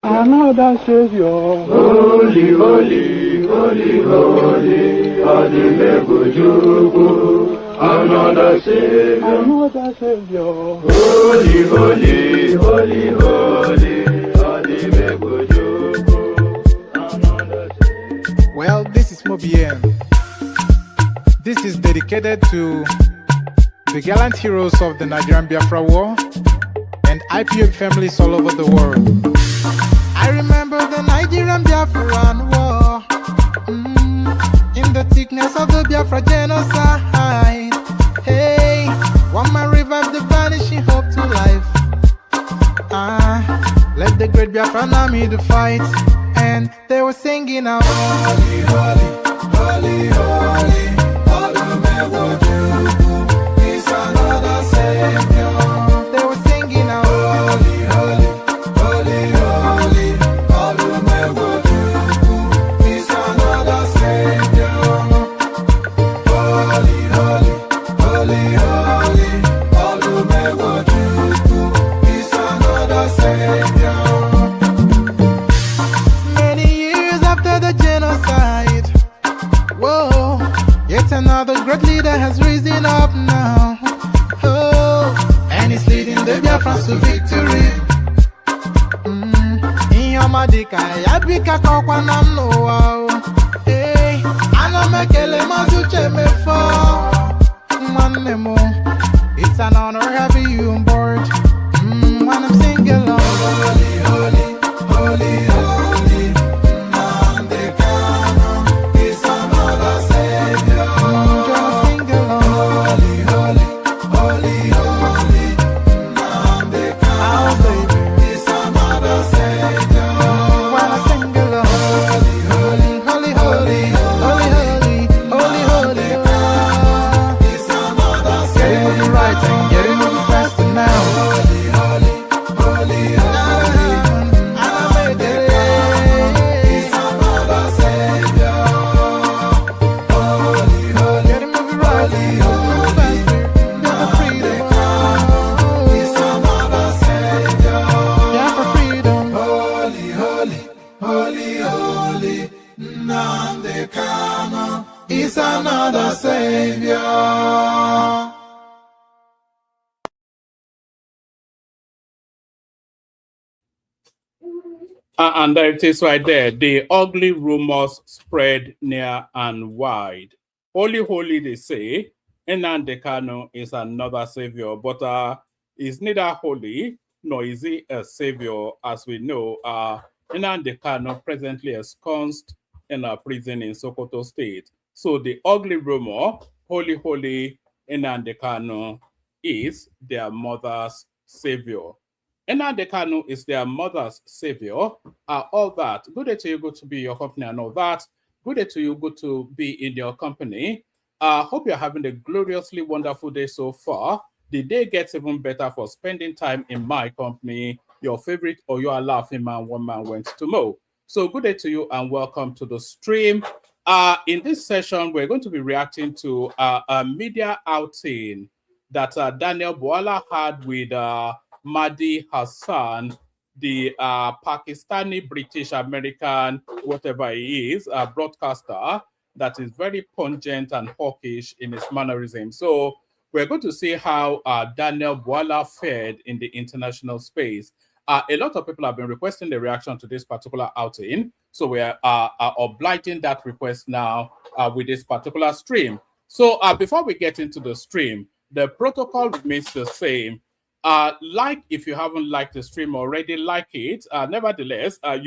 Another Savior. Holy, holy, holy, holy, Adimebujuku. Another Savior. Another Savior. Holy, holy, holy, holy, Adimebujuku. Another Savior. Well, this is Mobien. This is dedicated to the gallant heroes of the Nigerian Biafra War and IPOB families all over the world. I remember the Nigerian Biafran War, in the thickness of the Biafra genocide. Hey, one man revived the vanishing hope to life. Let the great Biafran army to fight, and they were singing out, holy, holy, holy, holy, Olumewojuku is another Savior. They were singing out, holy, holy, holy, holy, Olumewojuku is another Savior. Holy, holy, holy, holy, Olumewojuku is another Savior. Many years after the genocide, whoa, yet another great leader has risen up now. Oh, and he's leading the Biafrans to victory. Inyamadika yabika kwa namno wao. Hey, anamekele mazuche mefo. Manemo, it's an honor having you on board. When I'm singing along, holy, holy, holy, holy, Nandekano is another Savior. Just sing along, holy, holy, holy, holy, Nandekano is another Savior. When I sing along, holy, holy, holy, holy, holy, holy, holy, holy, is another Savior. Getting moving right and getting moving faster now. Holy, holy, holy, holy, is another Savior. Holy, holy, getting moving right, moving faster, get the freedom. Is another Savior. Yeah, for freedom. Holy, holy, holy, holy, Nandekano is another Savior. And there it is right there. The ugly rumors spread near and wide. Holy, holy, they say. Nnamdi Kanu is another savior, but is neither holy nor is he a savior, as we know. Nnamdi Kanu presently ensconced in a prison in Sokoto State. So the ugly rumor, holy, holy, Nnamdi Kanu is their mother's savior. Nnamdi Kanu is their mother's savior. All that. Good day to you, good to be in your company and all that. Good day to you, good to be in your company. Hope you're having a gloriously wonderful day so far. The day gets even better for spending time in my company. Your favorite or your laughing man, one man went to mow. So good day to you and welcome to the stream. In this session, we're going to be reacting to a media outing that Daniel Bwala had with Mahdi Hassan, the Pakistani, British, American, whatever he is, broadcaster that is very pungent and hawkish in his mannerism. So we're going to see how Daniel Bwala fared in the international space. A lot of people have been requesting the reaction to this particular outing. So we are obliging that request now with this particular stream. So before we get into the stream, the protocol remains the same. Like if you haven't liked the stream already, like it. Nevertheless, I've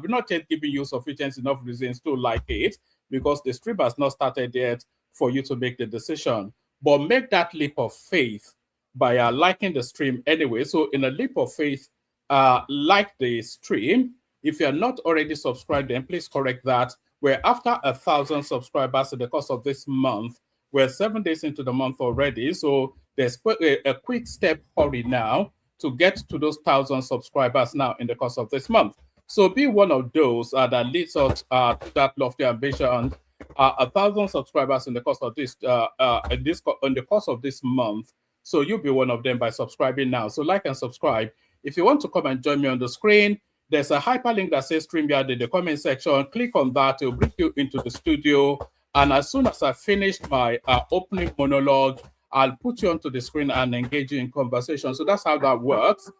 not yet given you sufficient enough reasons to like it because the stream has not started yet for you to make the decision. But make that leap of faith by liking the stream anyway. So in a leap of faith, like the stream. If you're not already subscribed, then please correct that. We're after 1,000 subscribers in the course of this month. We're 7 days into the month already. So there's a quick step hurry now to get to those 1,000 subscribers now in the course of this month. So be one of those that leads us to that lofty ambition. 1,000 subscribers in the course of this in the course of this month. So you'll be one of them by subscribing now. So like and subscribe. If you want to come and join me on the screen, there's a hyperlink that says StreamYard in the comment section. Click on that, it'll bring you into the studio. And as soon as I finish my opening monologue, I'll put you onto the screen and engage you in conversation. So that's how that works.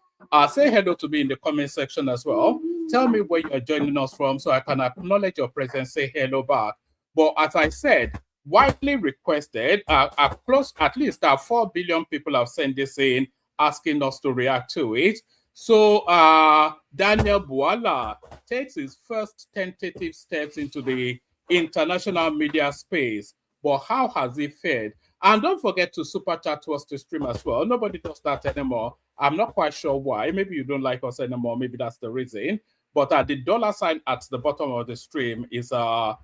Say hello to me in the comment section as well. Tell me where you're joining us from so I can acknowledge your presence, say hello back. But as I said, widely requested, close at least 4 billion people have sent this in, asking us to react to it. So Daniel Bwala takes his first tentative steps into the international media space. But how has he fared? And don't forget to super chat to us to stream as well. Nobody does that anymore. I'm not quite sure why. Maybe you don't like us anymore. Maybe that's the reason. But the $ at the bottom of the stream is a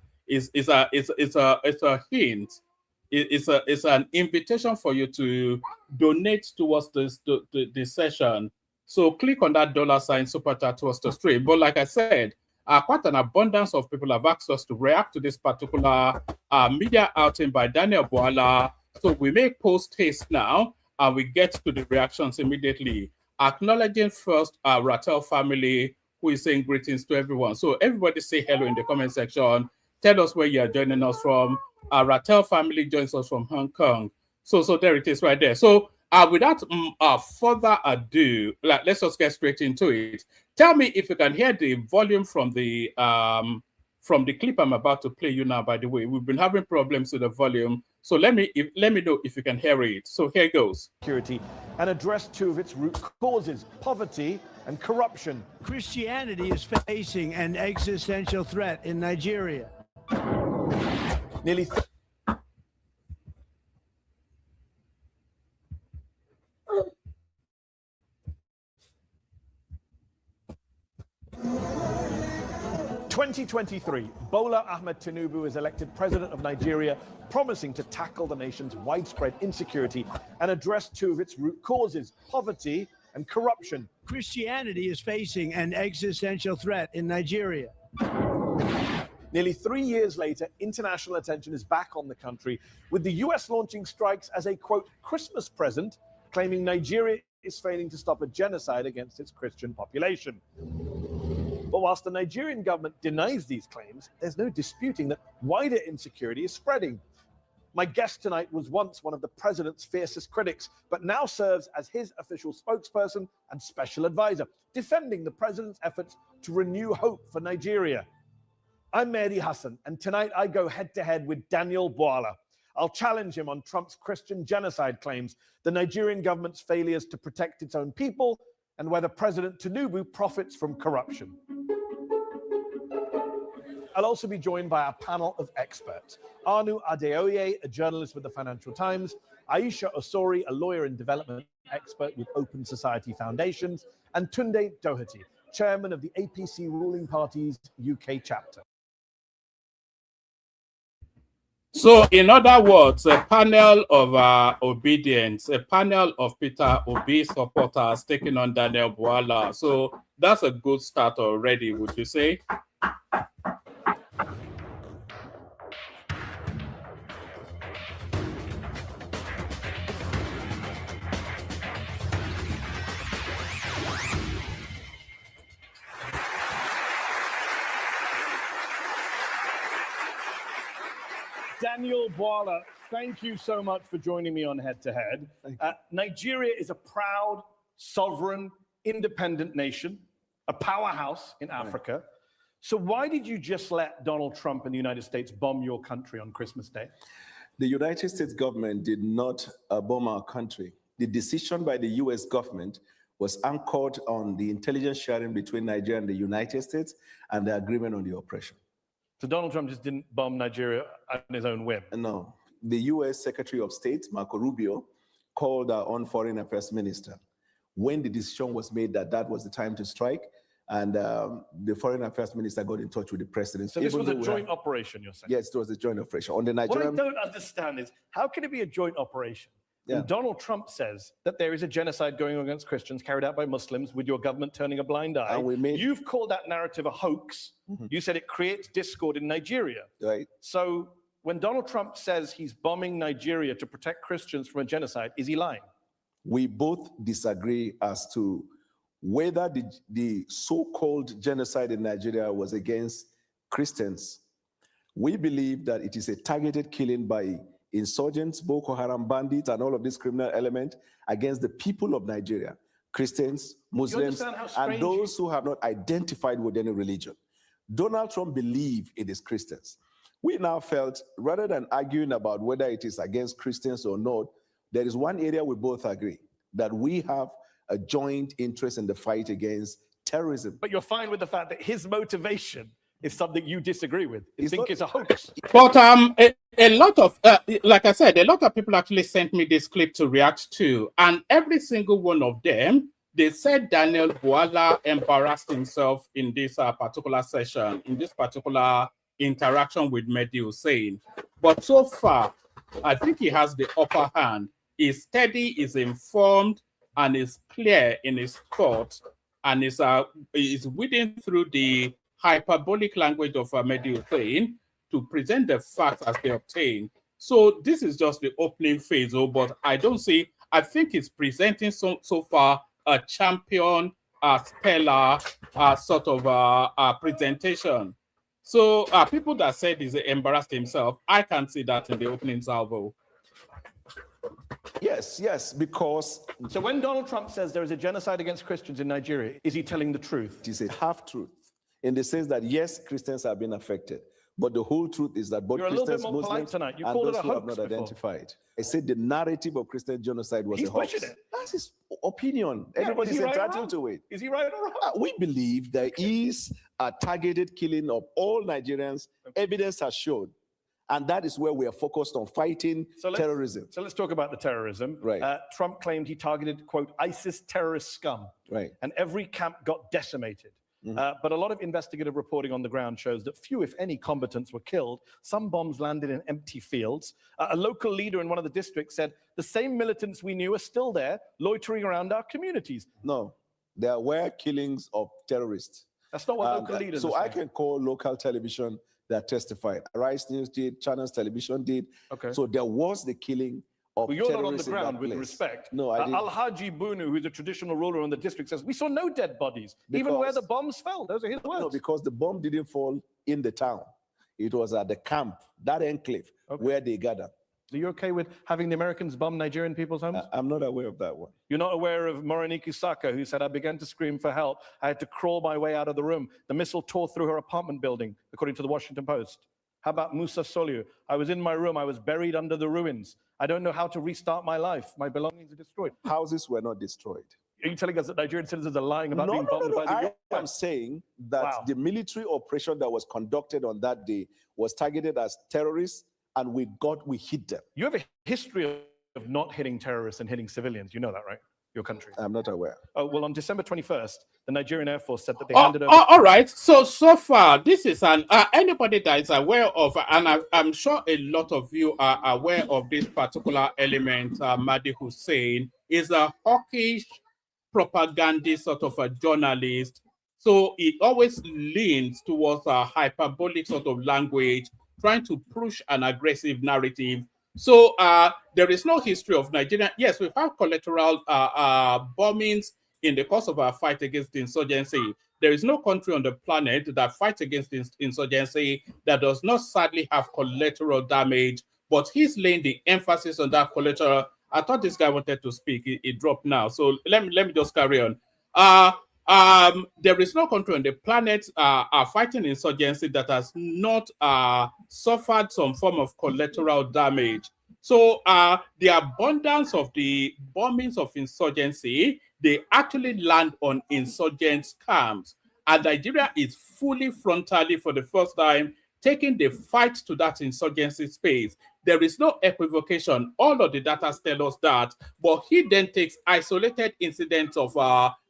hint. It's an invitation for you to donate towards the session. So click on that $ super chat to us to stream. But like I said, quite an abundance of people have asked us to react to this particular media outing by Daniel Bwala. So we make post haste now, and we get to the reactions immediately. Acknowledging first our Rattel family, who is saying greetings to everyone. So everybody say hello in the comment section. Tell us where you are joining us from. Our Rattel family joins us from Hong Kong. So there it is right there. So without further ado, let's just get straight into it. Tell me if you can hear the volume from the clip I'm about to play you now. By the way, we've been having problems with the volume, so let me know if you can hear it. So here goes. Security and address two of its root causes: poverty and corruption. Christianity is facing an existential threat in Nigeria. Nearly 2023, Bola Ahmed Tinubu is elected president of Nigeria, promising to tackle the nation's widespread insecurity and address two of its root causes: poverty and corruption. Christianity is facing an existential threat in Nigeria. Nearly 3 years later, international attention is back on the country, with the US launching strikes as a, quote, Christmas present, claiming Nigeria is failing to stop a genocide against its Christian population. But whilst the Nigerian government denies these claims, there's no disputing that wider insecurity is spreading. My guest tonight was once one of the president's fiercest critics, but now serves as his official spokesperson and special advisor, defending the president's efforts to renew hope for Nigeria. I'm Mehdi Hassan, and tonight I go head-to-head with Daniel Bwala. I'll challenge him on Trump's Christian genocide claims, the Nigerian government's failures to protect its own people, and whether President Tinubu profits from corruption. I'll also be joined by a panel of experts: Anu Adeoye, a journalist with the Financial Times; Aisha Osori, a lawyer and development expert with Open Society Foundations; and Tunde Doherty, chairman of the APC ruling party's UK chapter. So, in other words, a panel of obedience, a panel of Peter Obi supporters taking on Daniel Bwala. So that's a good start already, would you say? Daniel Bwala, thank you so much for joining me on Head to Head. Nigeria is a proud, sovereign, independent nation, a powerhouse in Africa. So why did you just let Donald Trump and the United States bomb your country on Christmas Day? The United States government did not bomb our country. The decision by the US government was anchored on the intelligence sharing between Nigeria and the United States and the agreement on the operation. So Donald Trump just didn't bomb Nigeria on his own whim? No. The US Secretary of State, Marco Rubio, called our own foreign affairs minister when the decision was made that that was the time to strike, and the foreign affairs minister got in touch with the president. So this was a joint operation, you're saying? Yes, it was a joint operation. On the Nigerian... What I don't understand is, how can it be a joint operation? Yeah. When Donald Trump says that there is a genocide going on against Christians carried out by Muslims with your government turning a blind eye. You've called that narrative a hoax. You said it creates discord in Nigeria. Right. So when Donald Trump says he's bombing Nigeria to protect Christians from a genocide, is he lying? We both disagree as to whether the so-called genocide in Nigeria was against Christians. We believe that it is a targeted killing by insurgents, Boko Haram bandits, and all of these criminal elements against the people of Nigeria, Christians, Muslims, and those who have not identified with any religion. Donald Trump believed it is Christians. We now felt, rather than arguing about whether it is against Christians or not, there is one area we both agree, that we have a joint interest in the fight against terrorism. But you're fine with the fact that his motivation is something you disagree with. You think it's a hoax. But a lot of, like I said, a lot of people actually sent me this clip to react to, and every single one of them, they said Daniel Bwala embarrassed himself in this particular session, in this particular interaction with Mehdi Hussein. But so far, I think he has the upper hand. He's steady, is informed, and is clear in his thoughts, and is weeding through the hyperbolic language of Mehdi Hussein to present the facts as they obtain. So this is just the opening phase, but I don't see, I think it's presenting so far a champion, stellar sort of presentation. So people that said he's embarrassed himself, I can see that in the opening salvo. Yes, because... So when Donald Trump says there is a genocide against Christians in Nigeria, is he telling the truth? It is a half-truth, in the sense that, yes, Christians have been affected, but the whole truth is that both Christians, Muslims, and those who have not identified. I said the narrative of Christian genocide was a hoax. That's his opinion. Yeah, everybody's entitled to it. Is he right or wrong? We believe there is a targeted killing of all Nigerians. Evidence has shown. And that is where we are focused on fighting terrorism. So let's talk about the terrorism. Right. Trump claimed he targeted, quote, ISIS terrorist scum. Right. And every camp got decimated. But a lot of investigative reporting on the ground shows that few, if any, combatants were killed. Some bombs landed in empty fields. A local leader in one of the districts said, the same militants we knew are still there, loitering around our communities. No, there were killings of terrorists. That's not what local leaders So I can call local television that testified. Rice News did, Channels Television did. Okay. So there was the killing of you're not on the terrorists in ground that with place. respect. No, I didn't. Al-Haji Bunu, who's a traditional ruler in the district, says, we saw no dead bodies, even where the bombs fell. Those are his words. No, because the bomb didn't fall in the town. It was at the camp, that enclave, where they gathered. Are you okay with having the Americans bomb Nigerian people's homes? I'm not aware of that one. You're not aware of Moroniki Saka, who said, I began to scream for help. I had to crawl my way out of the room. The missile tore through her apartment building, according to the Washington Post. How about Musa Soliu? I was in my room. I was buried under the ruins. I don't know how to restart my life. My belongings are destroyed. Houses were not destroyed. Are you telling us that Nigerian citizens are lying about being bombed by the US? I'm saying that the military operation that was conducted on that day was targeted as terrorists, and we hit them. You have a history of not hitting terrorists and hitting civilians. You know that, right? Your country. I'm not aware. Oh, well, on December 21st, the Nigerian Air Force said that they handed over... all right. So far, this is anybody that is aware of, and I'm sure a lot of you are aware of this particular element, Mehdi Hussein is a hawkish propagandist sort of a journalist. So it always leans towards a hyperbolic sort of language, trying to push an aggressive narrative. So there is no history of Nigeria. Yes, we've had collateral bombings in the course of our fight against insurgency. There is no country on the planet that fights against insurgency that does not sadly have collateral damage, but he's laying the emphasis on that collateral. I thought this guy wanted to speak. It dropped now. So let me just carry on. There is no country on the planet fighting insurgency that has not suffered some form of collateral damage. So the abundance of the bombings of insurgency, they actually land on insurgent camps. And Nigeria is fully frontally for the first time taking the fight to that insurgency space. There is no equivocation. All of the data tell us that. But he then takes isolated incidents of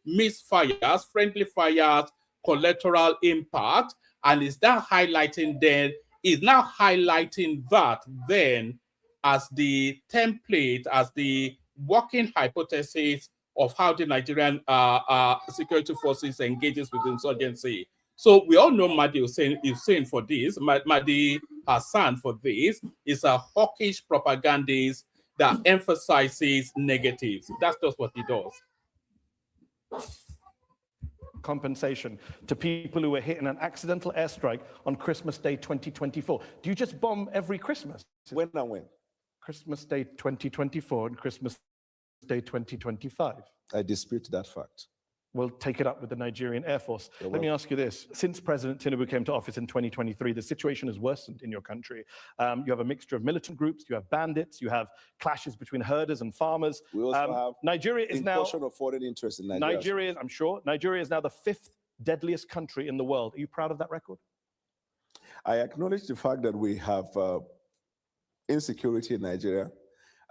misfires, friendly fires, collateral impact, and is now highlighting that then as the template, as the working hypothesis of how the Nigerian security forces engages with insurgency. So we all know Mehdi Hussein is saying for this, Mehdi Hassan for this, is a hawkish propagandist that emphasizes negatives. That's just what he does. compensation to people who were hit in an accidental airstrike on Christmas Day 2024. Do you just bomb every Christmas? When and when? Christmas Day 2024 and Christmas Day 2025. I dispute that fact. We'll take it up with the Nigerian Air Force. Let me ask you this. Since President Tinubu came to office in 2023, the situation has worsened in your country. You have a mixture of militant groups, you have bandits, you have clashes between herders and farmers. We also have Nigeria is now of foreign interest in Nigeria. Nigeria is now the 5th deadliest country in the world. Are you proud of that record? I acknowledge the fact that we have insecurity in Nigeria,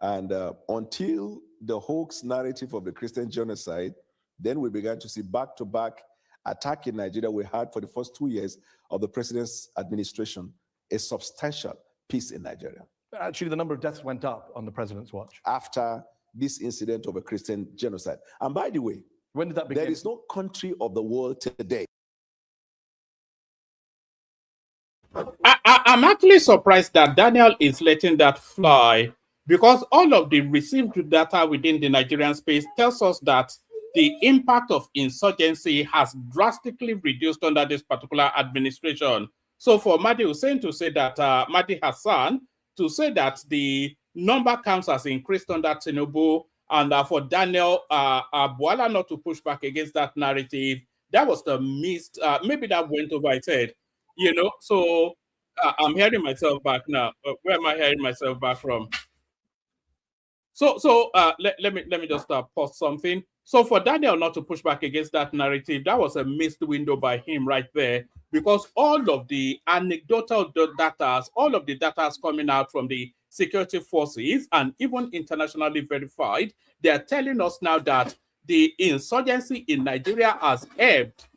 and until the hoax narrative of the Christian genocide, then we began to see back-to-back attack in Nigeria. We had for the first 2 years of the president's administration a substantial peace in Nigeria. Actually, the number of deaths went up on the president's watch. After this incident of a Christian genocide. And by the way, when did that begin? There is no country of the world today. I'm actually surprised that Daniel is letting that fly, because all of the received data within the Nigerian space tells us that the impact of insurgency has drastically reduced under this particular administration. So for Mahdi Hussein to say that, Mahdi Hassan, to say that the number counts has increased under Tinubu, and for Daniel Bwala not to push back against that narrative, that was the missed, maybe that went over his head, you know? So I'm hearing myself back now. Where am I hearing myself back from? So let me just pause something. So for Daniel not to push back against that narrative, that was a missed window by him right there, because all of the anecdotal data, all of the data coming out from the security forces and even internationally verified, they are telling us now that the insurgency in Nigeria has ebbed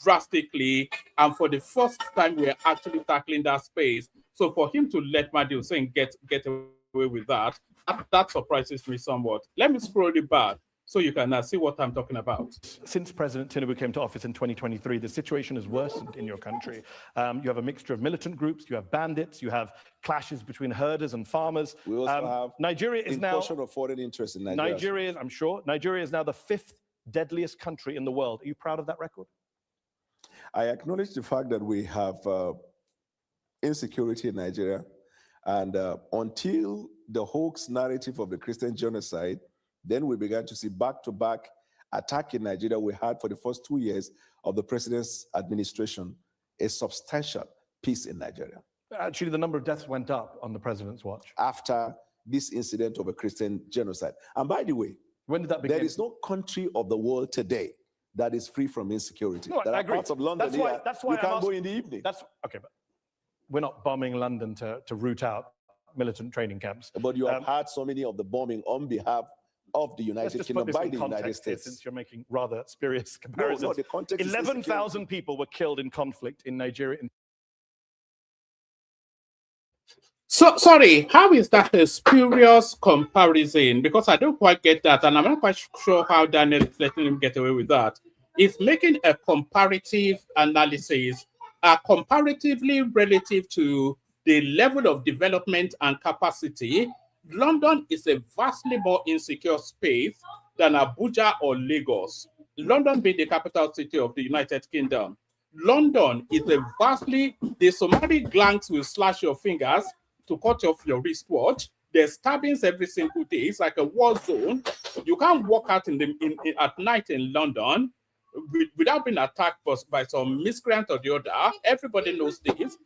drastically, and for the first time we're actually tackling that space. So for him to let Mahdi Hussein get away with that surprises me somewhat. Let me scroll it back so you can see what I'm talking about. Since President Tinubu came to office in 2023, the situation has worsened in your country. You have a mixture of militant groups, you have bandits, you have clashes between herders and farmers. We also have Nigeria is now of foreign interest in Nigeria. Nigeria is now the 5th deadliest country in the world. Are you proud of that record? I acknowledge the fact that we have insecurity in Nigeria, and until the hoax narrative of the Christian genocide, then we began to see back-to-back attack in Nigeria. We had for the first 2 years of the president's administration a substantial peace in Nigeria. Actually, the number of deaths went up on the president's watch. After this incident of a Christian genocide. And by the way, when did that begin? There is no country of the world today that is free from insecurity. No, there I are agree. parts of London that's why you can't go in the evening. Okay, but we're not bombing London to root out militant training camps. But you have had so many of the bombing on behalf of the United Kingdom by the United States. Since you're making rather spurious comparisons. No, the context 11,000 people were killed in conflict in Nigeria. So, sorry, how is that a spurious comparison? Because I don't quite get that, and I'm not quite sure how Daniel is letting him get away with that. It's making a comparative analysis, comparatively relative to the level of development and capacity. London is a vastly more insecure space than Abuja or Lagos. London being the capital city of the United Kingdom. London is a vastly, the Somali gangs will slash your fingers to cut off your wristwatch. There's stabbings every single day. It's like a war zone. You can't walk out at night in London without being attacked by some miscreant or the other. Everybody knows this.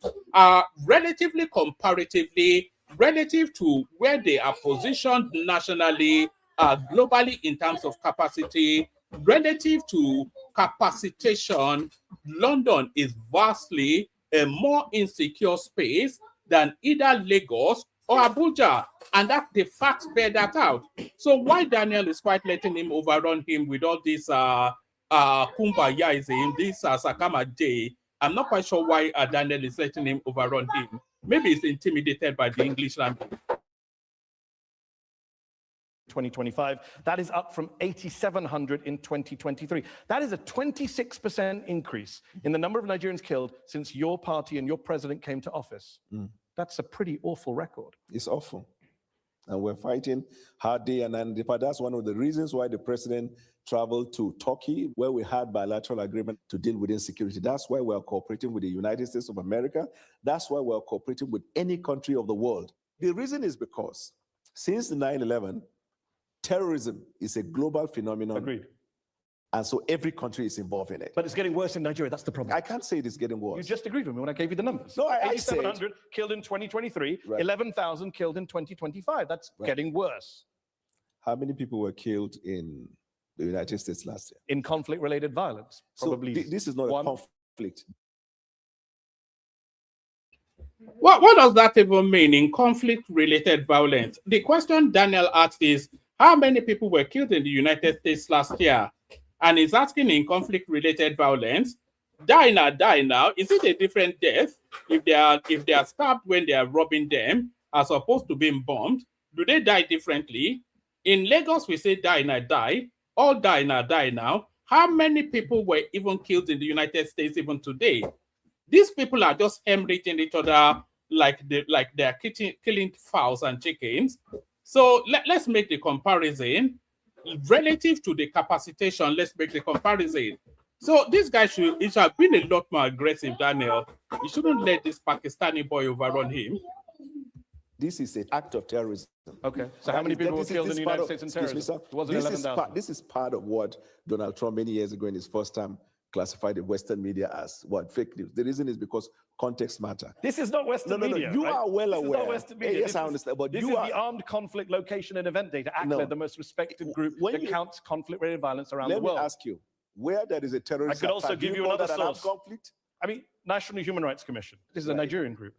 Relatively, comparatively, relative to where they are positioned nationally, globally in terms of capacity, relative to capacitation, London is vastly a more insecure space than either Lagos or Abuja, and that the facts bear that out. So why Daniel is quite letting him overrun him with all this kumbayaism, this Sakama Day, I'm not quite sure why Daniel is letting him overrun him. Maybe he's intimidated by the English language. 2025, that is up from 8,700 in 2023. That is a 26% increase in the number of Nigerians killed since your party and your president came to office. That's a pretty awful record. It's awful. And we're fighting hard day and night. But that's one of the reasons why the president traveled to Turkey, where we had bilateral agreement to deal with insecurity. That's why we're cooperating with the United States of America. That's why we're cooperating with any country of the world. The reason is because since 9/11, terrorism is a global phenomenon. Agreed. And so every country is involved in it. But it's getting worse in Nigeria. That's the problem. I can't say it is getting worse. You just agreed with me when I gave you the numbers. No, I said 8,700 killed in 2023, Right. 11,000 killed in 2025. That's Right. getting worse. How many people were killed in the United States last year? In conflict-related violence, probably. So this is not one. a conflict. What does that even mean in conflict-related violence? The question Daniel asked is, how many people were killed in the United States last year? And he's asking in conflict-related violence, die now. Is it a different death if they are stabbed when they are robbing them as opposed to being bombed? Do they die differently? In Lagos, we say die now. All die now. How many people were even killed in the United States even today? These people are just hemorrhaging each other like they're killing fowls and chickens. So let's make the comparison. Relative to the capacitation, let's make the comparison. So this guy should have been a lot more aggressive, Daniel. You shouldn't let this Pakistani boy overrun him. This is an act of terrorism. Okay. So how many people were killed in the United States in terrorism? Excuse me, sir. It wasn't 11,000. This is part of what Donald Trump many years ago in his first term classified the Western media as what? Fake news. The reason is because context matter. This is not Western media. You right? are well This aware. Is not Western media. Yes, This I is- understand. But This you is are. the Armed Conflict Location and Event Data, ACLED, No. the most respected group When that you- counts conflict-related violence around the Let me world. ask you, where there is a terrorist I could also attack, do give you you call another that an armed source. conflict? I mean, National Human Rights Commission. This is a Right. Nigerian group.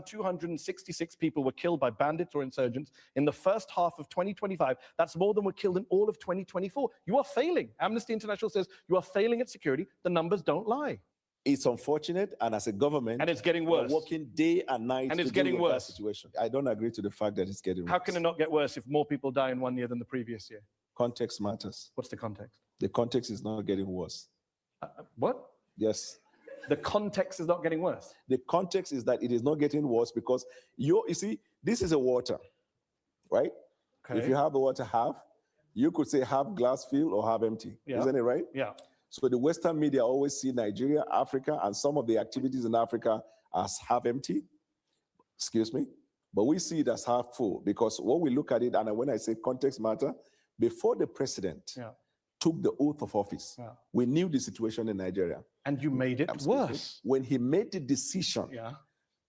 2,266 people were killed by bandits or insurgents in the first half of 2025. That's more than were killed in all of 2024. You are failing. Amnesty International says you are failing at security. The numbers don't lie. It's unfortunate, and as a government, And it's getting we're worse. working day and night And it's to deal getting with worse. that situation. I don't agree to the fact that it's getting How worse. can it not get worse if more people die in 1 year than the previous year? Context matters. What's the context? The context is not getting worse. What? Yes. The context is not getting worse. The context is that it is not getting worse because you see, this is a water, right? Okay. If you have the water half, you could say half glass filled or half empty. Yeah. Isn't it right? Yeah. So the Western media always see Nigeria, Africa, and some of the activities in Africa as half empty. Excuse me. But we see it as half full because when we look at it, and when I say context matter, before the president Yeah. took the oath of office, Yeah. we knew the situation in Nigeria. And you made it Absolutely. worse. When he made the decision Yeah.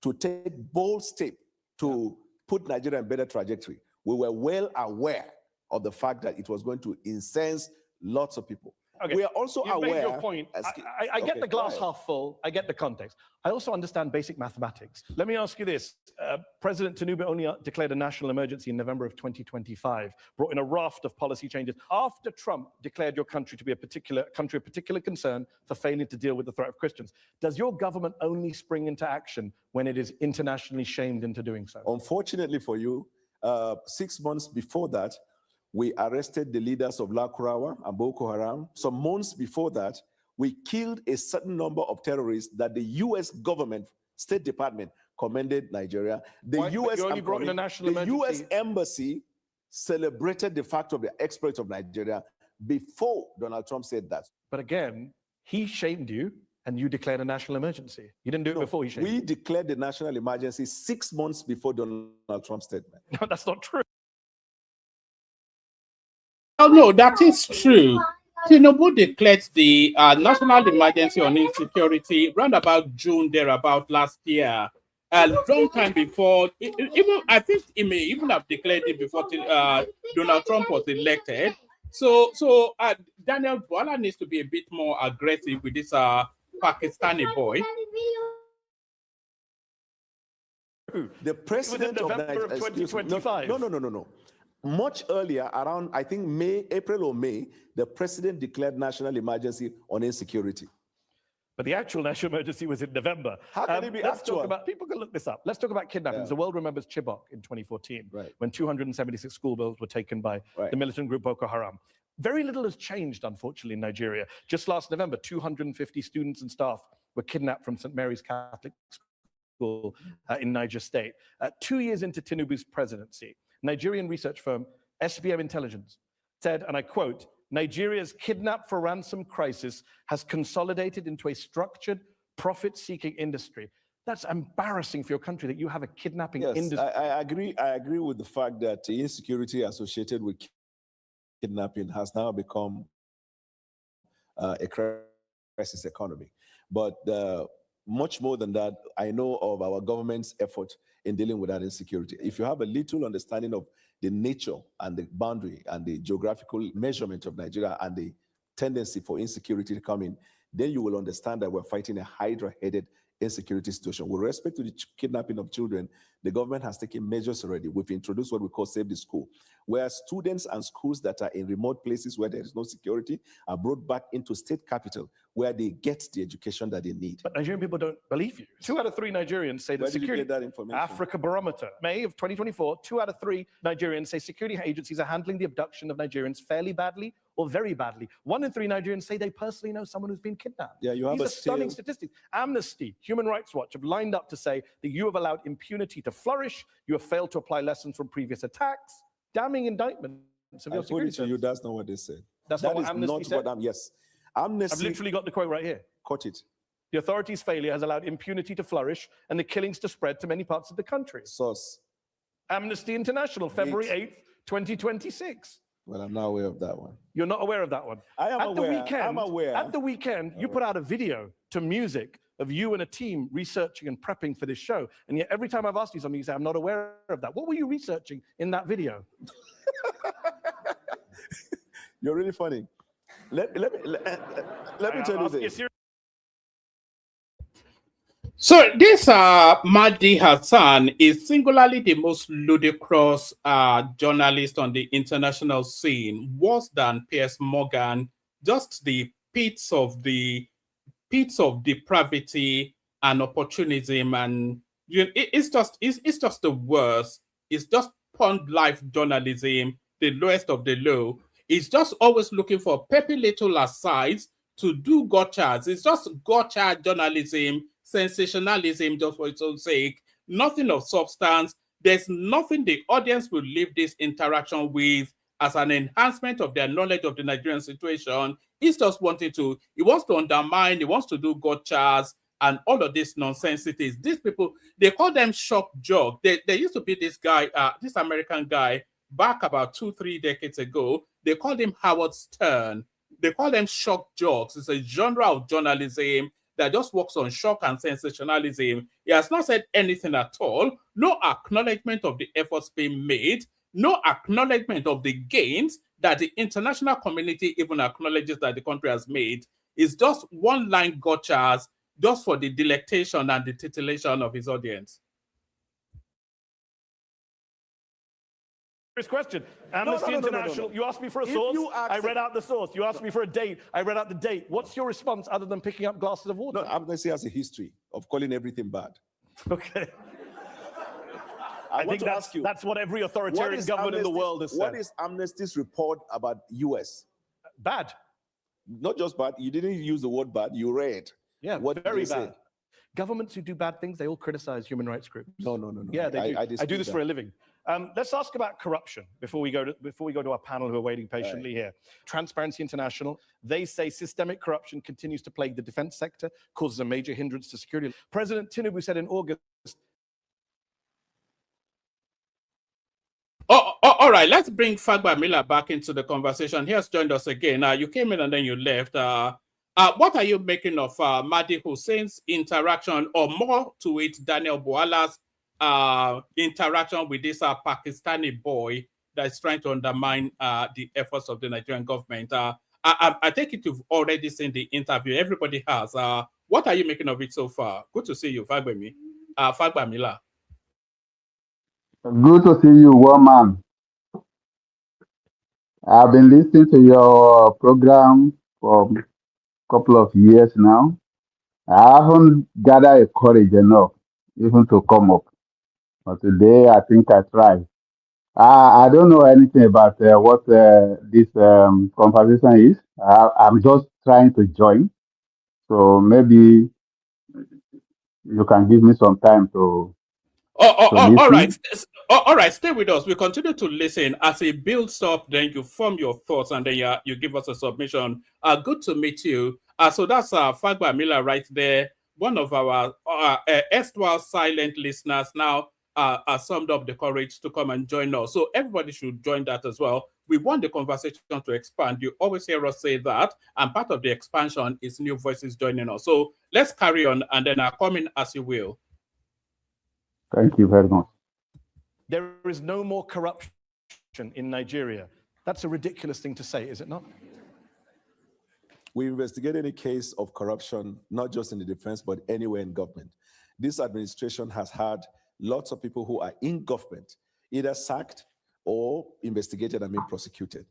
to take bold step to put Nigeria in better trajectory, we were well aware of the fact that it was going to incense lots of people. Okay. We are also You've aware. made your point. I get Okay, the glass go ahead. half full. I get the context. I also understand basic mathematics. Let me ask you this. President Tinubu only declared a national emergency in November of 2025, brought in a raft of policy changes after Trump declared your country to be a country of particular concern for failing to deal with the threat of Christians. Does your government only spring into action when it is internationally shamed into doing so? Unfortunately for you, 6 months before that, we arrested the leaders of La Kurawa and Boko Haram. Some months before that, we killed a certain number of terrorists that the U.S. government, State Department, commended Nigeria. The Why- but U.S. you only I'm brought in a coming- national the U.S. emergency. Embassy celebrated the fact of the exploits of Nigeria before Donald Trump said that. But again, he shamed you and you declared a national emergency. You didn't do it before he shamed We you. declared the national emergency 6 months before Donald Trump's statement. No, that's not true. Oh, no, that is true. Tinubu declared the national emergency on insecurity around about June, thereabout last year. A long time before, even I think he may even have declared it before Donald Trump was elected. So Daniel Bwala needs to be a bit more aggressive with this Pakistani boy. The president of November of Nigeria, excuse me, 2025. no. Much earlier, around I think April or May, the president declared national emergency on insecurity. But the actual national emergency was in November. How can it be let's actual? talk about, people can look this up. Let's talk about kidnappings. Yeah. The world remembers Chibok in 2014, Right. when 276 schoolgirls were taken by Right. the militant group Boko Haram. Very little has changed, unfortunately, in Nigeria. Just last November, 250 students and staff were kidnapped from St. Mary's Catholic School in Niger State. 2 years into Tinubu's presidency, Nigerian research firm SBM Intelligence said, and I quote, Nigeria's kidnap for ransom crisis has consolidated into a structured, profit-seeking industry. That's embarrassing for your country that you have a kidnapping industry. I agree. I agree with the fact that the insecurity associated with kidnapping has now become a crisis economy. But much more than that, I know of our government's effort in dealing with that insecurity. If you have a little understanding of the nature and the boundary and the geographical measurement of Nigeria and the tendency for insecurity to come in, then you will understand that we're fighting a hydra-headed insecurity situation. With respect to the kidnapping of children, the government has taken measures already. We've introduced what we call Save the School, where students and schools that are in remote places where there is no security are brought back into state capital where they get the education that they need. But Nigerian people don't believe you. 2 out of 3 Nigerians say that Where did you security... get that information? Africa Barometer, May of 2024, 2 out of 3 Nigerians say security agencies are handling the abduction of Nigerians fairly badly or very badly. 1 in 3 Nigerians say they personally know someone who's been kidnapped. Yeah, you have These are stunning statistics. Amnesty, Human Rights Watch have lined up to say that you have allowed impunity to flourish, you have failed to apply lessons from previous attacks, damning indictments of your security service. That's not what they said. That's not what Amnesty said? Yes. Amnesty... I've literally got the quote right here. Cut it. The authorities' failure has allowed impunity to flourish and the killings to spread to many parts of the country. Source. Amnesty International, February 8th, 2026. Well, I'm not aware of that one. You're not aware of that one? I am aware. I'm aware. At the weekend, you put out a video to music of you and a team researching and prepping for this show. And yet every time I've asked you something, you say, I'm not aware of that. What were you researching in that video? You're really funny. Let me tell you this. So this Mahdi Hassan is singularly the most ludicrous journalist on the international scene, worse than Piers Morgan, just the pits of depravity and opportunism, and it's just the worst. It's just pond life journalism, the lowest of the low. It's just always looking for peppy little asides to do gotchas. It's just gotcha journalism, sensationalism just for its own sake, nothing of substance. There's nothing the audience will leave this interaction with as an enhancement of their knowledge of the Nigerian situation. He's just he wants to undermine, he wants to do gotchas and all of this nonsense it is. These people, they call them shock jock. There used to be this guy, this American guy, back about 2-3 decades ago. They called him Howard Stern. They call them shock jocks. It's a genre of journalism that just works on shock and sensationalism. He has not said anything at all. No acknowledgement of the efforts being made. No acknowledgement of the gains that the international community even acknowledges that the country has made. It's just one-line gotchas just for the delectation and the titillation of his audience. Question. Amnesty International, you asked me for a source, I read out the source. You asked me for a date, I read out the date. What's your response other than picking up glasses of water? No, Amnesty has a history of calling everything bad. Okay. I want to ask you, that's what every authoritarian government in the world has said. What is Amnesty's report about US? Bad. Not just bad, you didn't use the word bad, you read. Yeah, what very bad. Governments who do bad things, they all criticize human rights groups. No. Yeah, they do. I do this for a living. Let's ask about corruption before we go to our panel who are waiting patiently here. Transparency International, they say systemic corruption continues to plague the defense sector, causes a major hindrance to security. President Tinubu said in August. All right, let's bring Fagbamila back into the conversation. He has joined us again. You came in and then you left. What are you making of Mahdi Hussein's interaction, or more to it, Daniel Bwala's interaction with this Pakistani boy that is trying to undermine the efforts of the Nigerian government? I take it you've already seen the interview. Everybody has. What are you making of it so far? Good to see you, Fagbamila. Good to see you, woman. I've been listening to your program for a couple of years now. I haven't gathered courage enough even to come up. But today, I think I tried. I don't know anything about what this conversation is. I'm just trying to join. So maybe you can give me some time to All right. listening. All right. Stay with us. We continue to listen as it builds up. Then you form your thoughts, and then you give us a submission. Good to meet you. So that's Fagba Miller right there. One of our erstwhile silent listeners now summed up the courage to come and join us. So everybody should join that as well. We want the conversation to expand. You always hear us say that, and part of the expansion is new voices joining us. So let's carry on, and then come in as you will. Thank you very much. There is no more corruption in Nigeria. That's a ridiculous thing to say, is it not? We investigated a case of corruption, not just in the defense, but anywhere in government. This administration has had lots of people who are in government, either sacked or investigated and being prosecuted.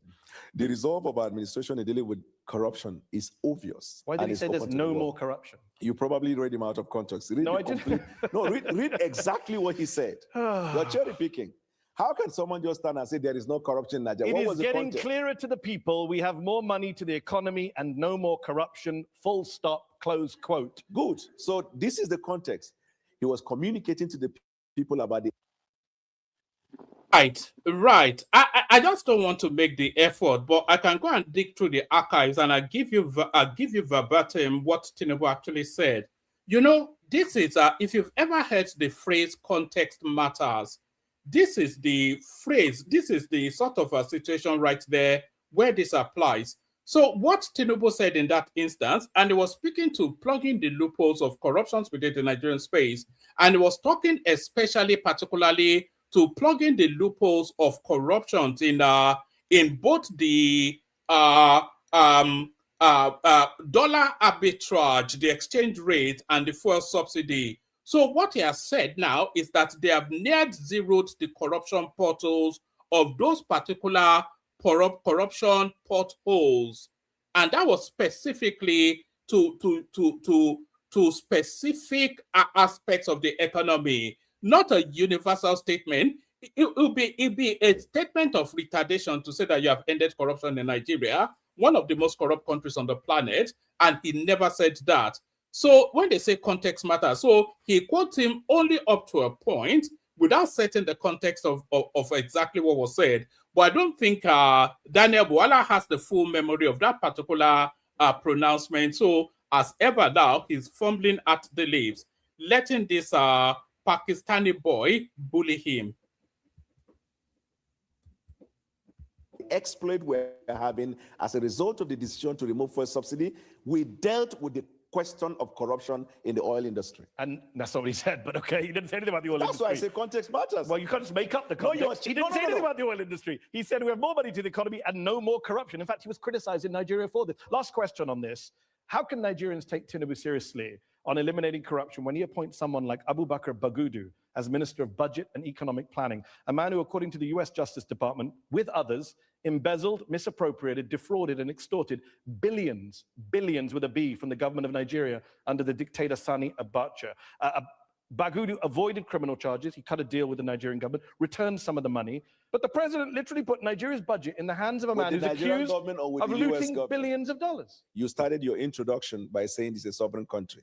The resolve of our administration in dealing with corruption is obvious. Why did and he it's say there's open to no the more world. corruption? You probably read him out of context. Read No, the I didn't. complete- No, read exactly what he said. You're cherry picking. How can someone just stand and say there is no corruption in Nigeria? It What is was the getting context? clearer to the people. We have more money to the economy and no more corruption. Full stop, close quote. Good. So this is the context. He was communicating to the people about the Right. I just don't want to make the effort, but I can go and dig through the archives and I give you verbatim what Tinubu actually said. You know, this is if you've ever heard the phrase "context matters," this is the phrase. This is the sort of a situation right there where this applies. So what Tinubu said in that instance, and he was speaking to plugging the loopholes of corruptions within the Nigerian space, and he was talking particularly to plug in the loopholes of corruption in both the dollar arbitrage, the exchange rate, and the fuel subsidy. So what he has said now is that they have near zeroed the corruption portals of those particular corruption potholes, and that was specifically to specific aspects of the economy. Not a universal statement. It'll be a statement of retardation to say that you have ended corruption in Nigeria, one of the most corrupt countries on the planet, and he never said that. So when they say context matters, so he quotes him only up to a point without setting the context of exactly what was said. But I don't think Daniel Bwala has the full memory of that particular pronouncement. So as ever now, he's fumbling at the lips, letting this Pakistani boy bully him. exploit we're having as a result of the decision to remove fuel subsidy, we dealt with the question of corruption in the oil industry. And that's not what he said, but okay, he didn't say anything about the oil industry. That's why I say context matters. Well, you can't just make up the context. He didn't say anything about the oil industry. He said we have more money to the economy and no more corruption. In fact, he was criticized in Nigeria for this. Last question on this. How can Nigerians take Tinubu seriously on eliminating corruption when he appoints someone like Abubakar Bagudu as Minister of Budget and Economic Planning, a man who, according to the US Justice Department, with others, embezzled, misappropriated, defrauded, and extorted billions with a B from the government of Nigeria under the dictator Sani Abacha. Bagudu avoided criminal charges. He cut a deal with the Nigerian government, returned some of the money. But the president literally put Nigeria's budget in the hands of a man who's accused of looting billions of dollars. You started your introduction by saying it's a sovereign country.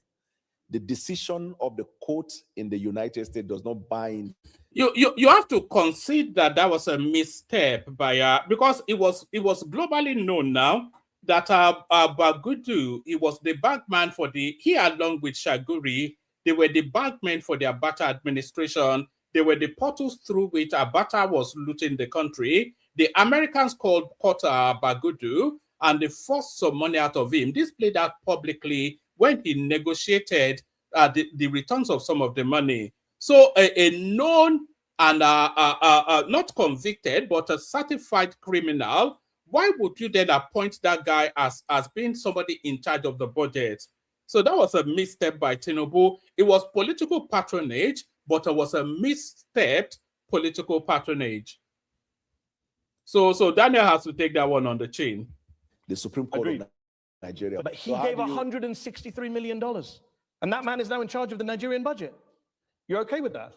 The decision of the court in the United States does not bind. You have to concede that that was a misstep by because it was globally known now that Bagudu, he was the bankman for he along with Shaguri, they were the bankmen for the Abacha administration. They were the portals through which Abacha was looting the country. The Americans caught Bagudu and they forced some money out of him. This played out publicly when he negotiated the returns of some of the money. So a known and not convicted, but a certified criminal, why would you then appoint that guy as being somebody in charge of the budget? So that was a misstep by Tinubu. It was political patronage, but it was a misstepped political patronage. So Daniel has to take that one on the chin. The Supreme Court of Nigeria. But he gave $163 million. And that man is now in charge of the Nigerian budget. You're okay with that?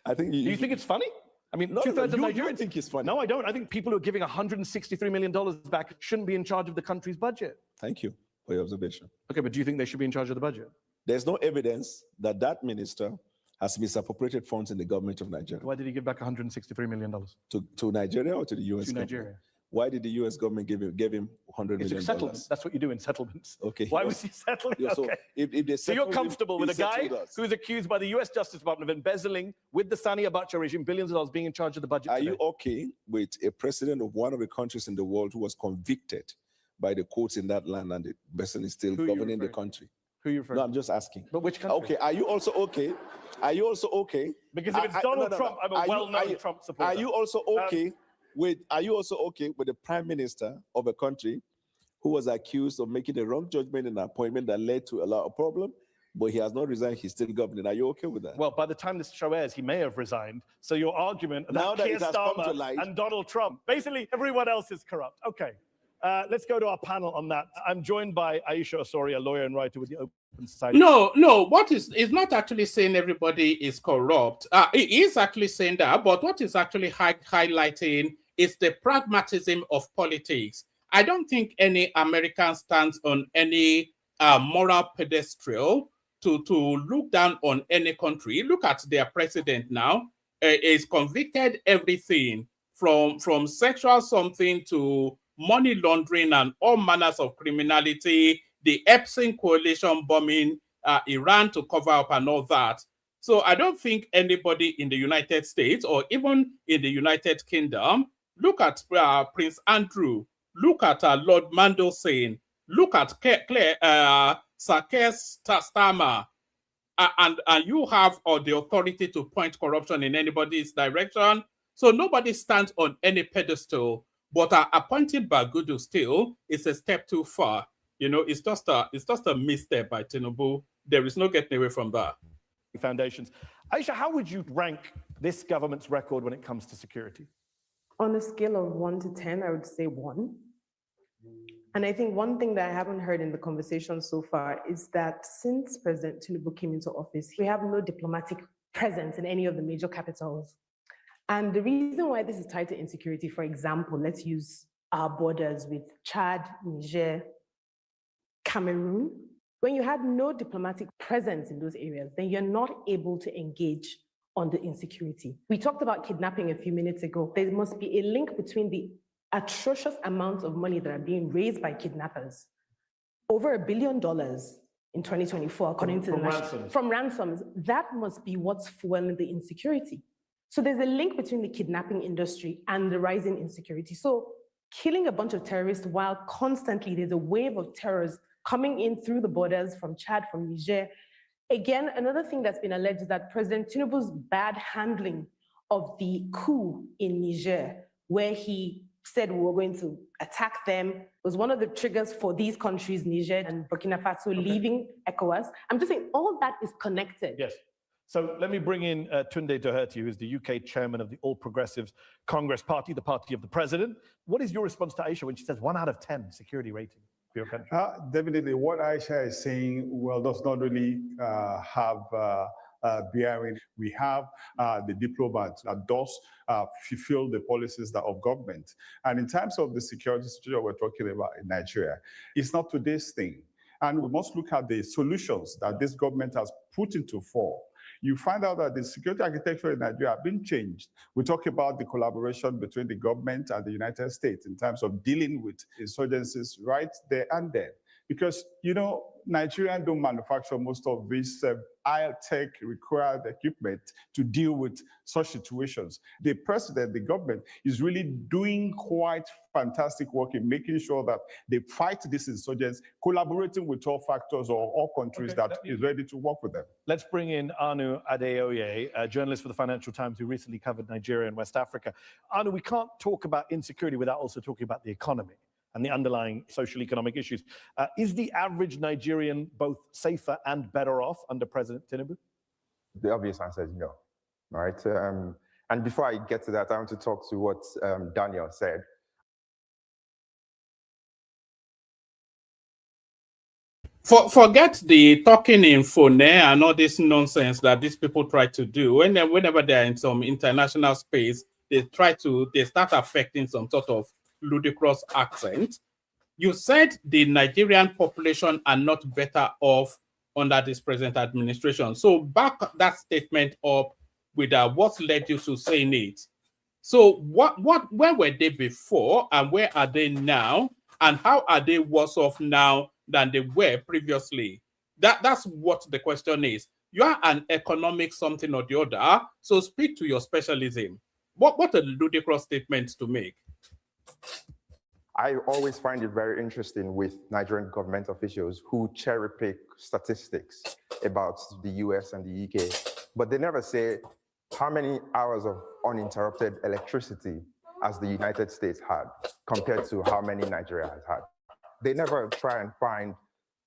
I think Do you think it's funny? I mean, two-thirds of Nigerians. You think it's funny? No, I don't. I think people who are giving $163 million back shouldn't be in charge of the country's budget. Thank you for your observation. Okay, but do you think they should be in charge of the budget? There's no evidence that that minister has misappropriated funds in the government of Nigeria. Why did he give back $163 million? To Nigeria or to the US To government? Nigeria. Why did the US government give him $100 million? Settlement. That's what you do in settlements. Okay. Why was he settling? Yeah, so okay. if they So you're comfortable with a guy who is accused by the US Justice Department of embezzling with the Sani Abacha regime billions of dollars, being in charge of the budget Are today? you okay with a president of one of the countries in the world who was convicted by the courts in that land and the person is still governing the country? Who are you referring No, I'm just asking. But which country? Okay, are you also okay? Are you also okay? Because if it's Donald Trump, I'm a well-known Trump supporter. Are you also okay with the prime minister of a country who was accused of making a wrong judgment in an appointment that led to a lot of problem, but he has not resigned, he's still governing? Are you okay with that? Well, by the time this show airs, he may have resigned. So your argument Now that that Keir it has come to Starmer light- and Donald Trump, basically everyone else is corrupt. Okay, let's go to our panel on that. I'm joined by Aisha Osori, a lawyer and writer with the Open Society. No, what is not actually saying everybody is corrupt. It is actually saying that, but what is actually highlighting is the pragmatism of politics. I don't think any American stands on any moral pedestal to look down on any country. Look at their president now. Is convicted everything from sexual something to money laundering and all manners of criminality, the Epstein coalition bombing Iran to cover up and all that. So I don't think anybody in the United States or even in the United Kingdom, look at Prince Andrew, look at Lord Mandelson, look at Sir Keir Starmer, and you have the authority to point corruption in anybody's direction. So nobody stands on any pedestal, but appointing Bagudu still is a step too far. You know, it's just a misstep by Tinubu. There is no getting away from that. Foundations. Aisha, how would you rank this government's record when it comes to security? On a scale of 1 to 10, I would say 1. And I think one thing that I haven't heard in the conversation so far is that since President Tinubu came into office, we have no diplomatic presence in any of the major capitals. And the reason why this is tied to insecurity, for example, let's use our borders with Chad, Niger, Cameroon. When you have no diplomatic presence in those areas, then you're not able to engage on the insecurity. We talked about kidnapping a few minutes ago. There must be a link between the atrocious amounts of money that are being raised by kidnappers. Over $1 billion in 2024, according to the ransoms. From ransoms. That must be what's fueling the insecurity. So there's a link between the kidnapping industry and the rising insecurity. So killing a bunch of terrorists while constantly there's a wave of terrorists coming in through the borders from Chad, from Niger. Again, another thing that's been alleged is that President Tinubu's bad handling of the coup in Niger, where he said we were going to attack them, was one of the triggers for these countries, Niger and Burkina Faso, leaving ECOWAS. I'm just saying all of that is connected. Yes. So let me bring in Tunde Doherty, who is the UK chairman of the All Progressives Congress Party, the party of the president. What is your response to Aisha when she says 1 out of 10 security rating for your country? Definitely, what Aisha is saying, well, does not really have bearing. We have the diplomat that does fulfill the policies that of government. And in terms of the security situation we're talking about in Nigeria, it's not today's thing. And we must look at the solutions that this government has put into force. You find out that the security architecture in Nigeria has been changed. We talk about the collaboration between the government and the United States in terms of dealing with insurgencies right there and then. Because, you know, Nigerians don't manufacture most of this high-tech required equipment to deal with such situations. The president, the government, is really doing quite fantastic work in making sure that they fight these insurgents, collaborating with all factors or all countries that is ready to work with them. Let's bring in Anu Adeoye, a journalist for the Financial Times who recently covered Nigeria and West Africa. Anu, we can't talk about insecurity without also talking about the economy and the underlying social economic issues. Is the average Nigerian both safer and better off under President Tinubu? The obvious answer is no, right? And before I get to that, I want to talk to what Daniel said. Forget the talking in phone and all this nonsense that these people try to do. Whenever they're in some international space, they start affecting some sort of ludicrous accent. You said the Nigerian population are not better off under this present administration. So back that statement up with what led you to saying it. So where were they before and where are they now? And how are they worse off now than they were previously? That's what the question is. You are an economic something or the other, so speak to your specialism. What a ludicrous statement to make. I always find it very interesting with Nigerian government officials who cherry pick statistics about the US and the UK, but they never say how many hours of uninterrupted electricity as the United States had compared to how many Nigeria has had. They never try and find,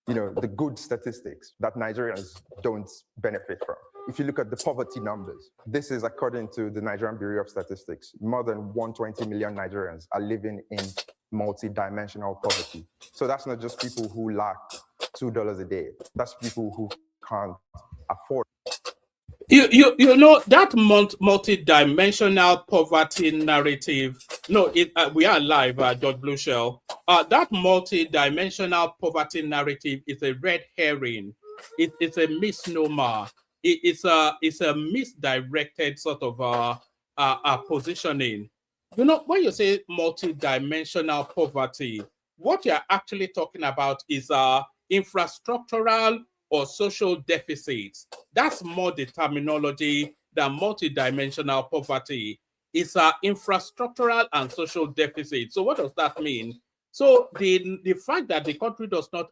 the good statistics that Nigerians don't benefit from. If you look at the poverty numbers, this is according to the Nigerian Bureau of Statistics. More than 120 million Nigerians are living in multi-dimensional poverty. So that's not just people who lack $2 a day. That's people who can't afford. You know that multi-dimensional poverty narrative. No, we are live, George Blueshell. That multi-dimensional poverty narrative is a red herring. It's a misnomer. It's a misdirected sort of positioning. You know, when you say multi-dimensional poverty, what you're actually talking about is infrastructural or social deficits. That's more the terminology than multidimensional poverty. It's infrastructural and social deficit. So what does that mean? So the fact that the country does not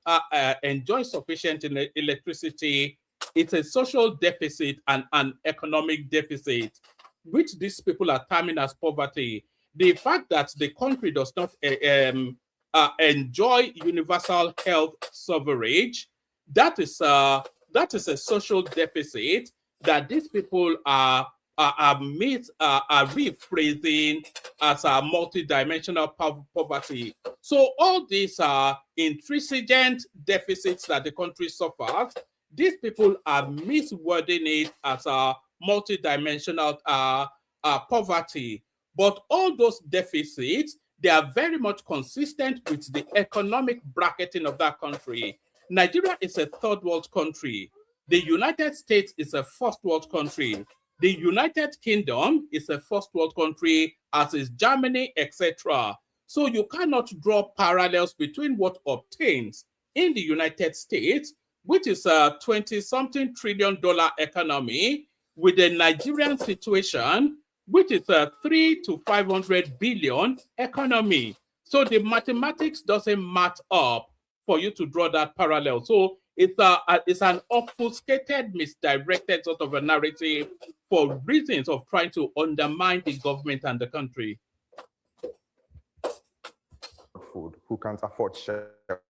enjoy sufficient electricity, it's a social deficit and an economic deficit, which these people are terming as poverty. The fact that the country does not enjoy universal health coverage, that is a social deficit that these people are rephrasing as a multidimensional poverty. So all these are intrinsic deficits that the country suffers. These people are miswording it as a multidimensional poverty. But all those deficits, they are very much consistent with the economic bracketing of that country. Nigeria is a third world country. The United States is a first world country. The United Kingdom is a first world country, as is Germany, etc. So you cannot draw parallels between what obtains in the United States, which is a 20-something trillion dollar economy, with the Nigerian situation, which is a 300 to 500 billion economy. So the mathematics doesn't match up for you to draw that parallel. So it's an obfuscated, misdirected sort of a narrative for reasons of trying to undermine the government and the country. Food, who can't afford shelter.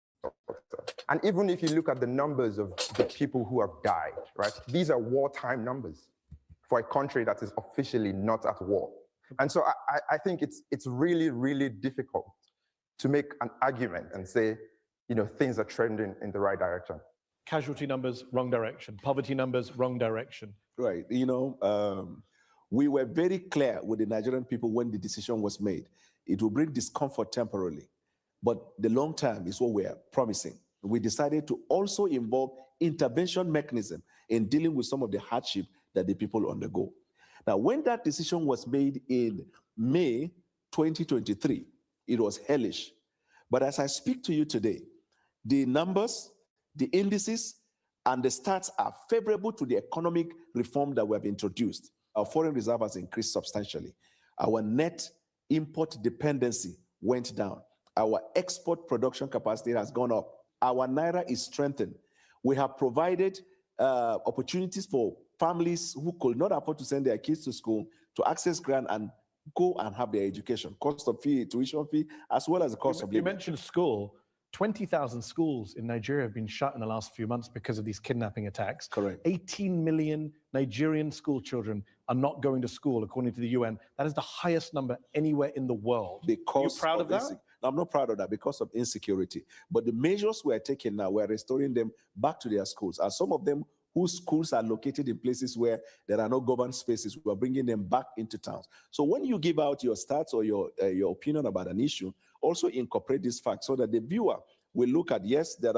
And even if you look at the numbers of the people who have died, right? These are wartime numbers for a country that is officially not at war. And so I think it's really, really difficult to make an argument and say, things are trending in the right direction. Casualty numbers, wrong direction. Poverty numbers, wrong direction. Right. We were very clear with the Nigerian people when the decision was made. It will bring discomfort temporarily, but the long term is what we are promising. We decided to also involve intervention mechanism in dealing with some of the hardship that the people undergo. Now, when that decision was made in May 2023, it was hellish. But as I speak to you today, the numbers, the indices, and the stats are favorable to the economic reform that we have introduced. Our foreign reserve has increased substantially. Our net import dependency went down. Our export production capacity has gone up. Our naira is strengthened. We have provided opportunities for families who could not afford to send their kids to school to access grant and go and have their education, cost of fee, tuition fee, as well as the cost of living. You mentioned school. 20,000 schools in Nigeria have been shut in the last few months because of these kidnapping attacks. Correct. 18 million Nigerian school children are not going to school, according to the UN. That is the highest number anywhere in the world. Because You're proud of that? No, I'm not proud of that because of insecurity. But the measures we're taking now, we're restoring them back to their schools. And some of them whose schools are located in places where there are no governed spaces, we're bringing them back into towns. So when you give out your stats or your opinion about an issue, also incorporate this fact so that the viewer will look at, yes, there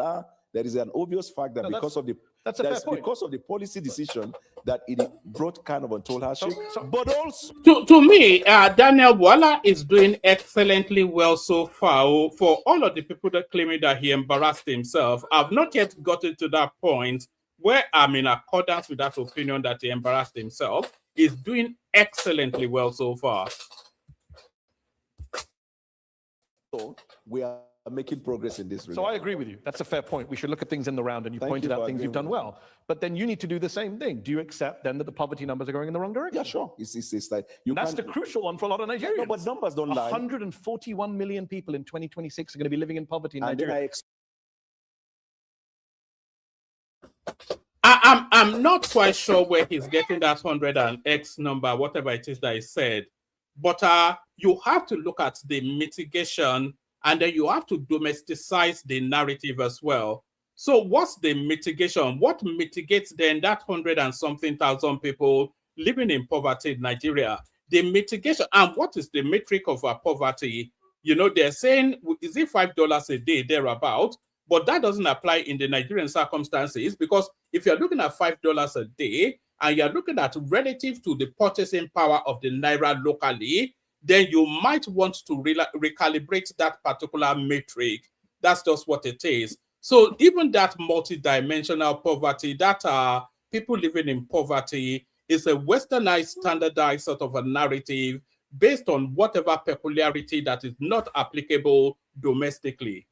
is an obvious fact that because of the That's a fair That's point. because of the policy decision that it brought kind of untold hardship, but also To me, Daniel Bwala is doing excellently well so far. Oh, for all of the people that claiming that he embarrassed himself, I've not yet gotten to that point where I'm in accordance with that opinion that he embarrassed himself. He's doing excellently well so far. we are making progress in this regard. So I agree with you. That's a fair point. We should look at things in the round, and you Thank pointed you out for things you've agreeing done with well. But then you need to do the same thing. Do you accept then that the poverty numbers are going in the wrong direction? Yeah, sure. It's like you That's the can't- crucial one for a lot of Nigerians. No, but numbers don't lie. 141 million people in 2026 are going to be living in poverty in And then Nigeria. I'm not quite sure where he's getting that 100 and X number, whatever it is that he said. But you have to look at the mitigation, and then you have to domesticize the narrative as well. So what's the mitigation? What mitigates then that 100 and something thousand people living in poverty in Nigeria? The mitigation, and what is the metric of our poverty? You know, they're saying, is it $5 a day, thereabout? But that doesn't apply in the Nigerian circumstances, because if you're looking at $5 a day and you're looking at relative to the purchasing power of the Naira locally, then you might want to recalibrate that particular metric. That's just what it is. So even that multidimensional poverty, that people living in poverty, is a westernized, standardized sort of a narrative based on whatever peculiarity that is not applicable domestically.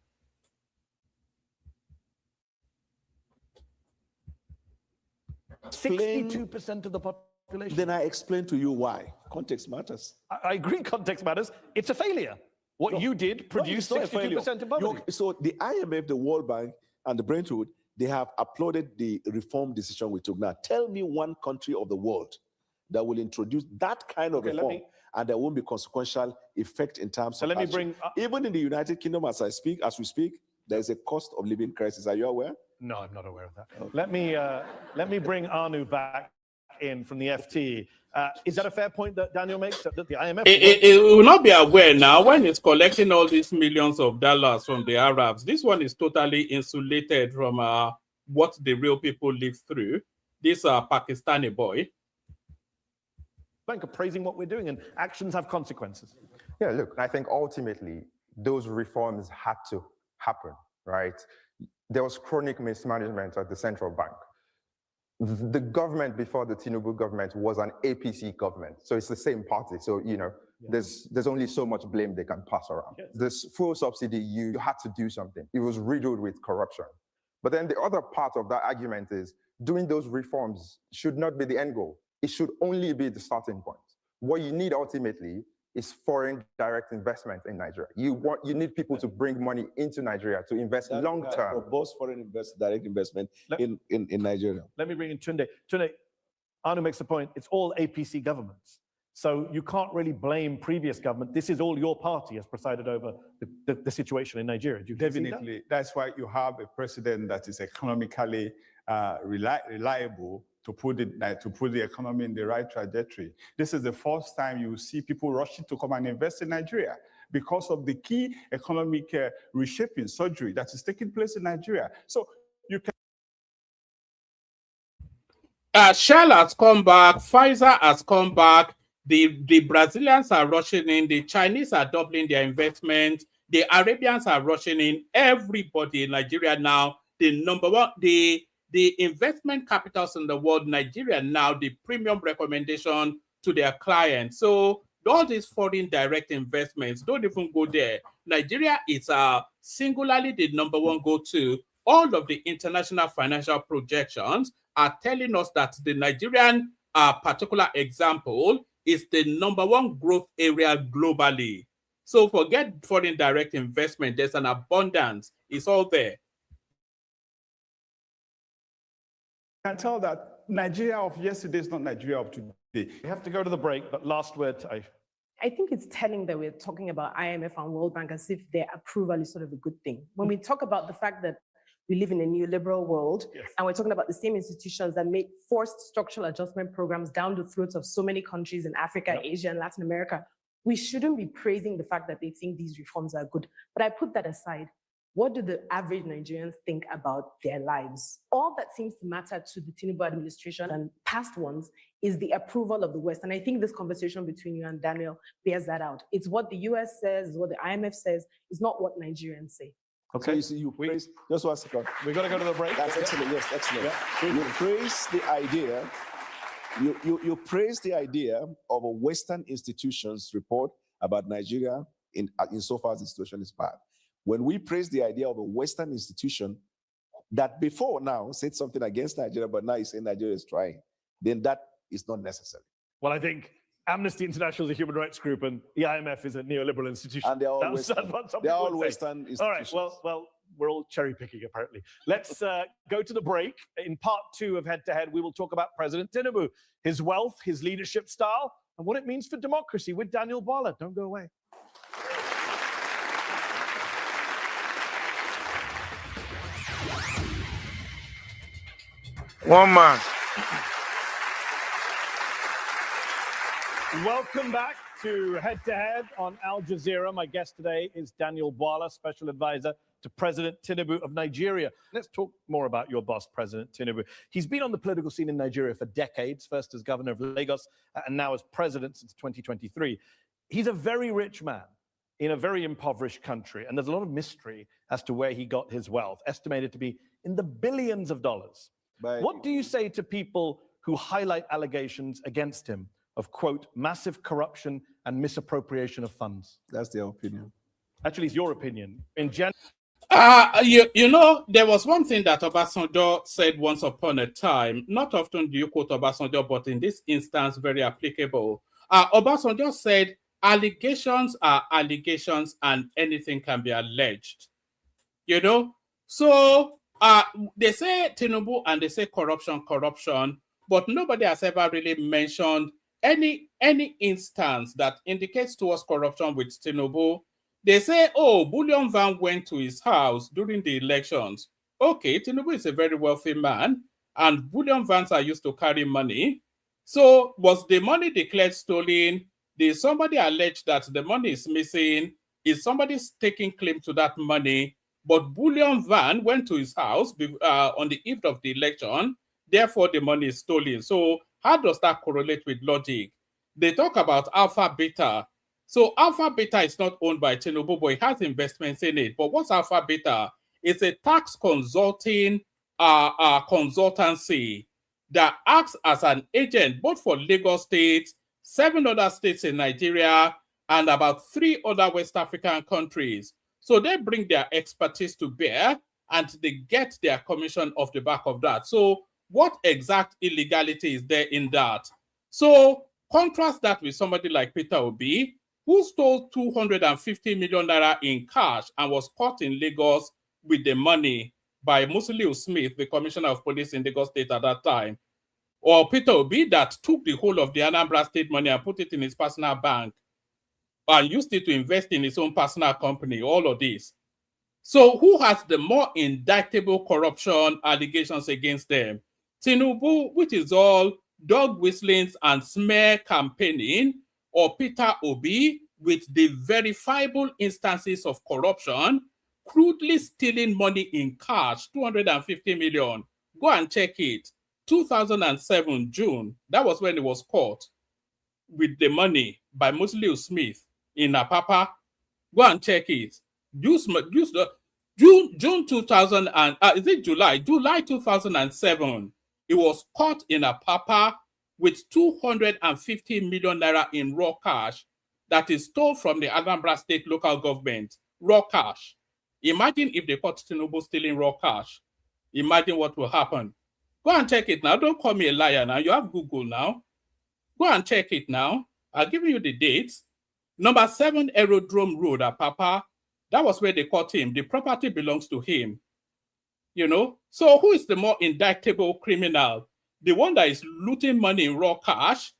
62% of the population. Then I explain to you why. Context matters. I agree context matters. It's a failure. What you did produced 62% of poverty. So the IMF, the World Bank, and the Brentwood, they have applauded the reform decision we took. Now, tell me one country of the world that will introduce that kind of reform, and there won't be consequential effect in terms of. Let me bring. Even in the United Kingdom, as we speak, there is a cost of living crisis. Are you aware? No, I'm not aware of that. Okay. Let me bring Anu back in from the FT. Is that a fair point that Daniel makes? That the IMF it will not be aware now when it's collecting all these millions of dollars from the Arabs. This one is totally insulated from what the real people live through. This Pakistani boy. Bank are praising what we're doing, and actions have consequences. Yeah, look, I think ultimately those reforms had to happen, right? There was chronic mismanagement at the central bank. The government before the Tinubu government was an APC government, so it's the same party. So there's only so much blame they can pass around. Yes. This fuel subsidy, you had to do something. It was riddled with corruption. But then the other part of that argument is doing those reforms should not be the end goal. It should only be the starting point. What you need ultimately is foreign direct investment in Nigeria. You need people to bring money into Nigeria to invest long term. Propose foreign direct investment in Nigeria. Let me bring in Tunde. Tunde, Anu makes the point, it's all APC governments. So you can't really blame previous government. This is all your party has presided over the situation in Nigeria. Do you Definitely. That's why you have a president that is economically reliable to put the economy in the right trajectory. This is the first time you see people rushing to come and invest in Nigeria because of the key economic reshaping surgery that is taking place in Nigeria. So you can. Shell has come back, Pfizer has come back, the Brazilians are rushing in, the Chinese are doubling their investment, the Arabians are rushing in, everybody in Nigeria now, the number one, the investment capitals in the world, Nigeria now, the premium recommendation to their clients. So all these foreign direct investments, don't even go there. Nigeria is singularly the number one go-to. All of the international financial projections are telling us that the Nigerian particular example is the number one growth area globally. So forget foreign direct investment. There's an abundance. It's all there. Can tell that Nigeria of yesterday is not Nigeria of today. We have to go to the break, but last word to I think it's telling that we're talking about IMF and World Bank as if their approval is sort of a good thing. When we talk about the fact that we live in a neoliberal world, and we're talking about the same institutions that make forced structural adjustment programs down the throats of so many countries in Africa, Asia, and Latin America, we shouldn't be praising the fact that they think these reforms are good. But I put that aside. What do the average Nigerians think about their lives? All that seems to matter to the Tinubu administration and past ones is the approval of the West. And I think this conversation between you and Daniel bears that out. It's what the US says, it's what the IMF says, it's not what Nigerians say. Okay. So you see, you praise, just 1 second. We're going to go to the break. That's excellent. Yes, excellent. Yeah. You praise the idea. You praise the idea of a Western institution's report about Nigeria insofar as the situation is bad. When we praise the idea of a Western institution that before now said something against Nigeria, but now is saying Nigeria is trying, then that is not necessary. Well, I think Amnesty International is a human rights group and the IMF is a neoliberal institution. And they're all Western. They're all Western institutions. All right, well, we're all cherry picking apparently. Let's go to the break. In part 2 of Head to Head, we will talk about President Tinubu, his wealth, his leadership style, and what it means for democracy with Daniel Bwala. Don't go away. One man. Welcome back to Head on Al Jazeera. My guest today is Daniel Bwala, Special Advisor to President Tinubu of Nigeria. Let's talk more about your boss, President Tinubu. He's been on the political scene in Nigeria for decades, first as governor of Lagos and now as president since 2023. He's a very rich man in a very impoverished country, and there's a lot of mystery as to where he got his wealth, estimated to be in the billions of dollars. What do you say to people who highlight allegations against him of, quote, massive corruption and misappropriation of funds? That's their opinion. Actually, it's your opinion. In general. You know, there was one thing that Obasanjo said once upon a time. Not often do you quote Obasanjo, but in this instance, very applicable. Obasanjo said, allegations are allegations and anything can be alleged. You know? So they say Tinubu and they say corruption, but nobody has ever really mentioned any instance that indicates towards corruption with Tinubu. They say, oh, Bullion Van went to his house during the elections. Okay, Tinubu is a very wealthy man, and Bullion Vans are used to carry money. So was the money declared stolen? Did somebody allege that the money is missing? Is somebody taking claim to that money? But Bullion Van went to his house on the eve of the election. Therefore, the money is stolen. So how does that correlate with logic? They talk about Alpha Beta. So Alpha Beta is not owned by Tinubu, but it has investments in it. But what's Alpha Beta? It's a tax consulting consultancy that acts as an agent both for Lagos State, 7 other states in Nigeria, and about 3 other West African countries. So they bring their expertise to bear and they get their commission off the back of that. So what exact illegality is there in that? So contrast that with somebody like Peter Obi, who stole 250 million naira in cash and was caught in Lagos with the money by Musiliu Smith, the commissioner of police in Lagos State at that time. Or Peter Obi that took the whole of the Anambra State money and put it in his personal bank and used it to invest in his own personal company, all of this. So who has the more indictable corruption allegations against them? Tinubu, which is all dog whistlings and smear campaigning, or Peter Obi with the verifiable instances of corruption, crudely stealing money in cash, 250 million. Go and check it. 2007, June, that was when he was caught with the money by Musiliu Smith in Apapa. Go and check it. June 2000 and is it July 2007, he was caught in Apapa with 250 million naira in raw cash that is stole from the Anambra State local government. Raw cash. Imagine if they caught Tinubu stealing raw cash. Imagine what will happen. Go and check it now. Don't call me a liar now. You have Google now. Go and check it now. I'll give you the dates. Number 7 Aerodrome Road at Papa. That was where they caught him. The property belongs to him. You know? So who is the more indictable criminal? The one that is looting money in raw cash,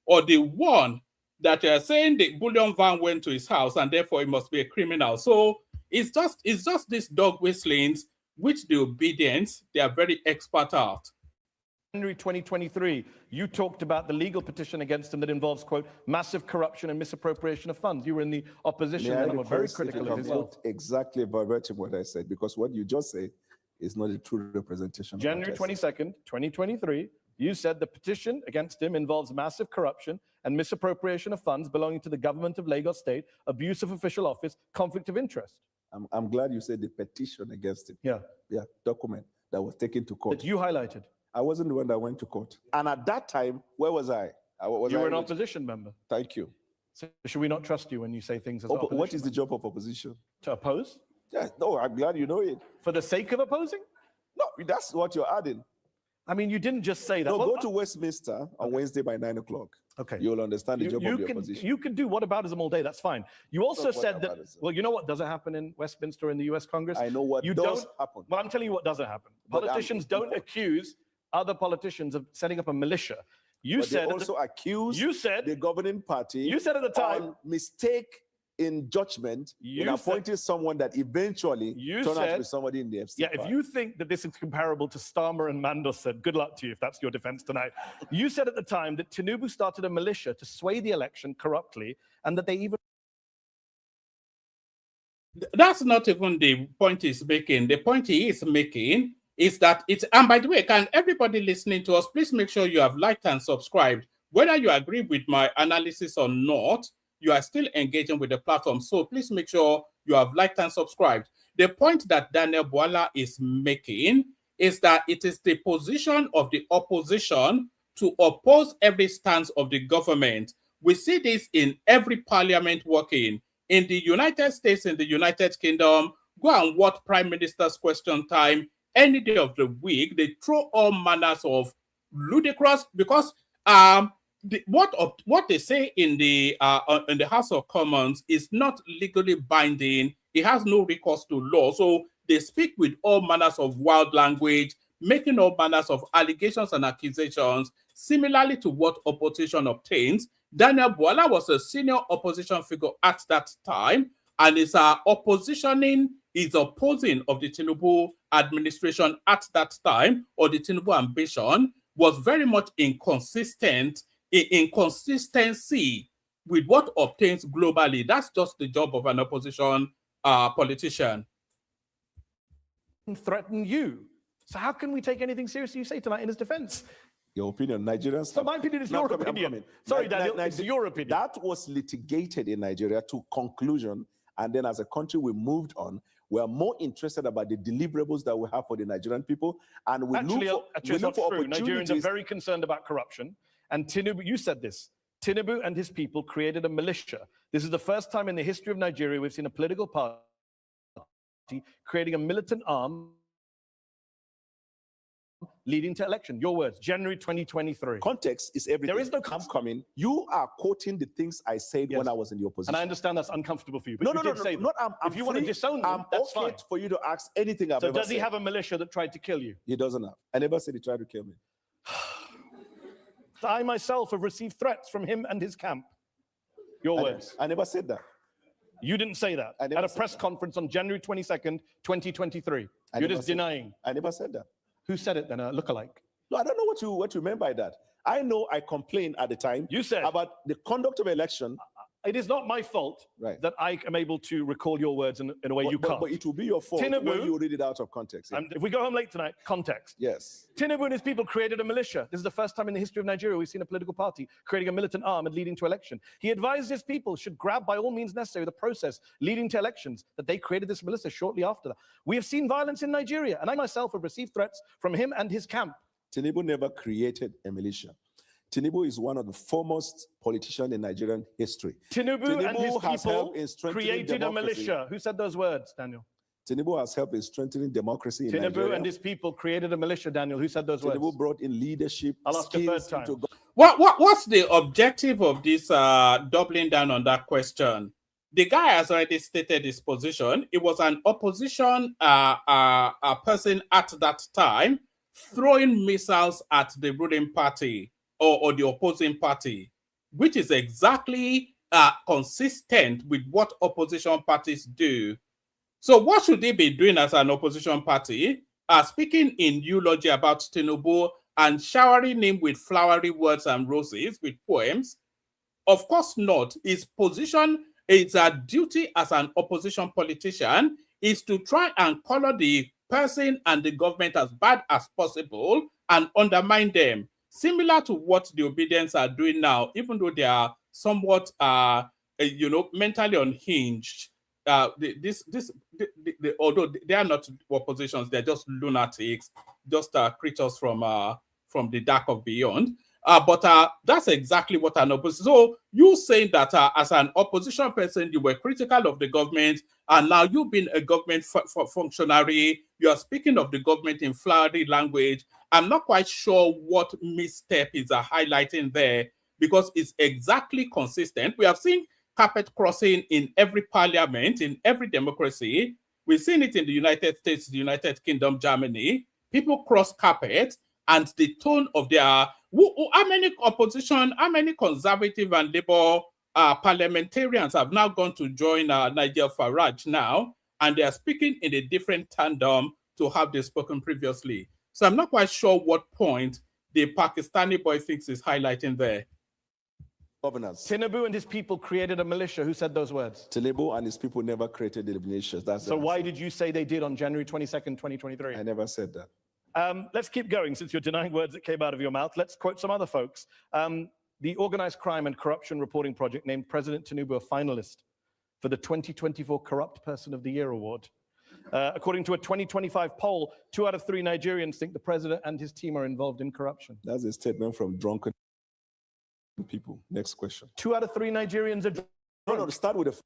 or the one that they are saying the Bullion Van went to his house and therefore he must be a criminal? So it's just these dog whistlings which the obedience they are very expert at. January 2023, you talked about the legal petition against him that involves, quote, massive corruption and misappropriation of funds. You were in the opposition May I and were very request if critical you of can his well. quote exactly verbatim what I said, because what you just said is not a true representation of January what I 22nd, said. 2023, you said the petition against him involves massive corruption and misappropriation of funds belonging to the government of Lagos State, abuse of official office, conflict of interest. I'm glad you said the petition against him. Yeah. Yeah, document that was taken to court. That you highlighted. I wasn't the one that went to court. And at that time, where was I? You were an opposition member. Thank you. So should we not trust you when you say things as But opposition what is the member? job of opposition? To oppose? Yeah, no, I'm glad you know it. For the sake of opposing? No, that's what you're adding. I mean, you didn't just say that. No, Well, go to Westminster on Wednesday by 9 o'clock. Okay. You'll understand the job of the opposition. You can do whataboutism all day. That's fine. You also Not said that. whataboutism. Well, you know what doesn't happen in Westminster in the U.S. Congress. I know what you does don't happen. Well, I'm telling you what doesn't happen. But, Politicians don't accuse other politicians of setting up a militia. You But said they also accuse you said the governing party. You said at the time. on mistake in judgment in You appointing someone that eventually You turned out to said- be somebody in the FC. Yeah, if you think that this is comparable to Starmer and Mandelson, good luck to you if that's your defense tonight. You said at the time that Tinubu started a militia to sway the election corruptly, and that they even. That's not even the point he's making. The point he is making is that it's, and by the way, can everybody listening to us, please make sure you have liked and subscribed. Whether you agree with my analysis or not, you are still engaging with the platform. So please make sure you have liked and subscribed. The point that Daniel Bwala is making is that it is the position of the opposition to oppose every stance of the government. We see this in every parliament working. In the United States, in the United Kingdom, go and watch Prime Minister's Question Time any day of the week. They throw all manners of ludicrous, because what they say in the House of Commons is not legally binding. It has no recourse to law. So they speak with all manners of wild language, making all manners of allegations and accusations, similarly to what opposition obtains. Daniel Bwala was a senior opposition figure at that time, and is opposing of the Tinubu administration at that time, or the Tinubu ambition, was very much inconsistency with what obtains globally. That's just the job of an opposition politician. Threaten you. So how can we take anything seriously you say tonight in his defense? Your opinion, Nigerians. So my opinion is No, your I'm opinion. coming. Sorry, Daniel, it's your opinion. That was litigated in Nigeria to conclusion, and then as a country we moved on. We are more interested about the deliverables that we have for the Nigerian people, and we Actually, look it's for not true. opportunities. Nigerians are very concerned about corruption. And Tinubu, you said this, Tinubu and his people created a militia. This is the first time in the history of Nigeria we've seen a political party creating a militant arm leading to election. Your words, January 2023. Context is everything. There is no I'm coming. You are quoting the things I said when I was in the opposition. And I understand that's uncomfortable for you, but No, you no, did no, say no. them. If you want to free. disown them, I'm that's okay fine. for you to ask anything I've So ever does he said. have a militia that tried to kill you? He doesn't have. I never said he tried to kill me. I myself have received threats from him and his camp. Your words. I never said that. You didn't say that I never at a said press that. conference on January 22nd, 2023. I You're never just said- denying. I never said that. Who said it then? A lookalike. No, I don't know what you meant by that. I know I complained at the time You said about the conduct of election. it is not my fault Right. that I am able to recall your words in a way you can't. But it will be your fault Tinubu- when you read it out of context. Yeah. If we go home late tonight, context. Yes. Tinubu and his people created a militia. This is the first time in the history of Nigeria we've seen a political party creating a militant arm and leading to election. He advised his people should grab by all means necessary the process leading to elections, that they created this militia shortly after that. We have seen violence in Nigeria, and I myself have received threats from him and his camp. Tinubu never created a militia. Tinubu is one of the foremost politicians in Nigerian history. Tinubu and his has people helped in strengthening created a democracy. militia. Who said those words, Daniel? Tinubu has helped in strengthening democracy in Tinubu Nigeria. and his people created a militia, Daniel. Who said those words? Tinubu brought in leadership I'll ask a third skills time. into government. What's the objective of this doubling down on that question? The guy has already stated his position. It was an opposition person at that time throwing missiles at the ruling party or the opposing party, which is exactly consistent with what opposition parties do. So what should they be doing as an opposition party? Speaking in eulogy about Tinubu and showering him with flowery words and roses, with poems? Of course not. His position, is a duty as an opposition politician is to try and color the person and the government as bad as possible and undermine them. Similar to what the Obedience are doing now, even though they are somewhat, mentally unhinged. Although they are not oppositions, they're just lunatics, just creatures from the dark of beyond. But that's exactly what an opposition. So you saying that as an opposition person, you were critical of the government, and now you've been a government functionary. You are speaking of the government in flowery language. I'm not quite sure what misstep is highlighting there, because it's exactly consistent. We have seen carpet crossing in every parliament, in every democracy. We've seen it in the United States, the United Kingdom, Germany. People cross carpet, and the tone of their how many opposition, how many conservative and Labour parliamentarians have now gone to join Nigel Farage now, and they are speaking in a different tandem to have they spoken previously. So I'm not quite sure what point the Pakistani boy thinks is highlighting there. Governors. Tinubu and his people created a militia. Who said those words? Tinubu and his people never created the militia. So why did you say they did on January 22nd, 2023? I never said that. Let's keep going, since you're denying words that came out of your mouth. Let's quote some other folks. The Organized Crime and Corruption Reporting Project named President Tinubu a finalist for the 2024 Corrupt Person of the Year award. According to a 2025 poll, 2 out of 3 Nigerians think the president and his team are involved in corruption. That's a statement from drunken people. Next question. 2 out of 3 Nigerians are drunk. No, start with the...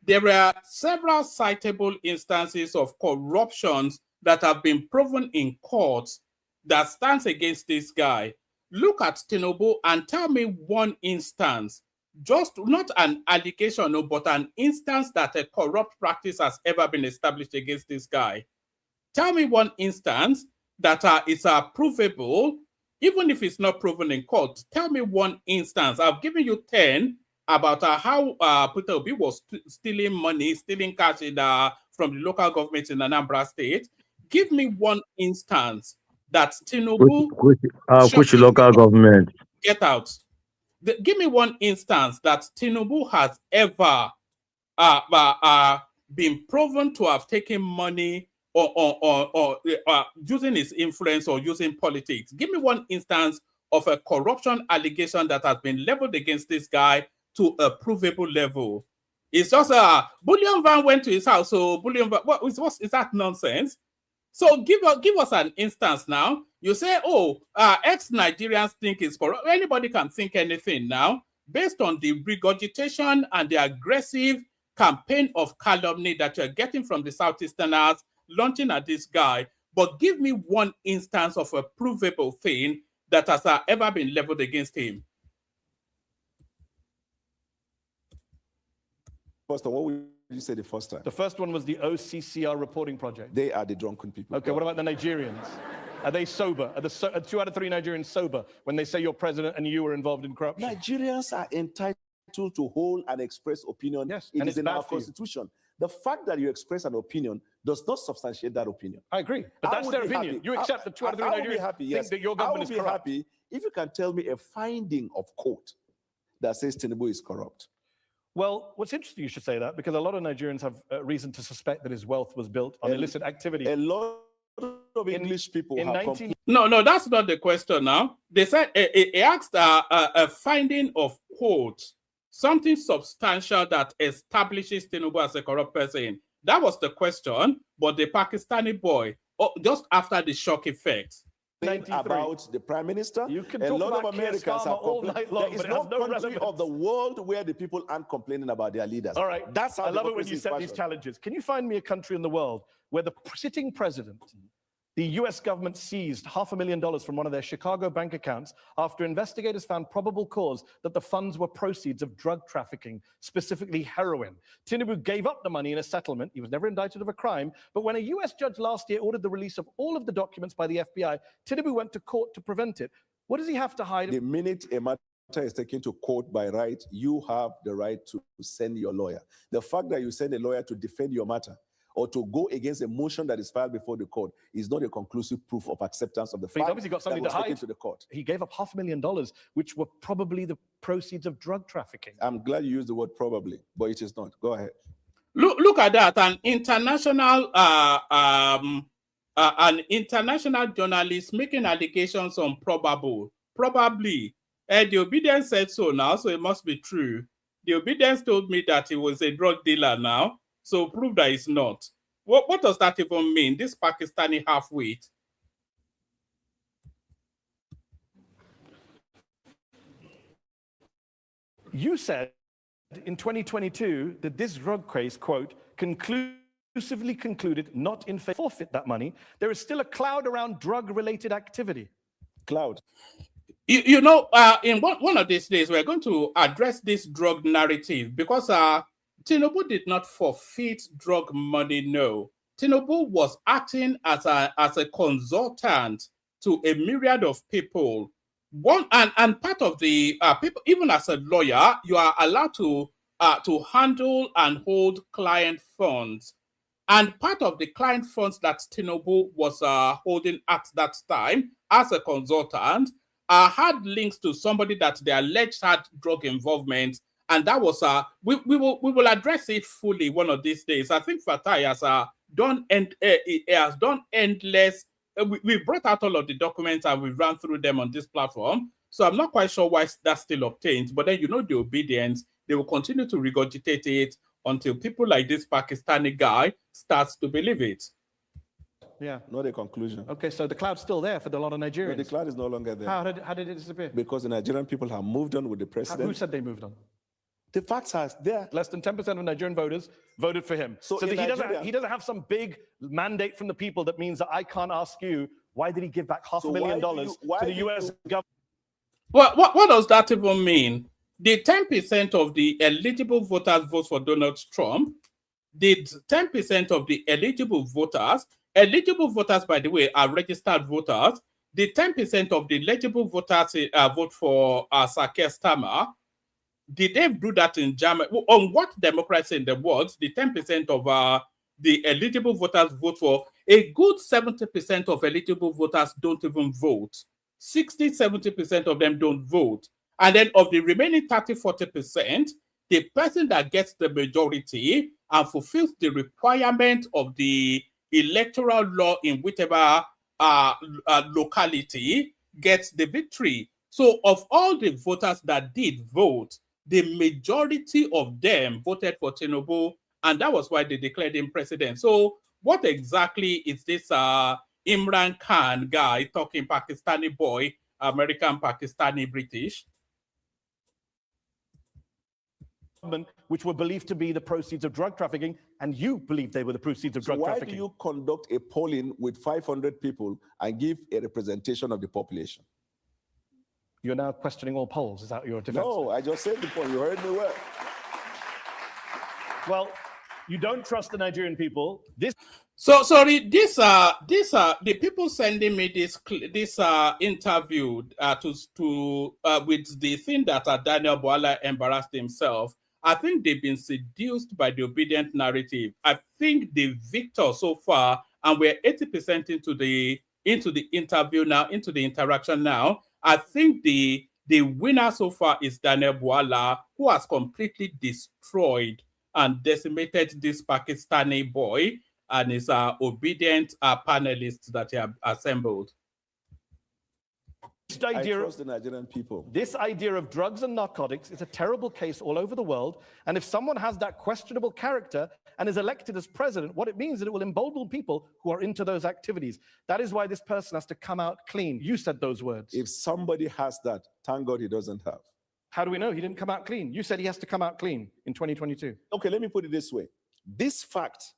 There are several citable instances of corruptions that have been proven in courts that stands against this guy. Look at Tinubu and tell me one instance, just not an allegation, no, but an instance that a corrupt practice has ever been established against this guy. Tell me one instance that is provable, even if it's not proven in court. Tell me one instance. I've given you 10 about how Peter Obi was stealing money, stealing cash from the local government in Anambra State. Give me one instance that Tinubu... Which local government? Get out. Give me one instance that Tinubu has ever been proven to have taken money or using his influence or using politics. Give me one instance of a corruption allegation that has been leveled against this guy to a provable level. It's just Bullion Van went to his house, so Bullion Van, what is that nonsense? So give us an instance now. You say, ex-Nigerians think it's corrupt. Anybody can think anything now, based on the regurgitation and the aggressive campaign of calumny that you're getting from the Southeasterners launching at this guy. But give me one instance of a provable thing that has ever been leveled against him. First one, what would you say the first time? The first one was the OCCR reporting project. They are the drunken people. Okay, what about the Nigerians? Are they sober? Are 2 out of 3 Nigerians sober when they say you're president and you were involved in corruption? Nigerians are entitled to hold and express opinion. Yes, it is in our constitution. The fact that you express an opinion does not substantiate that opinion. I agree, but that's their opinion. You accept that 2 out of 3 Nigerians think that your government is corrupt. I will be happy if you can tell me a finding of court that says Tinubu is corrupt. Well, what's interesting you should say that, because a lot of Nigerians have reason to suspect that his wealth was built on illicit activity. A lot of English people have... No, that's not the question now. They said, he asked a finding of quote, something substantial that establishes Tinubu as a corrupt person. That was the question, but the Pakistani boy, just after the shock effect. About the prime minister, you can a talk lot about of Americans have all night long, there is no country of the world where the people aren't complaining about their leaders. All right, that's how I love it when you set these challenges. Can you find me a country in the world where the sitting president, the US government seized $500,000 from one of their Chicago bank accounts after investigators found probable cause that the funds were proceeds of drug trafficking, specifically heroin? Tinubu gave up the money in a settlement. He was never indicted of a crime. But when a US judge last year ordered the release of all of the documents by the FBI, Tinubu went to court to prevent it. What does he have to hide? The minute a matter is taken to court by right, you have the right to send your lawyer. The fact that you send a lawyer to defend your matter, or to go against a motion that is filed before the court is not a conclusive proof of acceptance of the But he's fact obviously got something that to was taken hide. to the court. He gave up $500,000, which were probably the proceeds of drug trafficking. I'm glad you used the word probably, but it is not. Go ahead. Look at that. An international journalist making allegations on probable. Probably. The obedience said so now, so it must be true. The obedience told me that he was a drug dealer now, so prove that he's not. What does that even mean? This Pakistani half-wit. You said in 2022 that this drug case, quote, conclusively concluded not in favor forfeit that money. There is still a cloud around drug-related activity. Cloud. You know, in one of these days, we're going to address this drug narrative because Tinubu did not forfeit drug money, no. Tinubu was acting as a consultant to a myriad of people. And part of the people, even as a lawyer, you are allowed to handle and hold client funds. And part of the client funds that Tinubu was holding at that time as a consultant had links to somebody that they alleged had drug involvement, and that was we will address it fully one of these days. I think Fatai has done endless. We brought out all of the documents and we ran through them on this platform. So I'm not quite sure why that still obtains, but then you know the obedience, they will continue to regurgitate it until people like this Pakistani guy starts to believe it. Yeah. Not a conclusion. Okay, so the cloud's still there for a lot of Nigerians. No, the cloud is no longer there. How did it disappear? Because the Nigerian people have moved on with the president. Who said they moved on? The facts are there. Less than 10% of Nigerian voters voted for him. So that he doesn't have some big mandate from the people that means that I can't ask you, why did he give back $500,000 to the US government? What does that even mean? Did 10% of the eligible voters vote for Donald Trump? Did 10% of the eligible voters, by the way, are registered voters, did 10% of the eligible voters vote for Sakir Starmer? Did they do that in Germany? On what democracy in the world, the 10% of the eligible voters vote for? A good 70% of eligible voters don't even vote. 60-70% of them don't vote. And then of the remaining 30-40%, the person that gets the majority and fulfills the requirement of the electoral law in whichever locality gets the victory. So of all the voters that did vote, the majority of them voted for Tinubu, and that was why they declared him president. So what exactly is this Imran Khan guy talking Pakistani boy, American, Pakistani, British? Which were believed to be the proceeds of drug trafficking, and you believe they were the proceeds of drug trafficking. Why do you conduct a polling with 500 people and give a representation of the population? You're now questioning all polls. Is that your defense? No, I just said the point. You heard me well. Well, you don't trust the Nigerian people. So sorry, the people sending me this interview with the thing that Daniel Bwala embarrassed himself. I think they've been seduced by the obedient narrative. I think the victor so far, and we're 80% into the interview now, into the interaction now. I think the winner so far is Daniel Bwala, who has completely destroyed and decimated this Pakistani boy and his obedient panelists that he have assembled. I trust the Nigerian people. This idea of drugs and narcotics is a terrible case all over the world. And if someone has that questionable character and is elected as president, what it means is that it will embolden people who are into those activities. That is why this person has to come out clean. You said those words. If somebody has that, thank God he doesn't have. How do we know he didn't come out clean? You said he has to come out clean in 2022. Okay, let me put it this way. This fact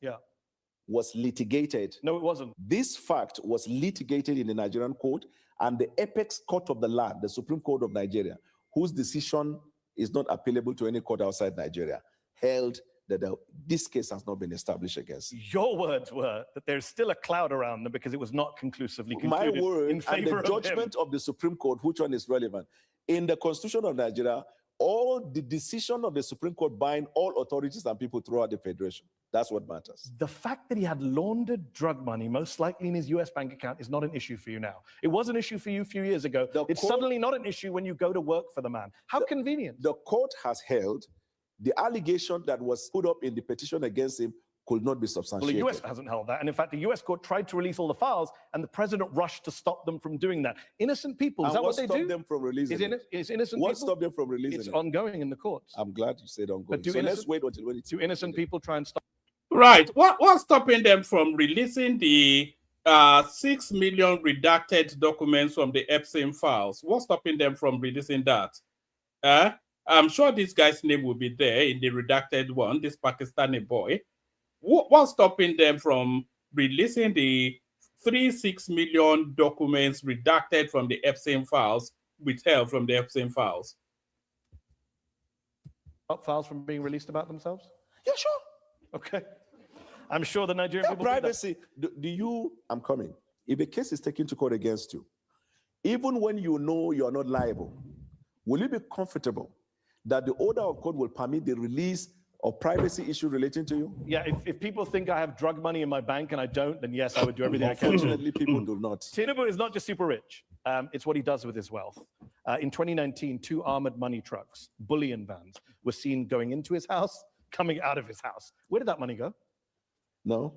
was litigated. No, it wasn't. This fact was litigated in the Nigerian court, and the apex court of the land, the Supreme Court of Nigeria, whose decision is not appealable to any court outside Nigeria, held that this case has not been established against. Your words were that there's still a cloud around them because it was not conclusively concluded. My word in favor and the judgment of the Supreme Court, which one is relevant? In the Constitution of Nigeria, all the decision of the Supreme Court bind all authorities and people throughout the Federation. That's what matters. The fact that he had laundered drug money, most likely in his US bank account, is not an issue for you now. It was an issue for you a few years ago. It's suddenly not an issue when you go to work for the man. How convenient. The court has held the allegation that was put up in the petition against him could not be substantiated. Well, the US hasn't held that. And in fact, the US court tried to release all the files, and the president rushed to stop them from doing that. Innocent people, is that what they do? What stopped them from releasing it? Is innocent What people? stopped them from releasing it? It's ongoing in the courts. I'm glad you said ongoing. But So let's wait until when it's... Do innocent people try and stop? Right. What's stopping them from releasing the 6 million redacted documents from the Epstein files? What's stopping them from releasing that? I'm sure this guy's name will be there in the redacted one, this Pakistani boy. What's stopping them from releasing the 6 million documents redacted from the Epstein files, withheld from the Epstein files? Files from being released about themselves? Yeah, sure. Okay. I'm sure the Nigerian people privacy. I'm coming. If a case is taken to court against you, even when you know you're not liable, will you be comfortable that the order of court will permit the release of privacy issue relating to you? Yeah, if people think I have drug money in my bank and I don't, then yes, I would do everything I can. Unfortunately, people do not. Tinubu is not just super rich. It's what he does with his wealth. In 2019, 2 armored money trucks, bullion vans, were seen going into his house, coming out of his house. Where did that money go? No.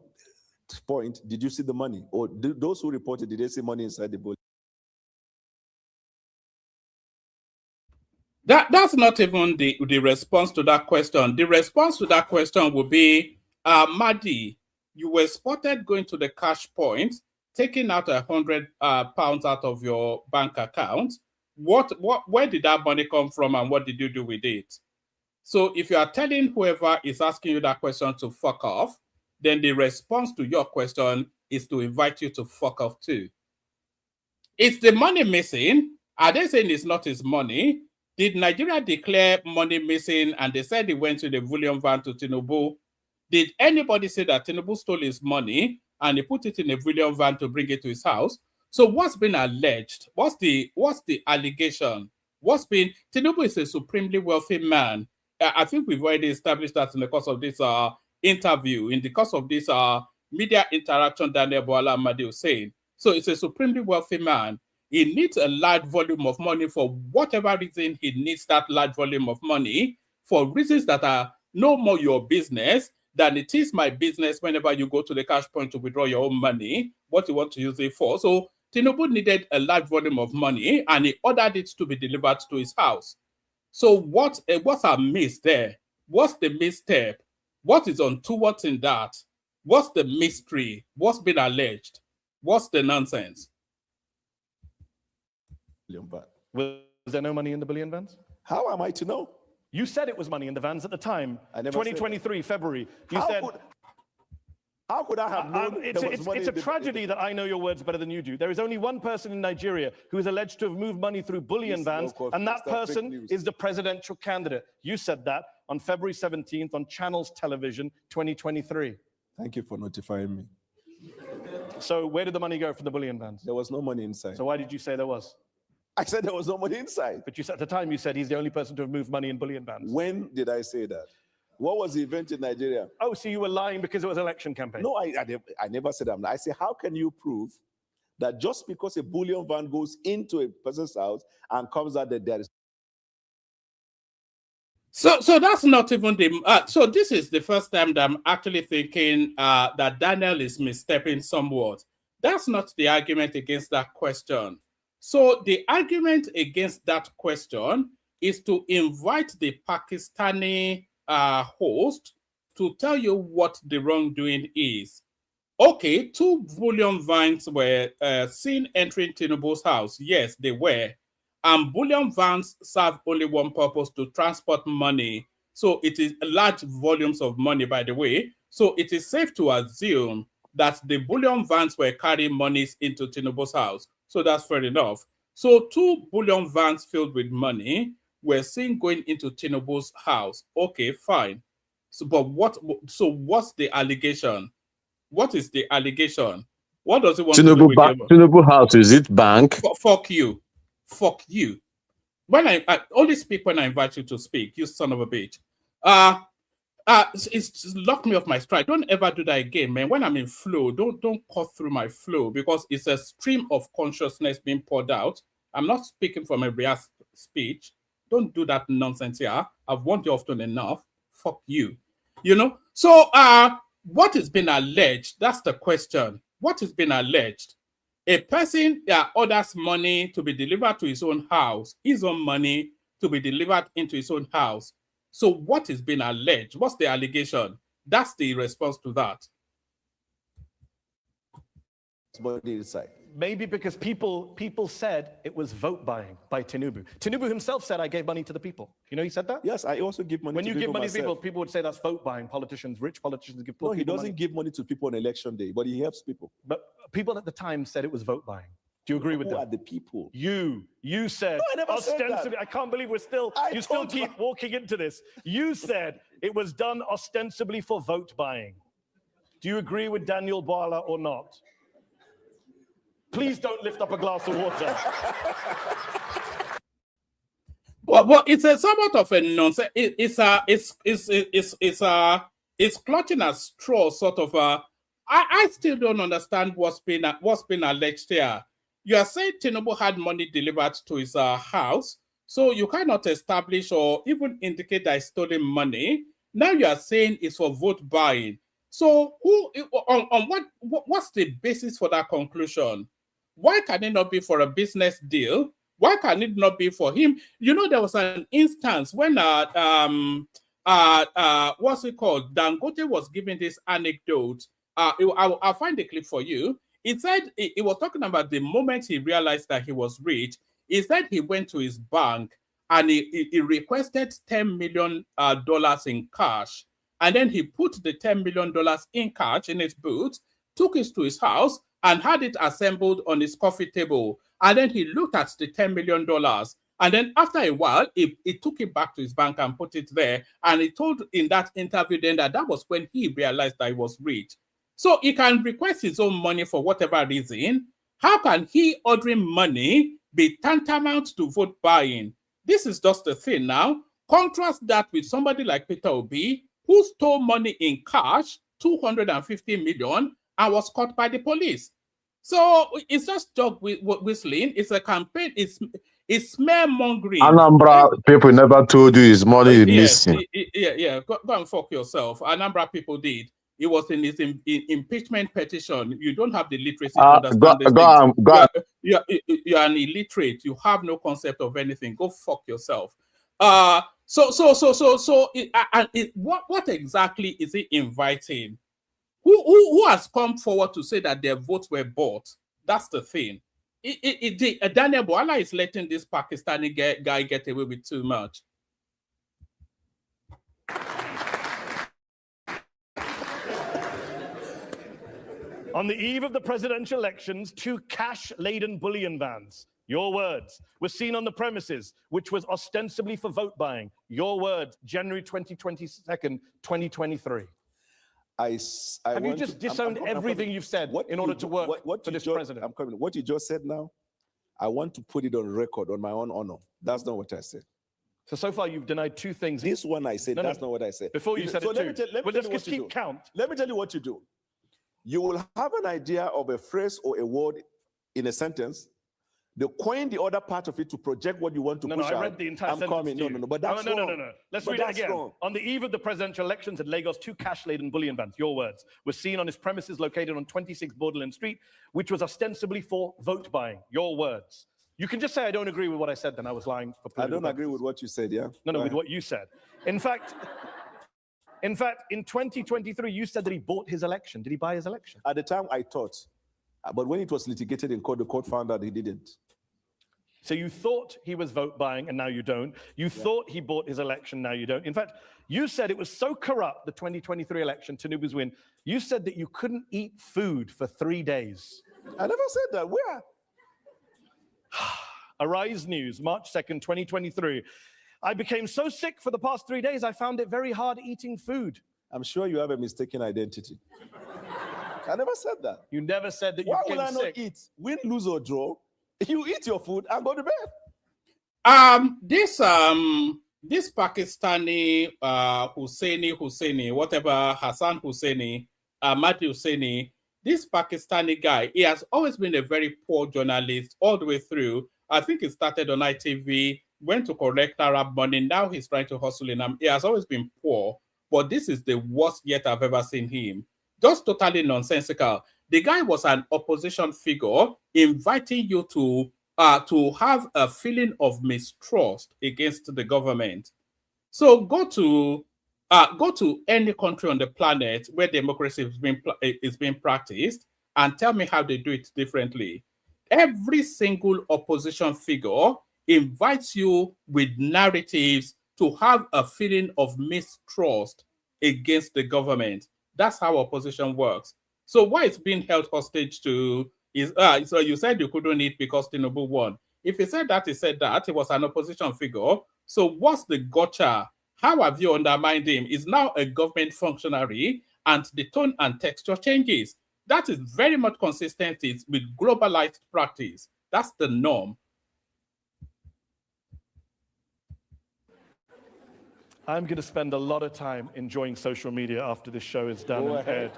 Point, did you see the money? Or those who reported, did they see money inside the bullion? That's not even the response to that question. The response to that question would be, Madi, you were spotted going to the cash point, taking out £100 out of your bank account. Where did that money come from, and what did you do with it? So if you are telling whoever is asking you that question to fuck off, then the response to your question is to invite you to fuck off too. Is the money missing? Are they saying it's not his money? Did Nigeria declare money missing and they said it went to the bullion van to Tinubu? Did anybody say that Tinubu stole his money and he put it in a bullion van to bring it to his house? So what's been alleged? What's the allegation? Tinubu is a supremely wealthy man. I think we've already established that in the course of this interview, in the course of this media interaction Daniel Bwala Embarrass was saying. So it's a supremely wealthy man. He needs a large volume of money for whatever reason. He needs that large volume of money for reasons that are no more your business than it is my business whenever you go to the cash point to withdraw your own money, what you want to use it for. So Tinubu needed a large volume of money and he ordered it to be delivered to his house. So what's amiss there? What's the misstep? What is untoward in that? What's the mystery? What's been alleged? What's the nonsense? Was there no money in the bullion vans? How am I to know? You said it was money in the vans at the time. 2023, February. How could I have known it's a tragedy that I know your words better than you do. There is only one person in Nigeria who is alleged to have moved money through bullion vans, and that person is the presidential candidate. You said that on February 17th on Channels Television 2023. Thank you for notifying me. So where did the money go from the bullion vans? There was no money inside. So why did you say there was? I said there was no money inside. But you said at the time you said he's the only person to have moved money in bullion vans. When did I say that? What was the event in Nigeria? Oh, so you were lying because it was an election campaign? No, I never said that. I say, how can you prove that just because a bullion van goes into a person's house and comes out that there is... So that's not even the... so this is the first time that I'm actually thinking that Daniel is misstepping somewhat. That's not the argument against that question. So the argument against that question is to invite the Pakistani host to tell you what the wrongdoing is. Okay, 2 bullion vans were seen entering Tinubu's house. Yes, they were. And bullion vans serve only one purpose, to transport money. So it is large volumes of money, by the way. So it is safe to assume that the bullion vans were carrying monies into Tinubu's house. So that's fair enough. So 2 bullion vans filled with money were seen going into Tinubu's house. Okay, fine. So, but what's the allegation? What is the allegation? What does it want Tinubu house, is it bank? Fuck you. Fuck you. When I only speak when I invite you to speak, you son of a bitch. it's locked me off my stride. Don't ever do that again, man. When I'm in flow, don't cut through my flow, because it's a stream of consciousness being poured out. I'm not speaking from a real speech. Don't do that nonsense here. I've warned you often enough. Fuck you. You know? So what has been alleged? That's the question. What has been alleged? A person orders money to be delivered to his own house, his own money to be delivered into his own house. So what is being alleged? What's the allegation? That's the response to that. Maybe because people said it was vote buying by Tinubu. Tinubu himself said, I gave money to the people. You know, he said that? Yes, I also give money when to you people give money myself. to people, people would say that's vote buying. Politicians, rich politicians give poor No, he people doesn't money. give money to people on election day, but he helps people. But people at the time said it was vote buying. Do you agree with that? Who are the people? You said, No, I never said that. ostensibly, I can't believe you still keep walking into this. You said it was done ostensibly for vote buying. Do you agree with Daniel Bwala or not? Please don't lift up a glass of water. Well, it's a somewhat of a nonsense. It's clutching at straw, sort of. I still don't understand what's been alleged here. You are saying Tinubu had money delivered to his house, so you cannot establish or even indicate that he's stolen money. Now you are saying it's for vote buying. So what's the basis for that conclusion? Why can it not be for a business deal? Why can it not be for him? You know, there was an instance when what's it called? Dangote was giving this anecdote. I'll find the clip for you. He said he was talking about the moment he realized that he was rich. He said he went to his bank and he requested $10 million in cash. And then he put the $10 million in cash in his boot, took it to his house, and had it assembled on his coffee table. And then he looked at the $10 million. And then after a while, he took it back to his bank and put it there. And he told in that interview then that was when he realized that he was rich. So he can request his own money for whatever reason. How can he ordering money be tantamount to vote buying? This is just the thing now. Contrast that with somebody like Peter Obi, who stole money in cash, 250 million, and was caught by the police. So it's just dog whistling. It's a campaign. It's smear mongering. Anambra people never told you his money is missing. Yeah. Go and fuck yourself. Anambra people did. It was in his impeachment petition. You don't have the literacy to understand this. You're an illiterate. You have no concept of anything. Go fuck yourself. What exactly is he inviting? Who has come forward to say that their votes were bought? That's the thing. Daniel Bwala is letting this Pakistani guy get away with too much. On the eve of the presidential elections, 2 cash-laden bullion vans, your words, were seen on the premises, which was ostensibly for vote buying. Your words, January 22nd, 2023. Have you just disowned everything you've said in order to work for this president? I'm coming. What you just said now, I want to put it on record on my own honor. That's not what I said. So far you've denied 2 things. This one I said, that's not what I said. Before you said so it too. Let me just keep count. Let me tell you what you do. You will have an idea of a phrase or a word in a sentence. They coin the other part of it to project what you want to push out. I read the entire sentence. No, but that's wrong. No. Let's read it again. Wrong. On the eve of the presidential elections at Lagos, 2 cash-laden bullion vans, your words, were seen on his premises located on 26 Borderland Street, which was ostensibly for vote buying. Your words. You can just say I don't agree with what I said, then I was lying. I don't agree with what you said, yeah? No, with what you said. In fact, in 2023, you said that he bought his election. Did he buy his election? At the time, I thought. But when it was litigated in court, the court found that he didn't. So you thought he was vote buying, and now you don't. You thought he bought his election, now you don't. In fact, you said it was so corrupt, the 2023 election, Tinubu's win, you said that you couldn't eat food for 3 days. I never said that. Where? Arise News, March 2nd, 2023. I became so sick for the past 3 days, I found it very hard eating food. I'm sure you have a mistaken identity. I never said that. You never said that you became sick. Why will I not eat? Win, lose, or draw, you eat your food and go to bed. this Pakistani Husseini, whatever, Hassan Husseini, Ahmadi Husseini, this Pakistani guy, he has always been a very poor journalist all the way through. I think he started on ITV, went to correct Arab money. Now he's trying to hustle in. He has always been poor, but this is the worst yet I've ever seen him. Just totally nonsensical. The guy was an opposition figure inviting you to have a feeling of mistrust against the government. So go to any country on the planet where democracy is being practiced and tell me how they do it differently. Every single opposition figure invites you with narratives to have a feeling of mistrust against the government. That's how opposition works. So why it's being held hostage to is so you said you couldn't eat because Tinubu won. If he said that, he was an opposition figure. So what's the gotcha? How have you undermined him? He's now a government functionary, and the tone and texture changes. That is very much consistent with globalized practice. That's the norm. I'm going to spend a lot of time enjoying social media after this show is done and aired.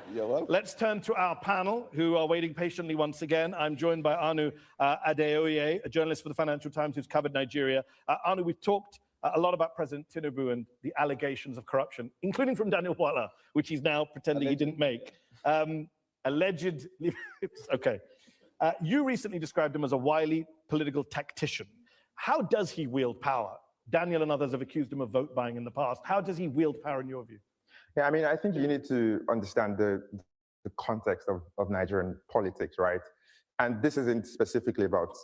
Let's turn to our panel, who are waiting patiently once again. I'm joined by Anu Adeoye, a journalist for the Financial Times who's covered Nigeria. Anu, we've talked a lot about President Tinubu and the allegations of corruption, including from Daniel Bwala, which he's now pretending he didn't make. Alleged, okay. You recently described him as a wily political tactician. How does he wield power? Daniel and others have accused him of vote buying in the past. How does he wield power in your view? Yeah, I mean, I think you need to understand the context of Nigerian politics, right? And this isn't specifically about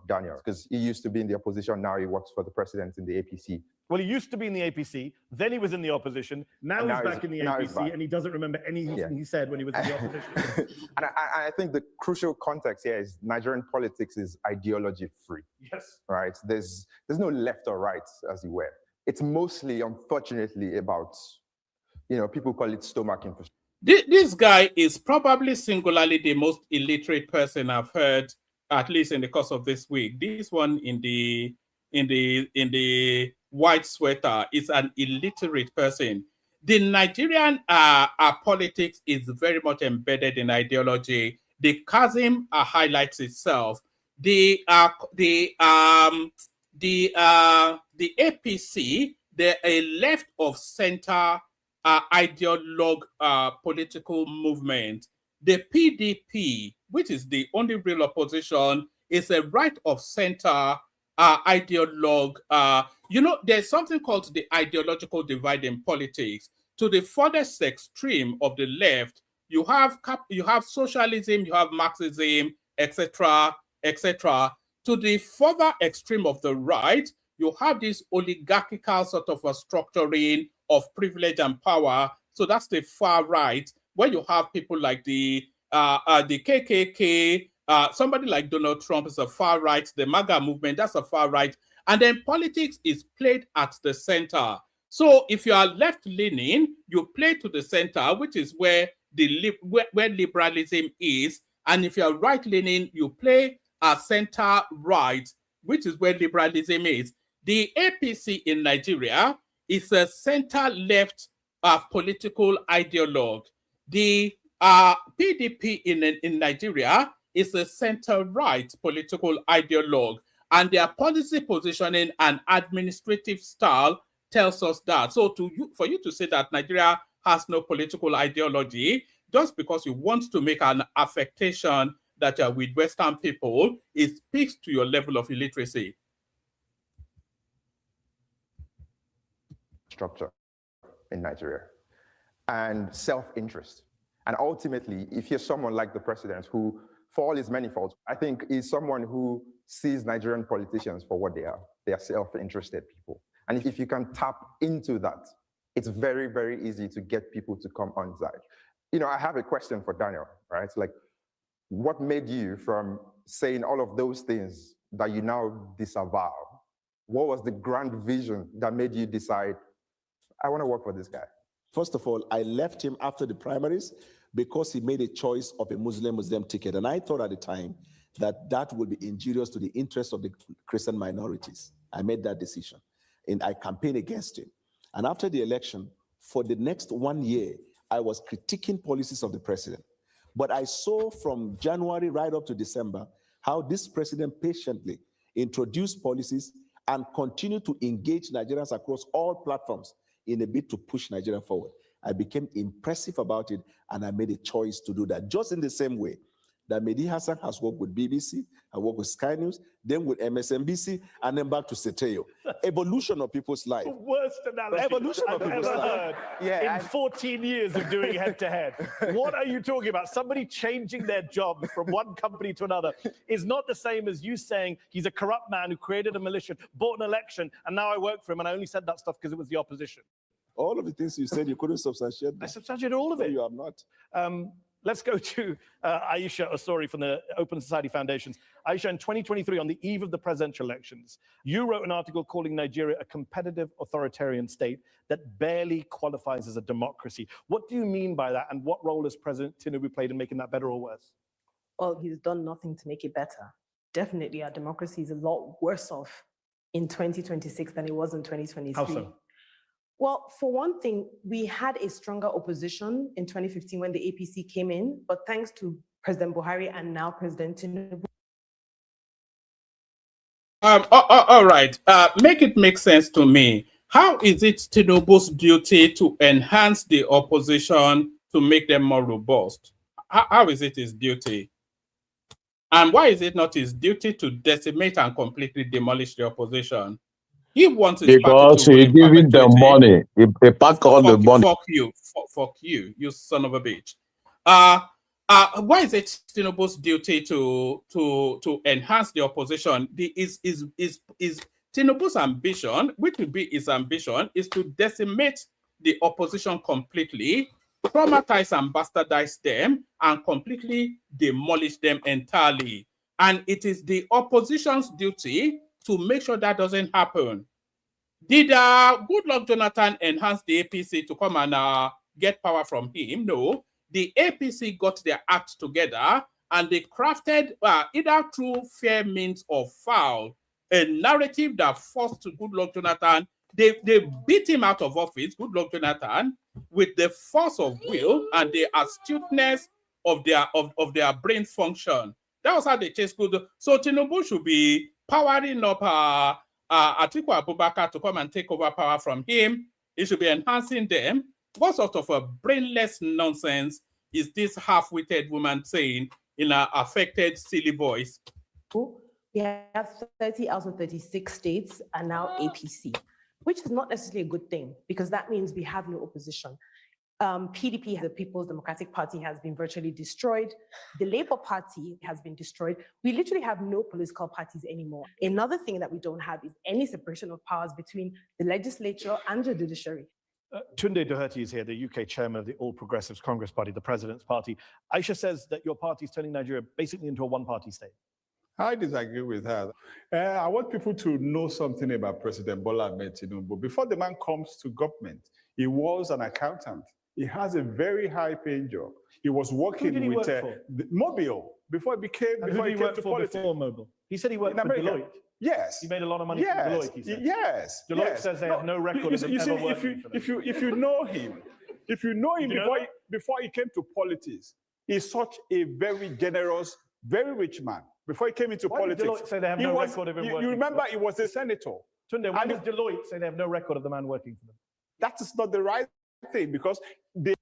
Daniel, because he used to be in the opposition, now he works for the president in the APC. Well, he used to be in the APC, then he was in the opposition, now he's back in the APC, and he doesn't remember anything he said when he was in the opposition. And I think the crucial context here is Nigerian politics is ideology-free. Yes. Right? There's no left or right, as you were. It's mostly, unfortunately, about, people call it stomach infrastructure. This guy is probably singularly the most illiterate person I've heard, at least in the course of this week. This one in the white sweater is an illiterate person. The Nigerian politics is very much embedded in ideology. The chasm highlights itself. The APC, they're a left of center ideologue political movement. The PDP, which is the only real opposition, is a right of center ideologue. There's something called the ideological divide in politics. To the furthest extreme of the left, you have socialism, you have Marxism, etc., etc. To the further extreme of the right, you have this oligarchical sort of a structuring of privilege and power. So that's the far right, where you have people like the KKK, somebody like Donald Trump is a far right, the MAGA movement, that's a far right. And then politics is played at the center. So if you are left-leaning, you play to the center, which is where where liberalism is. And if you are right-leaning, you play center-right, which is where liberalism is. The APC in Nigeria is a center-left political ideologue. The PDP in Nigeria is a center-right political ideologue. And their policy positioning and administrative style tells us that. So for you to say that Nigeria has no political ideology, just because you want to make an affectation that you're with Western people, it speaks to your level of illiteracy. Structure in Nigeria and self-interest. And ultimately, if you're someone like the president who, for all his many faults, I think is someone who sees Nigerian politicians for what they are. They are self-interested people. And if you can tap into that, it's very, very easy to get people to come on side. I have a question for Daniel, right? Like, what made you from saying all of those things that you now disavow? What was the grand vision that made you decide, I want to work for this guy? First of all, I left him after the primaries because he made a choice of a Muslim ticket. And I thought at the time that would be injurious to the interests of the Christian minorities. I made that decision. and I campaigned against him. And after the election, for the next 1 year, I was critiquing policies of the president. But I saw from January right up to December how this president patiently introduced policies and continued to engage Nigerians across all platforms in a bid to push Nigeria forward. I became impressive about it, and I made a choice to do that. Just in the same way that Mehdi Hassan has worked with BBC, I worked with Sky News, then with MSNBC, and then back to Seteo. Evolution of people's life. The worst analogy Evolution of I've people's ever life. heard in 14 years of doing head-to-head. What are you talking about? Somebody changing their job from one company to another is not the same as you saying he's a corrupt man who created a militia, bought an election, and now I work for him, and I only said that stuff because it was the opposition. All of the things you said, you couldn't substantiate. I substantiated all of it. No, you have not. Let's go to Aisha Osori from the Open Society Foundations. Aisha, in 2023, on the eve of the presidential elections, you wrote an article calling Nigeria a competitive authoritarian state that barely qualifies as a democracy. What do you mean by that, and what role has President Tinubu played in making that better or worse? Well, he's done nothing to make it better. Definitely, our democracy is a lot worse off in 2026 than it was in 2023. How so? Well, for one thing, we had a stronger opposition in 2015 when the APC came in, but thanks to President Buhari and now President Tinubu. All right. Make it make sense to me. How is it Tinubu's duty to enhance the opposition to make them more robust? How is it his duty? And why is it not his duty to decimate and completely demolish the opposition? He wants his because party to he giving them money. He pack all the money. Fuck you, you son of a bitch. Why is it Tinubu's duty to enhance the opposition? Is Tinubu's ambition, which will be his ambition, is to decimate the opposition completely, traumatize and bastardize them, and completely demolish them entirely. And it is the opposition's duty to make sure that doesn't happen. Did Goodluck Jonathan enhance the APC to come and get power from him? No. The APC got their act together and they crafted, either through fair means or foul, a narrative that forced Goodluck Jonathan. They beat him out of office, Goodluck Jonathan, with the force of will and the astuteness of their brain function. That was how they chased Goodluck. So Tinubu should be powering up Atiku Abubakar to come and take over power from him. He should be enhancing them. What sort of a brainless nonsense is this half-witted woman saying in an affected, silly voice? We have 30 out of 36 states are now APC, which is not necessarily a good thing because that means we have no opposition. PDP, the People's Democratic Party, has been virtually destroyed. The Labour Party has been destroyed. We literally have no political parties anymore. Another thing that we don't have is any separation of powers between the legislature and the judiciary. Tunde Doherty is here, the UK chairman of the All Progressives Congress Party, the president's party. Aisha says that your party is turning Nigeria basically into a one-party state. I disagree with her. I want people to know something about President Bola Tinubu. Before the man comes to government, he was an accountant. He has a very high-paying job. He was working with Mobile before he came to politics. Before Mobile? He said he worked for Deloitte. Yes. He made a lot of money from Deloitte, he said. Yes. Deloitte says they have no record of him ever working for them. If you know him, before he came to politics, he's such a very generous, very rich man. Before he came into politics, Deloitte say they have no record of him working? You remember he was a senator. Tunde, why does Deloitte say they have no record of the man working for them? That is not the right thing because they...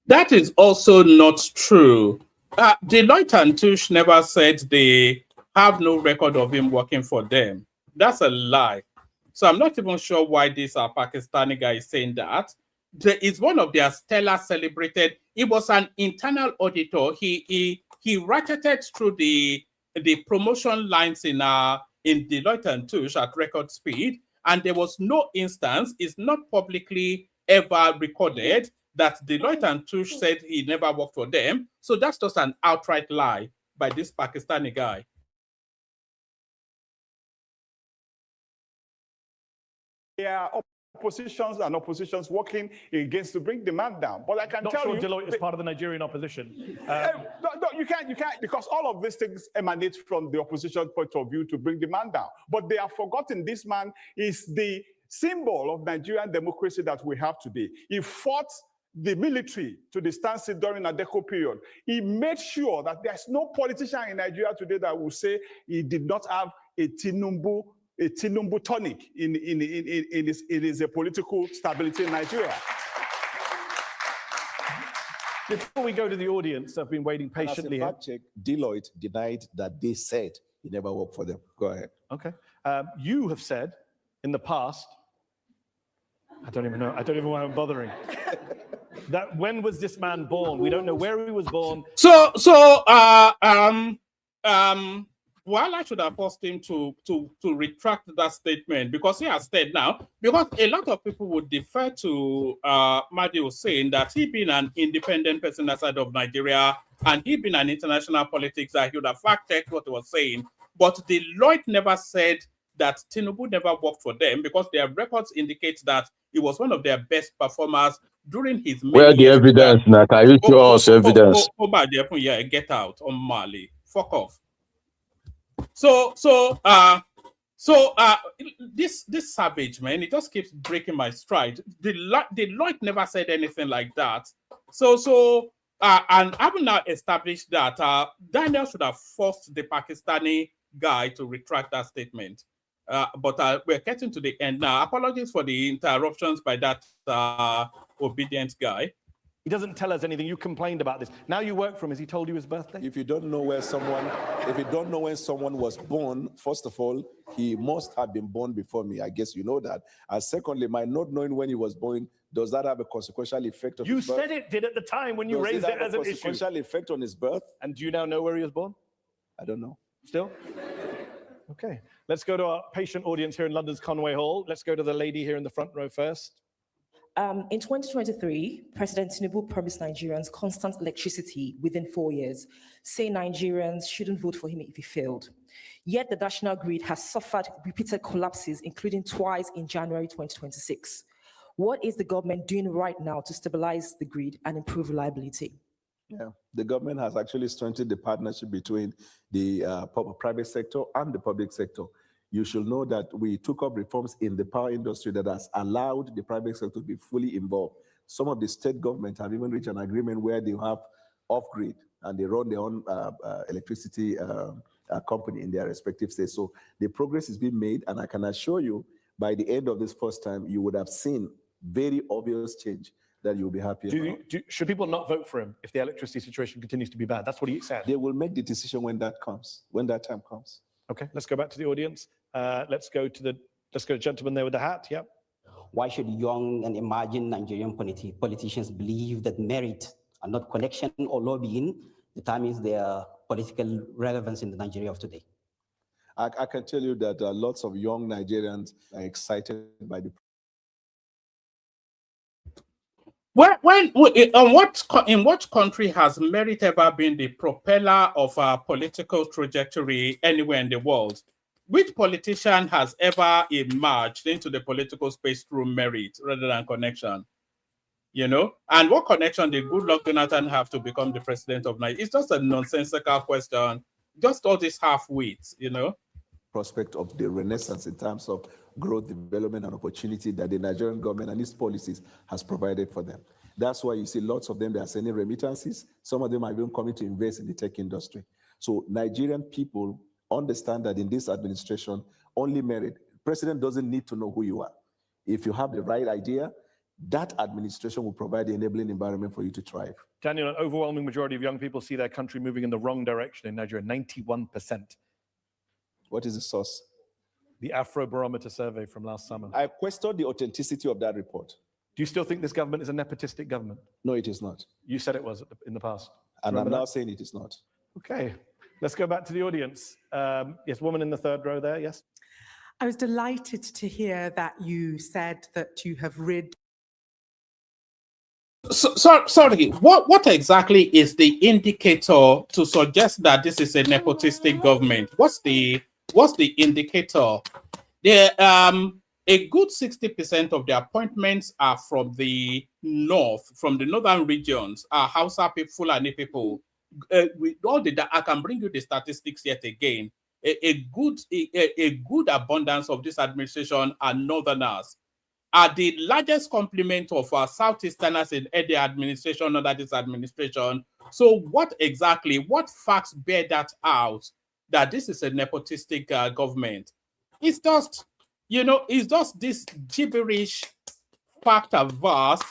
That is also not true. Deloitte and Touche never said they have no record of him working for them. That's a lie. So I'm not even sure why this Pakistani guy is saying that. It's one of their stellar celebrated. He was an internal auditor. He ratcheted through the promotion lines in Deloitte and Touche at record speed, and there was no instance, it's not publicly ever recorded, that Deloitte and Touche said he never worked for them. So that's just an outright lie by this Pakistani guy. They are positions and oppositions working against to bring demand down. But I can Not tell sure you, Deloitte is part of the Nigerian opposition. no, you can't, because all of these things emanate from the opposition point of view to bring demand down. But they have forgotten this man is the symbol of Nigerian democracy that we have today. He fought the military to the standstill during the Adeko period. He made sure that there's no politician in Nigeria today that will say he did not have a Tinubu tonic in his political stability in Nigeria. Before we go to the audience, I've been waiting patiently. And as a fact check, Deloitte denied that they said he never worked for them. Go ahead. Okay. You have said in the past, I don't even know why I'm bothering, that when was this man born? We don't know where he was born. Well, I should have forced him to retract that statement, because he has said now, because a lot of people would defer to Madio saying that he being an independent person outside of Nigeria and he being an international politics, that he would have fact-checked what he was saying. But Deloitte never said that Tinubu never worked for them, because their records indicate that he was one of their best performers during his Where the evidence now? Can you show us evidence? Yeah, get out on Mali. Fuck off. This savage man, it just keeps breaking my stride. Deloitte never said anything like that. And I will now establish that Daniel should have forced the Pakistani guy to retract that statement. But we're getting to the end now. Apologies for the interruptions by that obedient guy. He doesn't tell us anything. You complained about this. Now you work for him. Has he told you his birthday? If you don't know when someone was born, first of all, he must have been born before me. I guess you know that. And secondly, my not knowing when he was born, does that have a consequential effect on his birth? You said it did at the time when you raised it as an issue. Consequential effect on his birth? And do you now know where he was born? I don't know. Still? Okay. Let's go to our patient audience here in London's Conway Hall. Let's go to the lady here in the front row first. In 2023, President Tinubu promised Nigerians constant electricity within 4 years, saying Nigerians shouldn't vote for him if he failed. Yet the national grid has suffered repeated collapses, including twice in January 2026. What is the government doing right now to stabilize the grid and improve reliability? Yeah, the government has actually strengthened the partnership between the private sector and the public sector. You should know that we took up reforms in the power industry that has allowed the private sector to be fully involved. Some of the state governments have even reached an agreement where they have off-grid and they run their own electricity company in their respective states. So the progress is being made, and I can assure you, by the end of this first time, you would have seen very obvious change that you'll be happy about. Should people not vote for him if the electricity situation continues to be bad? That's what he said. They will make the decision when that time comes. Okay, let's go back to the audience. Let's go to the gentleman there with the hat. Yep. Why should young and emerging Nigerian politicians believe that merit and not connection or lobbying determines their political relevance in the Nigeria of today? I can tell you that lots of young Nigerians are excited by the. In what country has merit ever been the propeller of our political trajectory anywhere in the world? Which politician has ever emerged into the political space through merit rather than connection? You know, and what connection did Goodluck Jonathan have to become the president of Nigeria? It's just a nonsensical question. Just all this half-wits, you know. Prospect of the renaissance in terms of growth, development, and opportunity that the Nigerian government and its policies has provided for them. That's why you see lots of them, they are sending remittances. Some of them are even coming to invest in the tech industry. So Nigerian people understand that in this administration, only merit. President doesn't need to know who you are. If you have the right idea, that administration will provide the enabling environment for you to thrive. Daniel, an overwhelming majority of young people see their country moving in the wrong direction in Nigeria, 91%. What is the source? The Afrobarometer survey from last summer. I question the authenticity of that report. Do you still think this government is a nepotistic government? No, it is not. You said it was in the past. And I'm now saying it is not. Okay, let's go back to the audience. Yes, woman in the third row there, yes? I was delighted to hear that you said that you have rid. Sorry, what exactly is the indicator to suggest that this is a nepotistic government? What's the indicator? A A good 60% of the appointments are from the north, from the northern regions, Hausa people, Fulani people. With all the, I can bring you the statistics yet again. A good abundance of this administration are northerners. Are the largest complement of our Southeasterners in the administration under this administration. So what facts bear that out, that this is a nepotistic government? It's just, it's just this gibberish fact averse.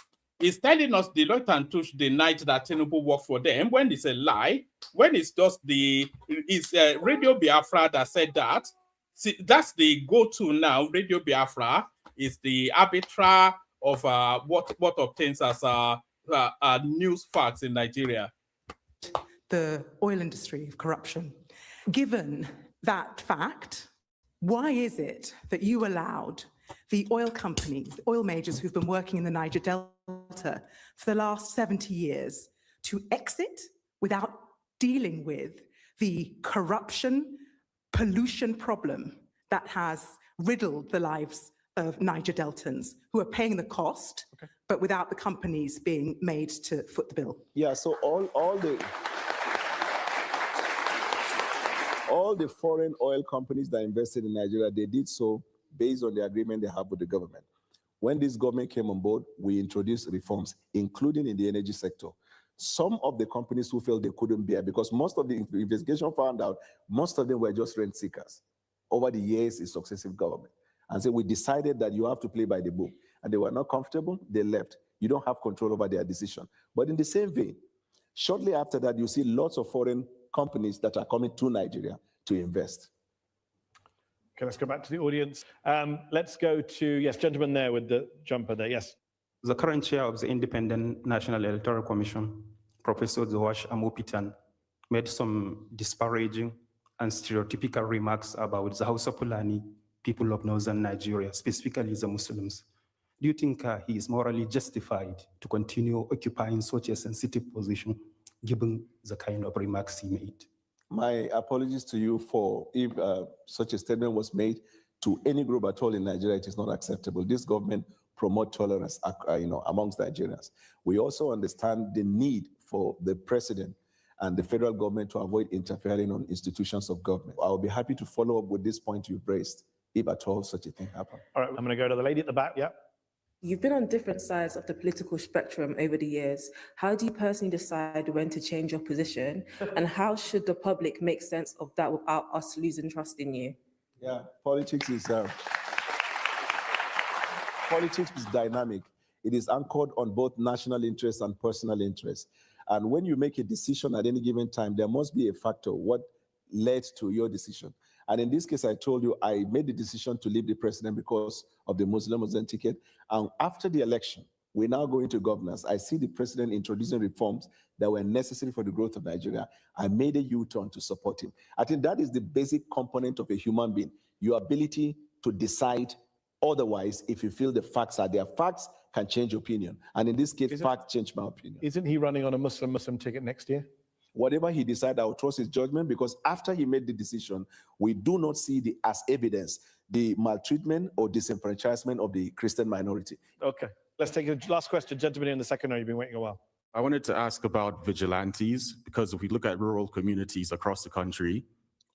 Is telling us Deloitte and Touche denied that Tinubu worked for them, when it's a lie, when it's just Radio Biafra that said that. See, that's the go-to now. Radio Biafra is the arbiter of what obtains as news facts in Nigeria. The oil industry of corruption. Given that fact, why is it that you allowed the oil companies, the oil majors who've been working in the Niger Delta for the last 70 years to exit without dealing with the corruption, pollution problem that has riddled the lives of Niger Deltans who are paying the cost, but without the companies being made to foot the bill? Yeah, so all the foreign oil companies that invested in Nigeria, they did so based on the agreement they have with the government. When this government came on board, we introduced reforms, including in the energy sector. Some of the companies who felt they couldn't bear, because most of the investigation found out, most of them were just rent seekers over the years in successive government. And so we decided that you have to play by the book. And they were not comfortable, they left. You don't have control over their decision. But in the same vein, shortly after that, you see lots of foreign companies that are coming to Nigeria to invest. Okay, let's go back to the audience. Let's go to, yes, gentleman there with the jumper there, yes. The current chair of the Independent National Electoral Commission, Professor Zowash Amopitan, made some disparaging and stereotypical remarks about the Hausa Fulani people of northern Nigeria, specifically the Muslims. Do you think he is morally justified to continue occupying such a sensitive position, given the kind of remarks he made? My apologies to you for if such a statement was made to any group at all in Nigeria. It is not acceptable. This government promotes tolerance, amongst Nigerians. We also understand the need for the president and the federal government to avoid interfering on institutions of government. I'll be happy to follow up with this point you've raised, if at all such a thing happens. All right, I'm going to go to the lady at the back. Yeah. You've been on different sides of the political spectrum over the years. How do you personally decide when to change your position? And how should the public make sense of that without us losing trust in you? Yeah, politics is dynamic. It is anchored on both national interests and personal interests. And when you make a decision at any given time, there must be a factor, what led to your decision. And in this case, I told you, I made the decision to leave the president because of the Muslim ticket. And after the election, we're now going to governance. I see the president introducing reforms that were necessary for the growth of Nigeria. I made a U-turn to support him. I think that is the basic component of a human being, your ability to decide otherwise if you feel the facts are there. Facts can change opinion. And in this case, facts change my opinion. Isn't he running on a Muslim ticket next year? Whatever he decided, I will trust his judgment, because after he made the decision, we do not see as evidence the maltreatment or disenfranchisement of the Christian minority. Okay, let's take the last question. Gentleman in the second row, you've been waiting a while. I wanted to ask about vigilantes, because if we look at rural communities across the country,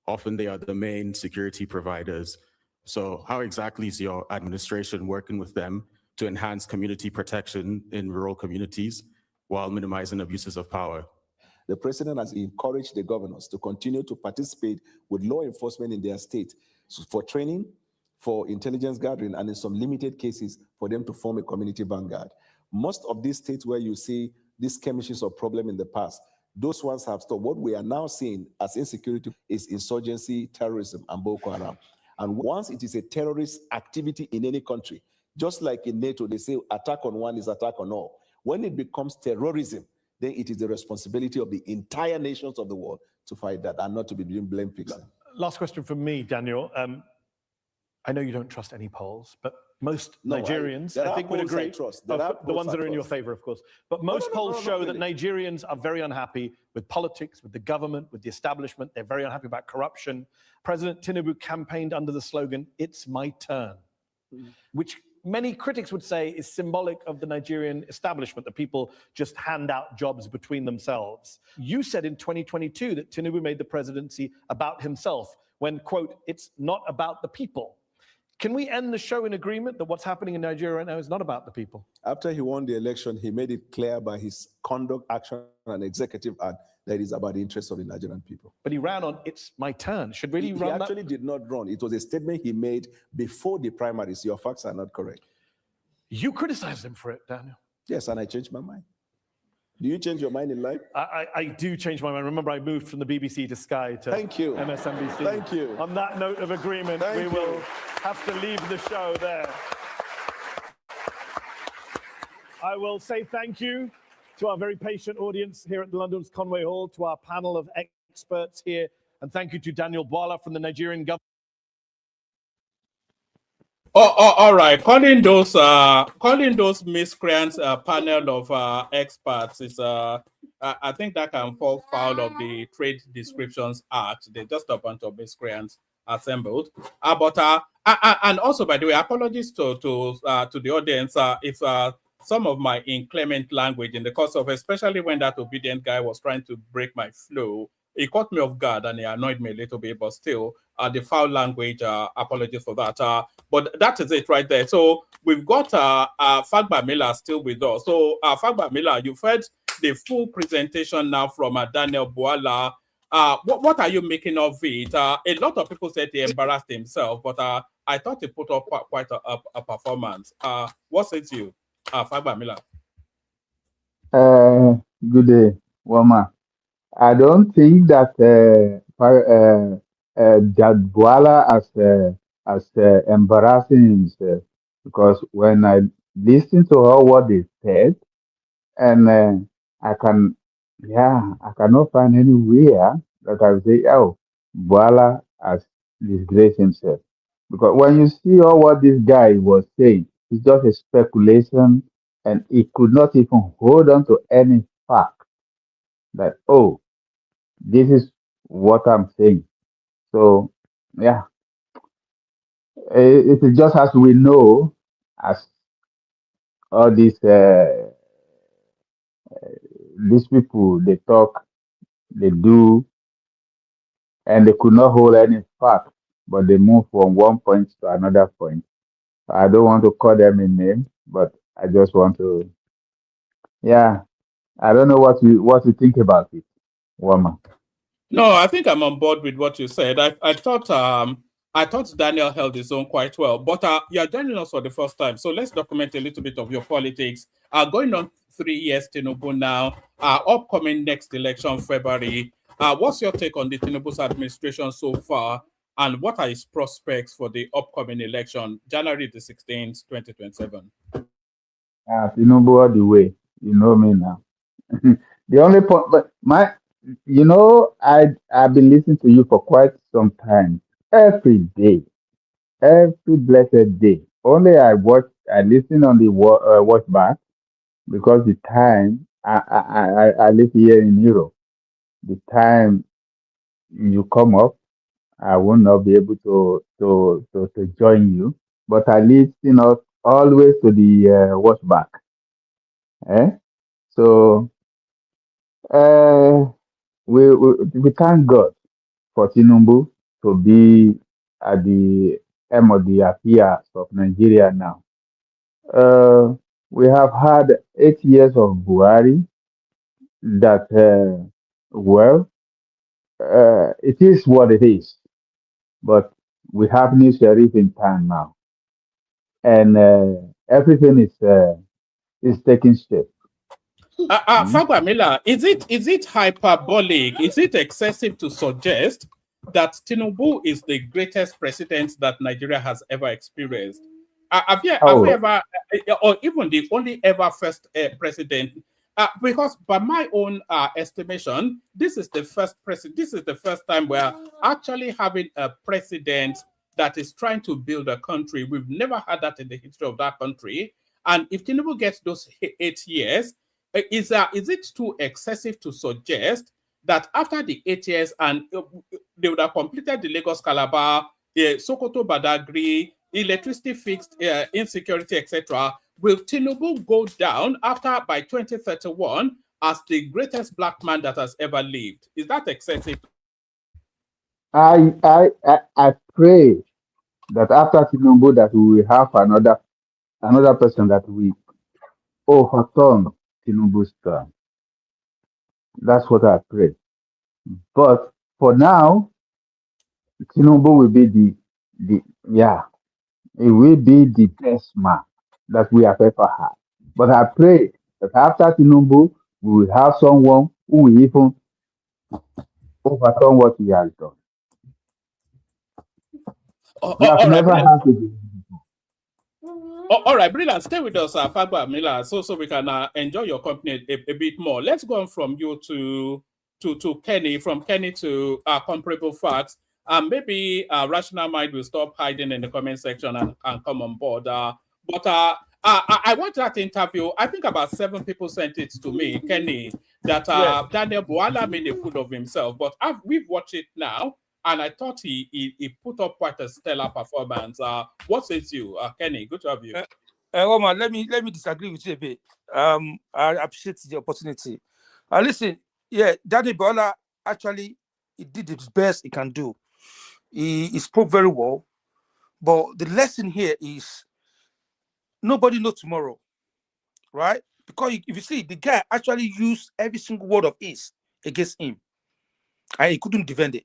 often they are the main security providers. So how exactly is your administration working with them to enhance community protection in rural communities while minimizing abuses of power? The president has encouraged the governors to continue to participate with law enforcement in their state for training, for intelligence gathering, and in some limited cases, for them to form a community vanguard. Most of these states where you see these skirmishes or problem in the past, those ones have stopped. What we are now seeing as insecurity is insurgency, terrorism, and Boko Haram. And once it is a terrorist activity in any country, just like in NATO, they say attack on one is attack on all. When it becomes terrorism, then it is the responsibility of the entire nations of the world to fight that and not to be doing blame fixing. Last question from me, Daniel. I know you don't trust any polls, but most Nigerians, I think, would agree. The ones that are in your favor, of course. But most polls show that Nigerians are very unhappy with politics, with the government, with the establishment. They're very unhappy about corruption. President Tinubu campaigned under the slogan, "It's my turn." which many critics would say is symbolic of the Nigerian establishment, that people just hand out jobs between themselves. You said in 2022 that Tinubu made the presidency about himself when, quote, it's not about the people. Can we end the show in agreement that what's happening in Nigeria right now is not about the people? After he won the election, he made it clear by his conduct, action, and executive act that it is about the interests of the Nigerian people. But he ran on, it's my turn. Should really He run actually did not run. It was a statement he made before the primaries. Your facts are not correct. You criticized him for it, Daniel. Yes, and I changed my mind. Do you change your mind in life? I do change my mind. Remember, I moved from the BBC to Sky to MSNBC. Thank you. On that note of agreement, we will have to leave the show there. I will say thank you to our very patient audience here at the London's Conway Hall, to our panel of experts here, and thank you to Daniel Bwala from the Nigerian government. All right. Calling those miscreants a panel of experts is I think that can fall foul of the Trade Descriptions Act. They're just a bunch of miscreants assembled. And also, by the way, apologies to the audience if some of my inclement language in the course of, especially when that obedient guy was trying to break my flow, it caught me off guard and it annoyed me a little bit, but still, the foul language, apologies for that. But that is it right there. So we've got Fagba Miller still with us. So Fagba Miller, you've heard the full presentation now from Daniel Bwala. What are you making of it? A lot of people said he embarrassed himself, but I thought he put up quite a performance. What says you, Fagba Miller? Good day, Wama. I don't think that Bwala as embarrassing himself, because when I listen to all what they said, and I cannot find anywhere that I say, oh, Bwala has disgraced himself. Because when you see all what this guy was saying, it's just a speculation, and he could not even hold on to any fact that, oh, this is what I'm saying. So, yeah, it is just as we know, as all these people, they talk, they do, and they could not hold any fact, but they move from one point to another point. I don't want to call them a name, but I just want to, yeah, I don't know what you think about it, Wama. No, I think I'm on board with what you said. I thought Daniel held his own quite well, but you're joining us for the first time, so let's document a little bit of your politics. Going on 3 years, Tinubu now. Upcoming next election, February. What's your take on the Tinubu's administration so far, and what are his prospects for the upcoming election, January the 16th, 2027? Tinubu all the way. You know me now. The only point, but I've been listening to you for quite some time. Every day, every blessed day. Only I listen on the watch back, because the time I live here in Europe. The time you come up, I will not be able to join you, but I listen always to the watch back. So we thank God for Tinubu to be at the end of the affairs of Nigeria now. We have had 8 years of Buhari that, it is what it is. But we have new sheriff in town now, and everything is taking shape. Fagba Miller, is it hyperbolic? Is it excessive to suggest that Tinubu is the greatest president that Nigeria has ever experienced? Have you ever, or even the only ever first president? Because by my own estimation, this is the first time we're actually having a president that is trying to build a country. We've never had that in the history of that country. And if Tinubu gets those 8 years, is it too excessive to suggest that after the 8 years and they would have completed the Lagos Calabar, Sokoto Badagry, electricity fixed, insecurity, etc. Will Tinubu go down by 2031 as the greatest black man that has ever lived? Is that excessive? I pray that after Tinubu that we will have another person that will overturn Tinubu's term. That's what I pray. But for now, Tinubu will be it will be the best man that we have ever had. But I pray that after Tinubu, we will have someone who will even overturn what he has done. We have All right, never brilliant. had to. All right, brilliant. Stay with us, Fagba Miller, so we can enjoy your company a bit more. Let's go on from you to Kenny, from Kenny to comparable facts. Maybe Rational Mind will stop hiding in the comment section and come on board. I watched that interview. I think about 7 people sent it to me, Kenny, that Daniel Bwala made a fool of himself. But we've watched it now, and I thought he put up quite a stellar performance. What says you, Kenny? Good to have you. Omar, let me disagree with you a bit. I appreciate the opportunity. Listen, Daniel Bwala actually he did his best he can do. He spoke very well, but the lesson here is nobody knows tomorrow, right? Because if you see, the guy actually used every single word of his against him, and he couldn't defend it.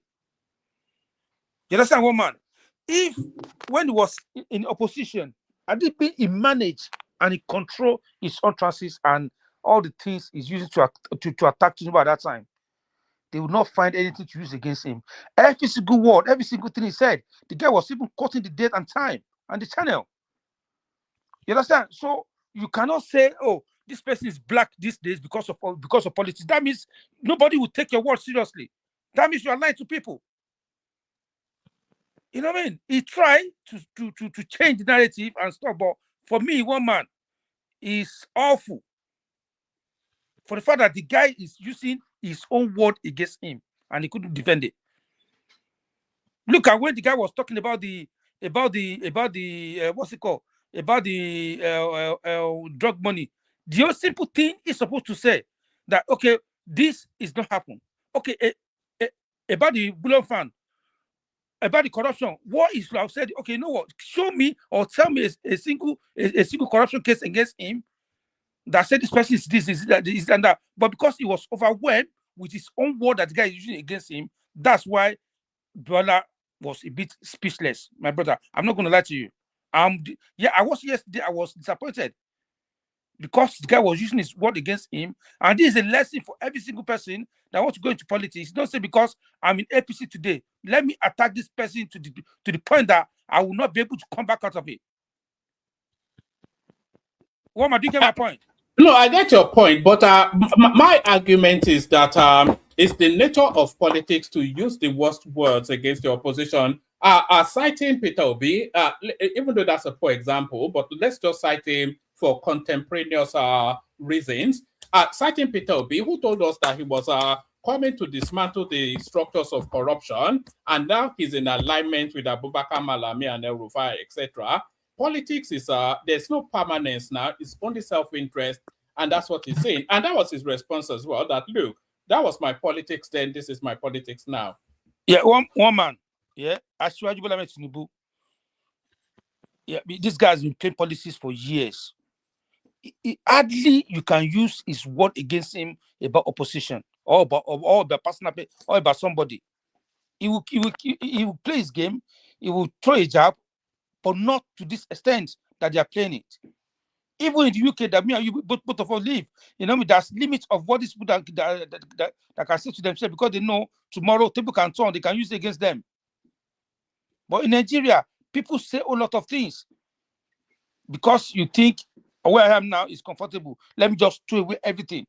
You understand, one man? If when he was in opposition, I did he managed and he controlled his utterances and all the things he's using to attack Tinubu at that time, they would not find anything to use against him. Every single word, every single thing he said, the guy was even quoting the date and time and the channel. You understand? So you cannot say, "Oh, this person is black these days because of politics." That means nobody will take your word seriously. That means you are lying to people. You know what I mean? He tried to change the narrative and stuff, but for me, one man is awful. For the fact that the guy is using his own word against him and he couldn't defend it. Look at when the guy was talking about the what's it called? About the drug money. The only simple thing is supposed to say that okay, this is not happening. Okay, about the Bullion Fund, about the corruption, what is I've said? Okay, you know what? Show me or tell me a single corruption case against him that said this person is this, is that, is and that. But because he was overwhelmed with his own word that the guy is using against him, that's why Bwala was a bit speechless, my brother. I'm not going to lie to you. I was yesterday. I was disappointed because the guy was using his word against him, and this is a lesson for every single person that wants to go into politics. Don't say because I'm in APC today, let me attack this person to the point that I will not be able to come back out of it. What do you get my point? No, I get your point, but my argument is that it's the nature of politics to use the worst words against the opposition. Citing Peter Obi, even though that's a poor example, but let's just cite him for contemporaneous reasons. Citing Peter Obi, who told us that he was coming to dismantle the structures of corruption, and now he's in alignment with Abubakar Malami and El Rufai, etc. Politics is there's no permanence now, it's only self-interest, and that's what he's saying. And that was his response as well, that look, that was my politics then, this is my politics now. Yeah, one man, Asiwaju Bola Tinubu. Yeah, this guy's been playing policies for years. Hardly you can use his word against him about opposition or about personal or about somebody. He will play his game, he will throw a jab, but not to this extent that they are playing it. Even in the UK, that me and you both of us live, you know, there's limits of what these people that can say to themselves because they know tomorrow people can turn, they can use it against them. But in Nigeria, people say a lot of things because you think where I am now is comfortable. Let me just throw away everything.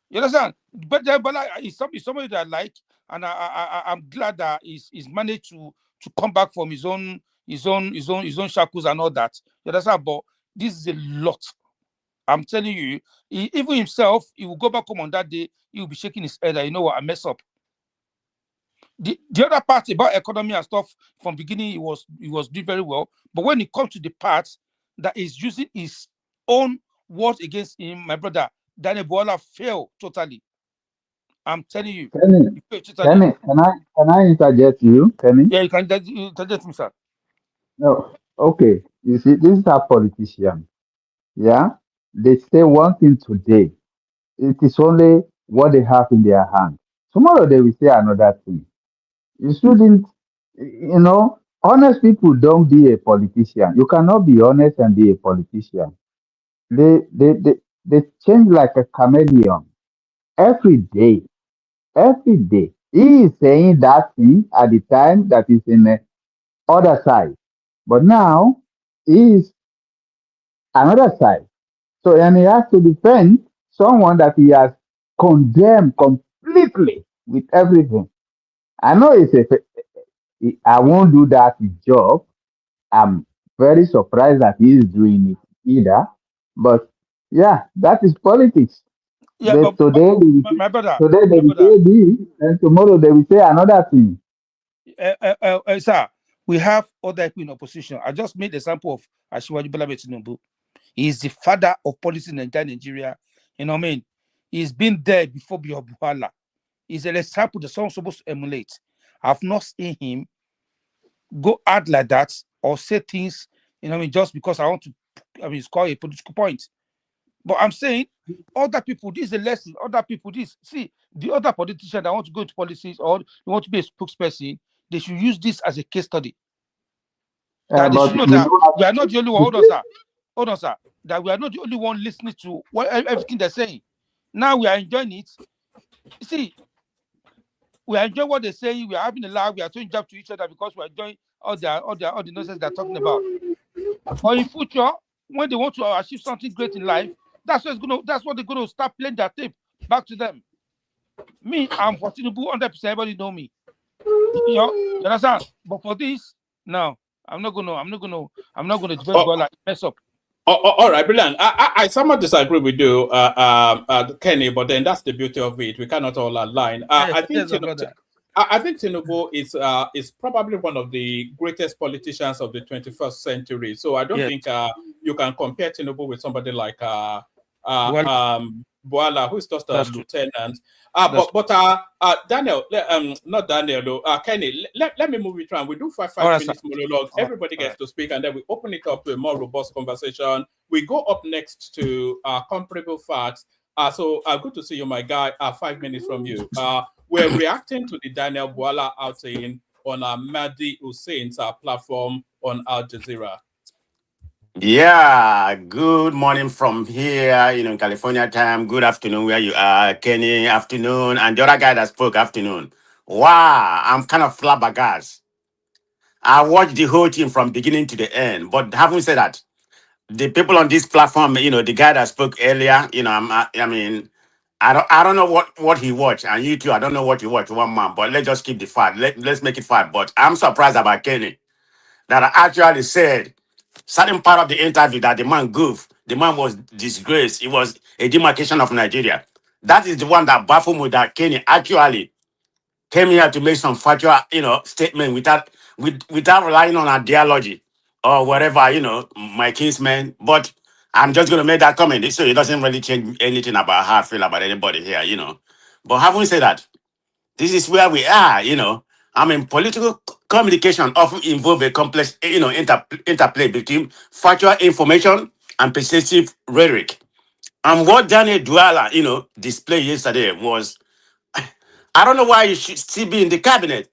You understand? But it's somebody that I like, and I'm glad that he's managed to come back from his own shackles and all that. You understand? But this is a lot. I'm telling you, even himself, he will go back home on that day, he will be shaking his head that, you know what, I mess up. the other part about economy and stuff from beginning he was doing very well. But when it comes to the part that is using his own words against him, my brother, Daniel Bwala failed totally. I'm telling you. Kenny, He failed totally. Kenny, can I interject you, Kenny? Yeah, you can interject me, sir. No, okay. You see, this is a politician. Yeah, they say one thing today. It is only what they have in their hand. Tomorrow they will say another thing. You shouldn't, honest people don't be a politician. You cannot be honest and be a politician. They change like a chameleon every day. Every day. He is saying that thing at the time that is in the other side. But now he is another side. So, and he has to defend someone that he has condemned completely with everything. I know I won't do that job. I'm very surprised that he is doing it either. But yeah, that is politics. Yeah, but my brother, Today they will say this, and tomorrow they will say another thing. Sir, we have other people in opposition. I just made the example of Asiwaju Bola Tinubu. He is the father of policy in Nigeria. You know what I mean? He's been there before Bwala. He's an example that someone's supposed to emulate. I've not seen him go out like that or say things, you know what I mean, just because I want to, score a political point. But I'm saying other people, this is a lesson. Other people, see, the other politicians that want to go into policies or they want to be a spokesperson, they should use this as a case study. That they should know that we are not the only one. Hold on, sir. That we are not the only one listening to everything they're saying. Now we are enjoying it. You see, we are enjoying what they're saying. We are having a laugh. We are throwing jab to each other because we are enjoying all the nonsense they're talking about. But in future, when they want to achieve something great in life, that's what they're gonna start playing their tape back to them. Me, I'm for Tinubu 100%. Everybody know me. You understand? But for this, no, I'm not gonna defend Bwala. Mess up. All right, brilliant. I somewhat disagree with you, Kenny, but then that's the beauty of it. We cannot all align. I think Tinubu is probably one of the greatest politicians of the 21st century. So I don't think you can compare Tinubu with somebody like Bwala, who is just a lieutenant. Daniel, not Daniel though. Kenny, let me move it around. We do five minutes monologue. Everybody gets to speak, and then we open it up to a more robust conversation. We go up next to comparable facts. So good to see you, my guy. 5 minutes from you. We're reacting to the Daniel Bwala outing on Mahdi Hussein's platform on Al Jazeera. Yeah, good morning from here, in California time. Good afternoon where you are, Kenny, afternoon. And the other guy that spoke, afternoon. Wow, I'm kind of flabbergasted. I watched the whole thing from beginning to the end. But having said that, the people on this platform, the guy that spoke earlier, I don't know what he watched. And you too, I don't know what you watched, one man. But let's just keep the fact. Let's make it fact. But I'm surprised about Kenny that I actually said certain part of the interview that the man goofed. The man was disgraced. It was a demarcation of Nigeria. That is the one that baffled me, that Kenny actually came here to make some factual, statement without relying on ideology or whatever, my kinsman. But I'm just going to make that comment so it doesn't really change anything about how I feel about anybody here, But having said that, this is where we are, political communication often involve a complex, interplay between factual information and persuasive rhetoric. And what Daniel Bwala, displayed yesterday was, I don't know why you should still be in the cabinet.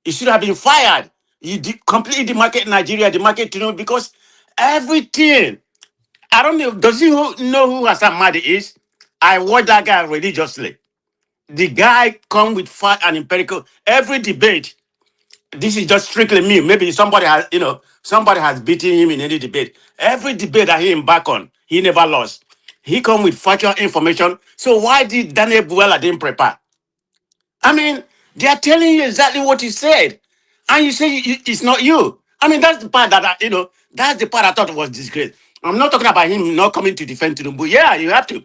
You should have been fired. You completely demarket Nigeria, demarket Tinubu, because everything. I don't know. Does he know who Hassan Mahdi is? I watch that guy religiously. The guy come with fact and empirical. Every debate, this is just strictly me. Maybe somebody has beaten him in any debate. Every debate that he embarked on, he never lost. He come with factual information. So why did Daniel Bwala didn't prepare? I mean, they are telling you exactly what he said, and you say it's not you. I mean, that's the part that that's the part I thought was disgrace. I'm not talking about him not coming to defend Tinubu. Yeah, you have to.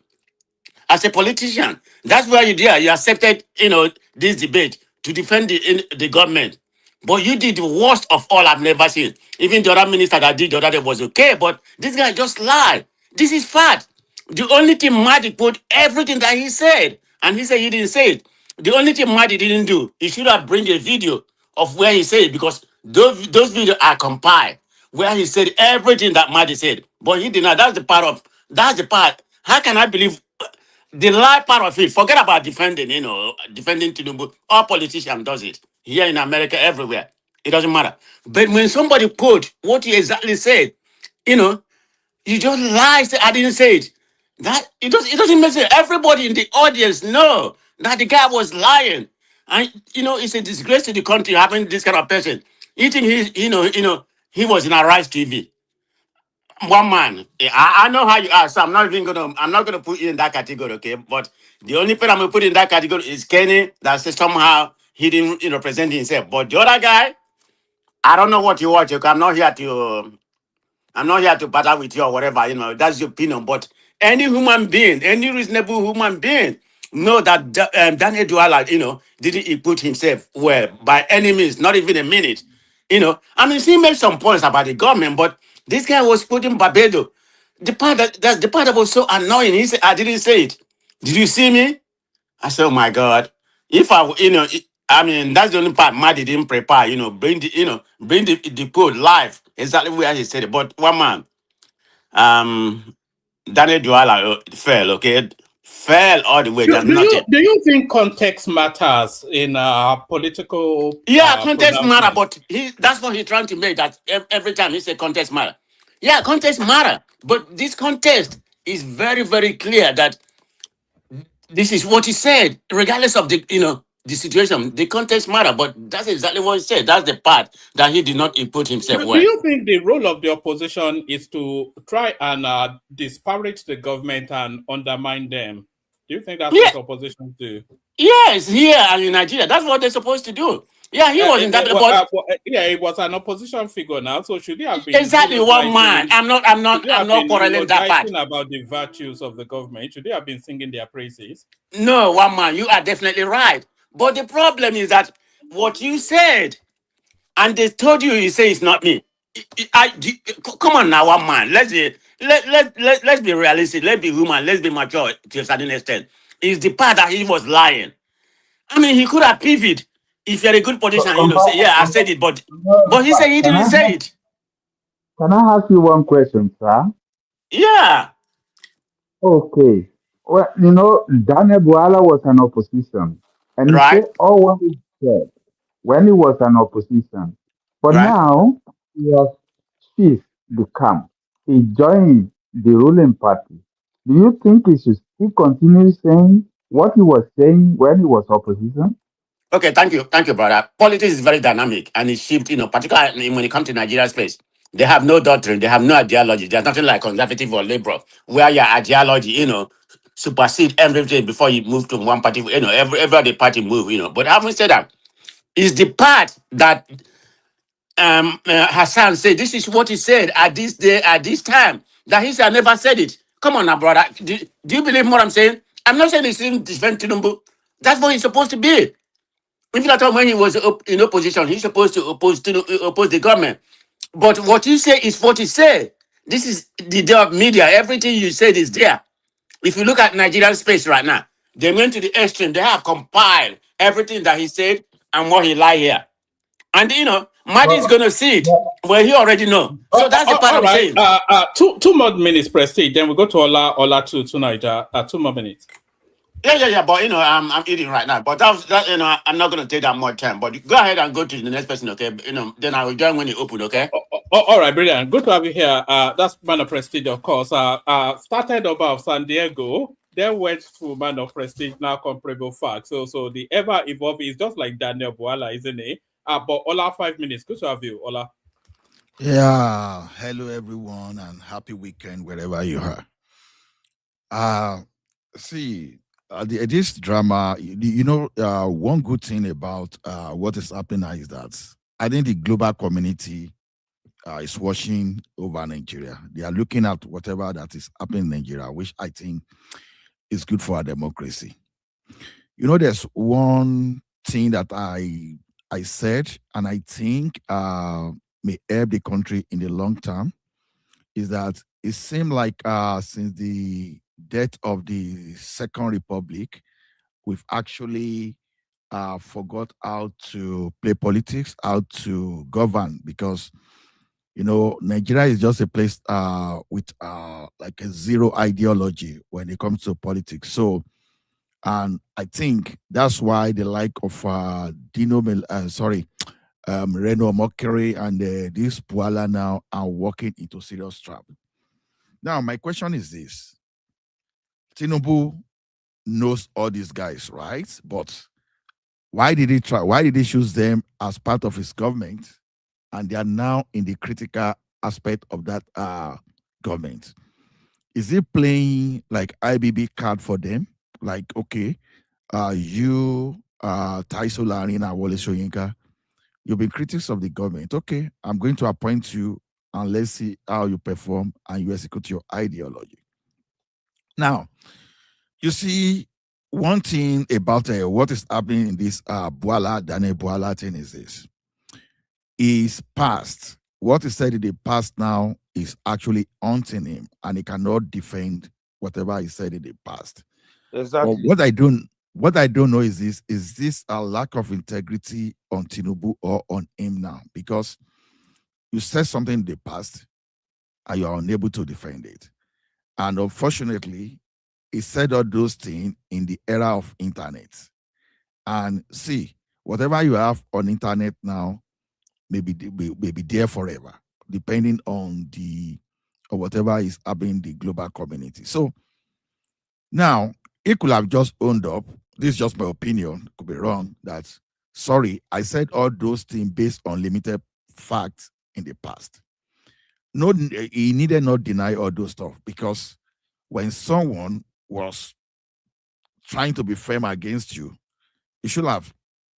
As a politician, that's where you accepted, this debate to defend the government. But you did the worst of all I've never seen. Even the other minister that did the other day was okay, but this guy just lied. This is fact. The only thing Madi put everything that he said, and he said he didn't say it. The only thing Madi didn't do, he should have bring a video of where he said it, because those videos are compiled where he said everything that Madi said. But he did not. That's the part. How can I believe the lie part of it? Forget about defending, defending Tinubu. All politicians does it. Here in America, everywhere. It doesn't matter. But when somebody quote what he exactly said, you just lie, say, I didn't say it. That it doesn't make sense. Everybody in the audience know that the guy was lying. And it's a disgrace to the country having this kind of person. You think he was in a Rise TV. One man. I know how you are, so I'm not gonna put you in that category, okay? But the only person I'm gonna put in that category is Kenny, that says somehow he didn't present himself. But the other guy, I don't know what you watch. Okay? I'm not here to battle with you or whatever, that's your opinion. But any human being, any reasonable human being, know that Daniel Bwala, didn't put himself well by any means, not even a minute. He made some points about the government, but this guy was putting Barbados. The part that was so annoying, he said, I didn't say it. Did you see me? I said, oh my God. If that's the only part Maddie didn't prepare, bring the code live, exactly where he said it. But one man, Daniel Bwala fell, okay? Fell all the way. Do, There's do you nothing. do you think context matters in political? Yeah, contest matter, pronouncement? but that's what he's trying to make, that every time he say contest matter. Yeah, contest matter. But this contest is very, very clear that this is what he said, regardless of the situation. The context matter, but that's exactly what he said. That's the part that he did not input himself Do well. you think the role of the opposition is to try and disparage the government and undermine them? Do you think that's what opposition do? Yes, here and in Nigeria, that's what they're supposed to do. Yeah, he was in that, but it was an opposition figure now. So should he have been exactly one man? I'm not quarreling that part about the virtues of the government. Should they have been singing their praises? No, one man, you are definitely right. But the problem is that what you said, and they told you say it's not me. Come on now, one man. Let's be realistic. Let's be human. Let's be mature to a certain extent. It's the part that he was lying. He could have pivoted. If you're a good politician, say, yeah, I said it, but he said he didn't say it. Can I ask you one question, sir? Yeah. Okay. Well, Daniel Bwala was an opposition, and he said all what he said when he was an opposition. But now he has shifted the camp. He joined the ruling party. Do you think he should still continue saying what he was saying when he was opposition? Okay, thank you, brother. Politics is very dynamic and it shifts, particularly when it comes to Nigeria space. They have no doctrine, they have no ideology. There's nothing like conservative or liberal, where your ideology, supersede everything before you move to one party, every other party move, But having said that, is the part that Hassan said, this is what he said at this day, at this time, that he said, I never said it. Come on now, brother. Do you believe what I'm saying? I'm not saying he's in defend Tinubu. That's what he's supposed to be. If you when he was in opposition, he's supposed to oppose the government. But what you say is what he said. This is the day of media. Everything you said is there. If you look at Nigerian space right now, they went to the extreme. They have compiled everything that he said and what he lied here. And Madi is gonna see it where he already know. So that's the part I'm saying. Two more minutes, Prestige. Then we go to Ola to Niger. 2 more minutes. Yeah. But I'm eating right now. But that I'm not gonna take that much time. But go ahead and go to the next person, okay? Then I will join when you open, okay? All right, brilliant. Good to have you here. That's Man of Prestige, of course. Started above San Diego, then went to Man of Prestige, now comparable fact. So the ever evolving is just like Daniel Bwala, isn't it? But Ola, 5 minutes. Good to have you, Ola. Yeah, hello everyone, and happy weekend wherever you are. See, this drama, one good thing about what is happening now is that I think the global community is watching over Nigeria. They are looking at whatever that is happening in Nigeria, which I think is good for our democracy. There's one thing that I said, and I think may help the country in the long term, is that it seemed like since the death of the Second Republic, we've actually forgot how to play politics, how to govern, because Nigeria is just a place with like a zero ideology when it comes to politics. So, and I think that's why the like of Reno Mockery and this Bwala now are walking into serious trouble. Now, my question is this: Tinubu knows all these guys, right? But why did he try? Why did he choose them as part of his government? And they are now in the critical aspect of that government. Is he playing like IBB card for them? Like, okay, you, Taiso Larina, Wole Soyinka, you've been critics of the government. Okay, I'm going to appoint you and let's see how you perform and you execute your ideology. Now, you see, one thing about what is happening in this Daniel Bwala thing is this. Is past. What he said in the past now is actually haunting him, and he cannot defend whatever he said in the past. Exactly. But what I don't know is this a lack of integrity on Tinubu or on him now? Because you said something in the past and you are unable to defend it. And unfortunately, he said all those things in the era of internet. And see, whatever you have on internet now may be there forever, depending on or whatever is happening in the global community. So now he could have just owned up. This is just my opinion, could be wrong, that sorry, I said all those things based on limited facts in the past. No, he needed not deny all those stuff, because when someone was trying to be firm against you, you should have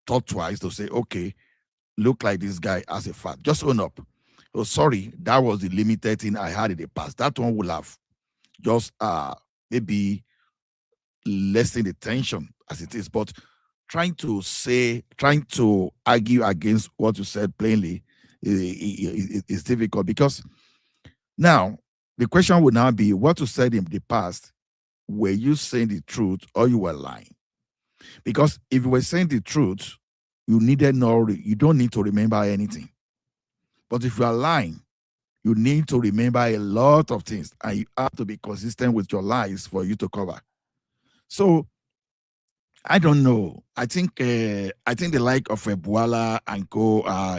thought twice to say, okay, look like this guy as a fact. Just own up. Oh, sorry, that was the limited thing I had in the past. That one will have just maybe lessen the tension as it is. But trying to argue against what you said plainly is difficult, because now the question would now be, what you said in the past, were you saying the truth or you were lying? Because if you were saying the truth, you don't need to remember anything. But if you are lying, you need to remember a lot of things, and you have to be consistent with your lies for you to cover. So I don't know. I think the like of Bwala and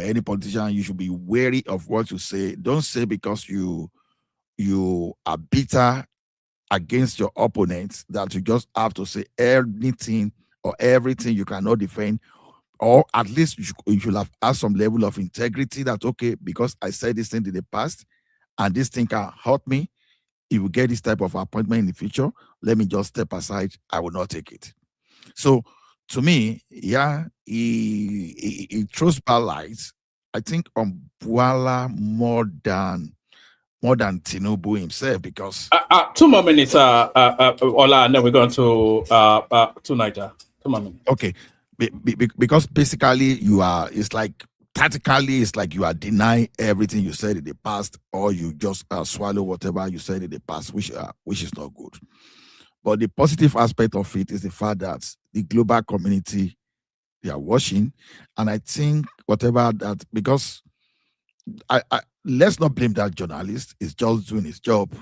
any politician, you should be wary of what you say. Don't say because you are bitter against your opponents that you just have to say anything or everything you cannot defend. Or at least you should have had some level of integrity that, okay, because I said this thing in the past and this thing can hurt me, if you get this type of appointment in the future, let me just step aside. I will not take it. So to me, yeah, he throws bad lights, I think, on Bwala more than Tinubu himself, because 2 more minutes, Ola, and then we're going to Niger. 2 more minutes. Okay. Because basically it's like tactically, it's like you are denying everything you said in the past, or you just swallow whatever you said in the past, which is not good. But the positive aspect of it is the fact that the global community, they are watching, and I think whatever that, because I let's not blame that journalist. He's just doing his job,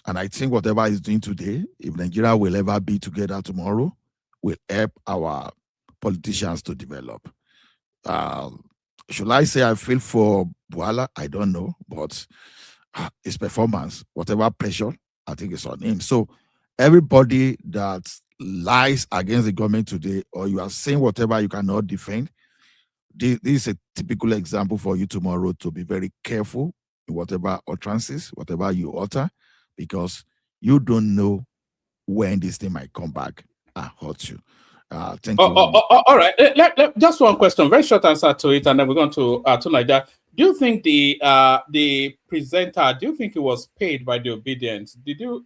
and I think whatever he's doing today, if Nigeria will ever be together tomorrow, will help our politicians to develop. Should I say I feel for Bwala? I don't know, but his performance, whatever pressure, I think it's on him. So everybody that lies against the government today, or you are saying whatever you cannot defend, this is a typical example for you tomorrow to be very careful in whatever utterances, whatever you utter, because you don't know when this thing might come back and hurt you. Thank you. All right. Just one question, very short answer to it, and then we're going to Niger. Do you think the presenter? Do you think he was paid by the obedience? Did you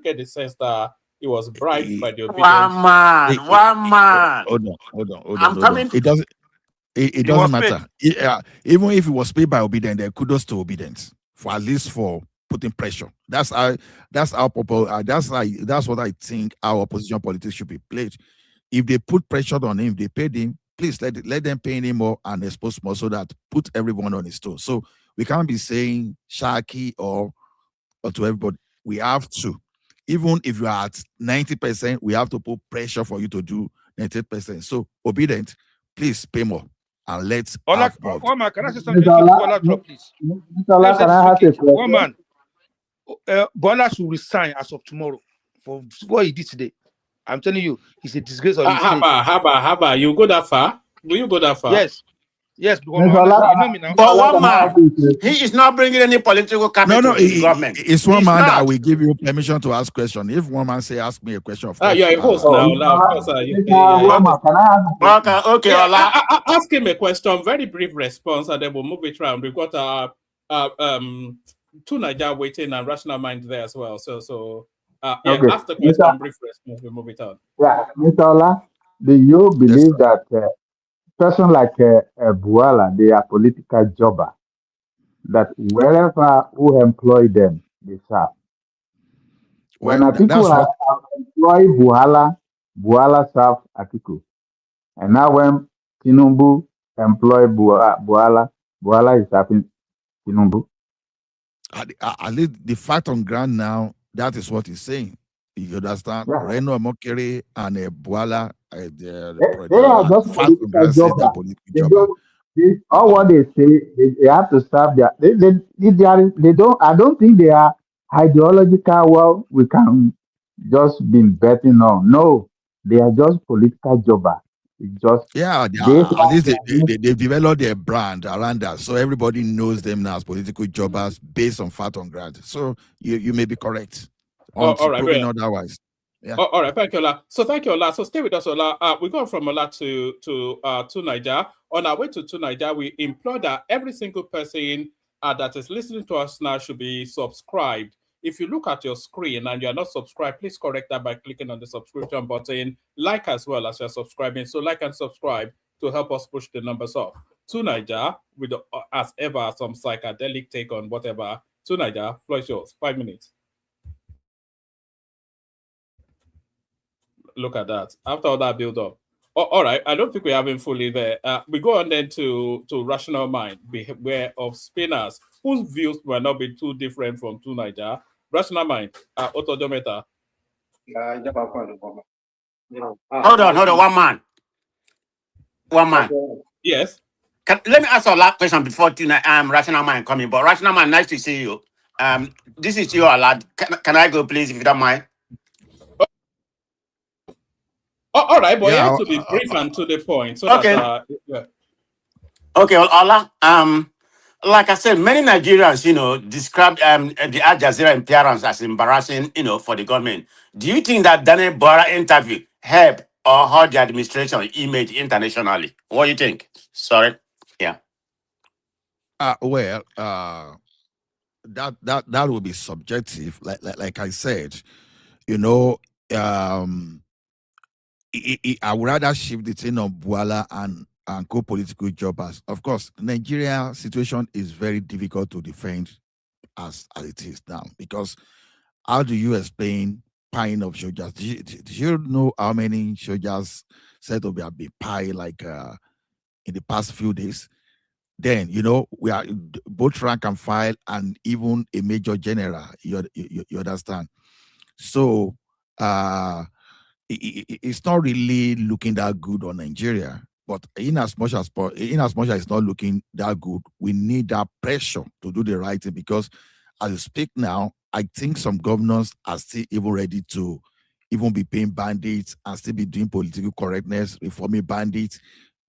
get the sense that He was bribed by the One obedient. man, one man. I'm coming. It doesn't. It was doesn't matter. Even if it was paid by obedience, there kudos to obedience for at least for putting pressure. That's our that's what I think our opposition politics should be played. If they put pressure on him, they paid him. Please let them pay him more and expose more so that put everyone on his toes. So we can't be saying Shaki or to everybody. We have to, even if you are at 90%, we have to put pressure for you to do 90%. So obedient, please pay more and let's have more. One man, can I say something to Bwala drop, please? Let me say this quickly. One man, Bwala should resign as of tomorrow for what he did today. I'm telling you, he's a disgrace of his state. Haba, you go that far? Will you go that far? Yes, because honestly, you know me now. But one man, he is not bringing any political capital to the government. It's one He's man that not. will give you permission to ask question. If one man say, ask me a question, of course. You're a host now. Of course, Okay, Ola. Ask him a question, very brief response, and then we'll move it around. We've got two Niger waiting and Rational Mind there as well. So Okay. after question, brief response, we move it on. Yeah, Mr. Ola, do you believe that person like Bwala, they are political jobber, that wherever who employ them, they serve? When Atiku has employed Bwala serve Atiku. And now when Tinubu employ Bwala is serving Tinubu. At least the fact on ground now, that is what he's saying. You understand? Yeah. Reno Mokere and Bwala, They are just political jobber. All what they say, they have to serve their. They don't. I don't think they are ideological. Well, we can just be betting on. No, they are just political jobber. It's just at least they've developed their brand around that, so everybody knows them now as political jobbers based on fact on ground. So you may be correct. All right, proving otherwise. Yeah. All right, thank you, Ola. So thank you, Ola. So stay with us, Ola. We go from Ola to Niger. On our way to Niger, we implore that every single person that is listening to us now should be subscribed. If you look at your screen and you are not subscribed, please correct that by clicking on the subscription button. Like as well as you're subscribing. So like and subscribe to help us push the numbers up. To Niger, with as ever some psychedelic take on whatever. To Niger, floor is yours. 5 minutes. Look at that. After all that build up. All right. I don't think we have him fully there. We go on then to Rational Mind, beware of spinners, whose views will not be too different from To Niger. Rational Mind, Otto Jometa. Hold on, one man. Yes. Let me ask a last question before Rational Mind coming. But Rational Mind, nice to see you. This is you, lad. Can I go, please, if you don't mind? All right, but you have to be brief and to the point. So okay. That, Okay, well, Ola, like I said, many Nigerians, described the Al Jazeera appearance as embarrassing, for the government. Do you think that Daniel Bwala interview helped or hurt the administration image internationally? What do you think? Sorry. Yeah. Well, that would be subjective. Like I said, I would rather shift the thing on Bwala and co-political jobbers. Of course, Nigeria situation is very difficult to defend as it is now, because how do you explain paying of soldiers? Do you know how many soldiers said to be paid like in the past few days? Then we are both rank and file and even a major general. You understand? So it's not really looking that good on Nigeria. But in as much as it's not looking that good, we need that pressure to do the right thing, because as you speak now, I think some governors are still even ready to even be paying bandits and still be doing political correctness, reforming bandits,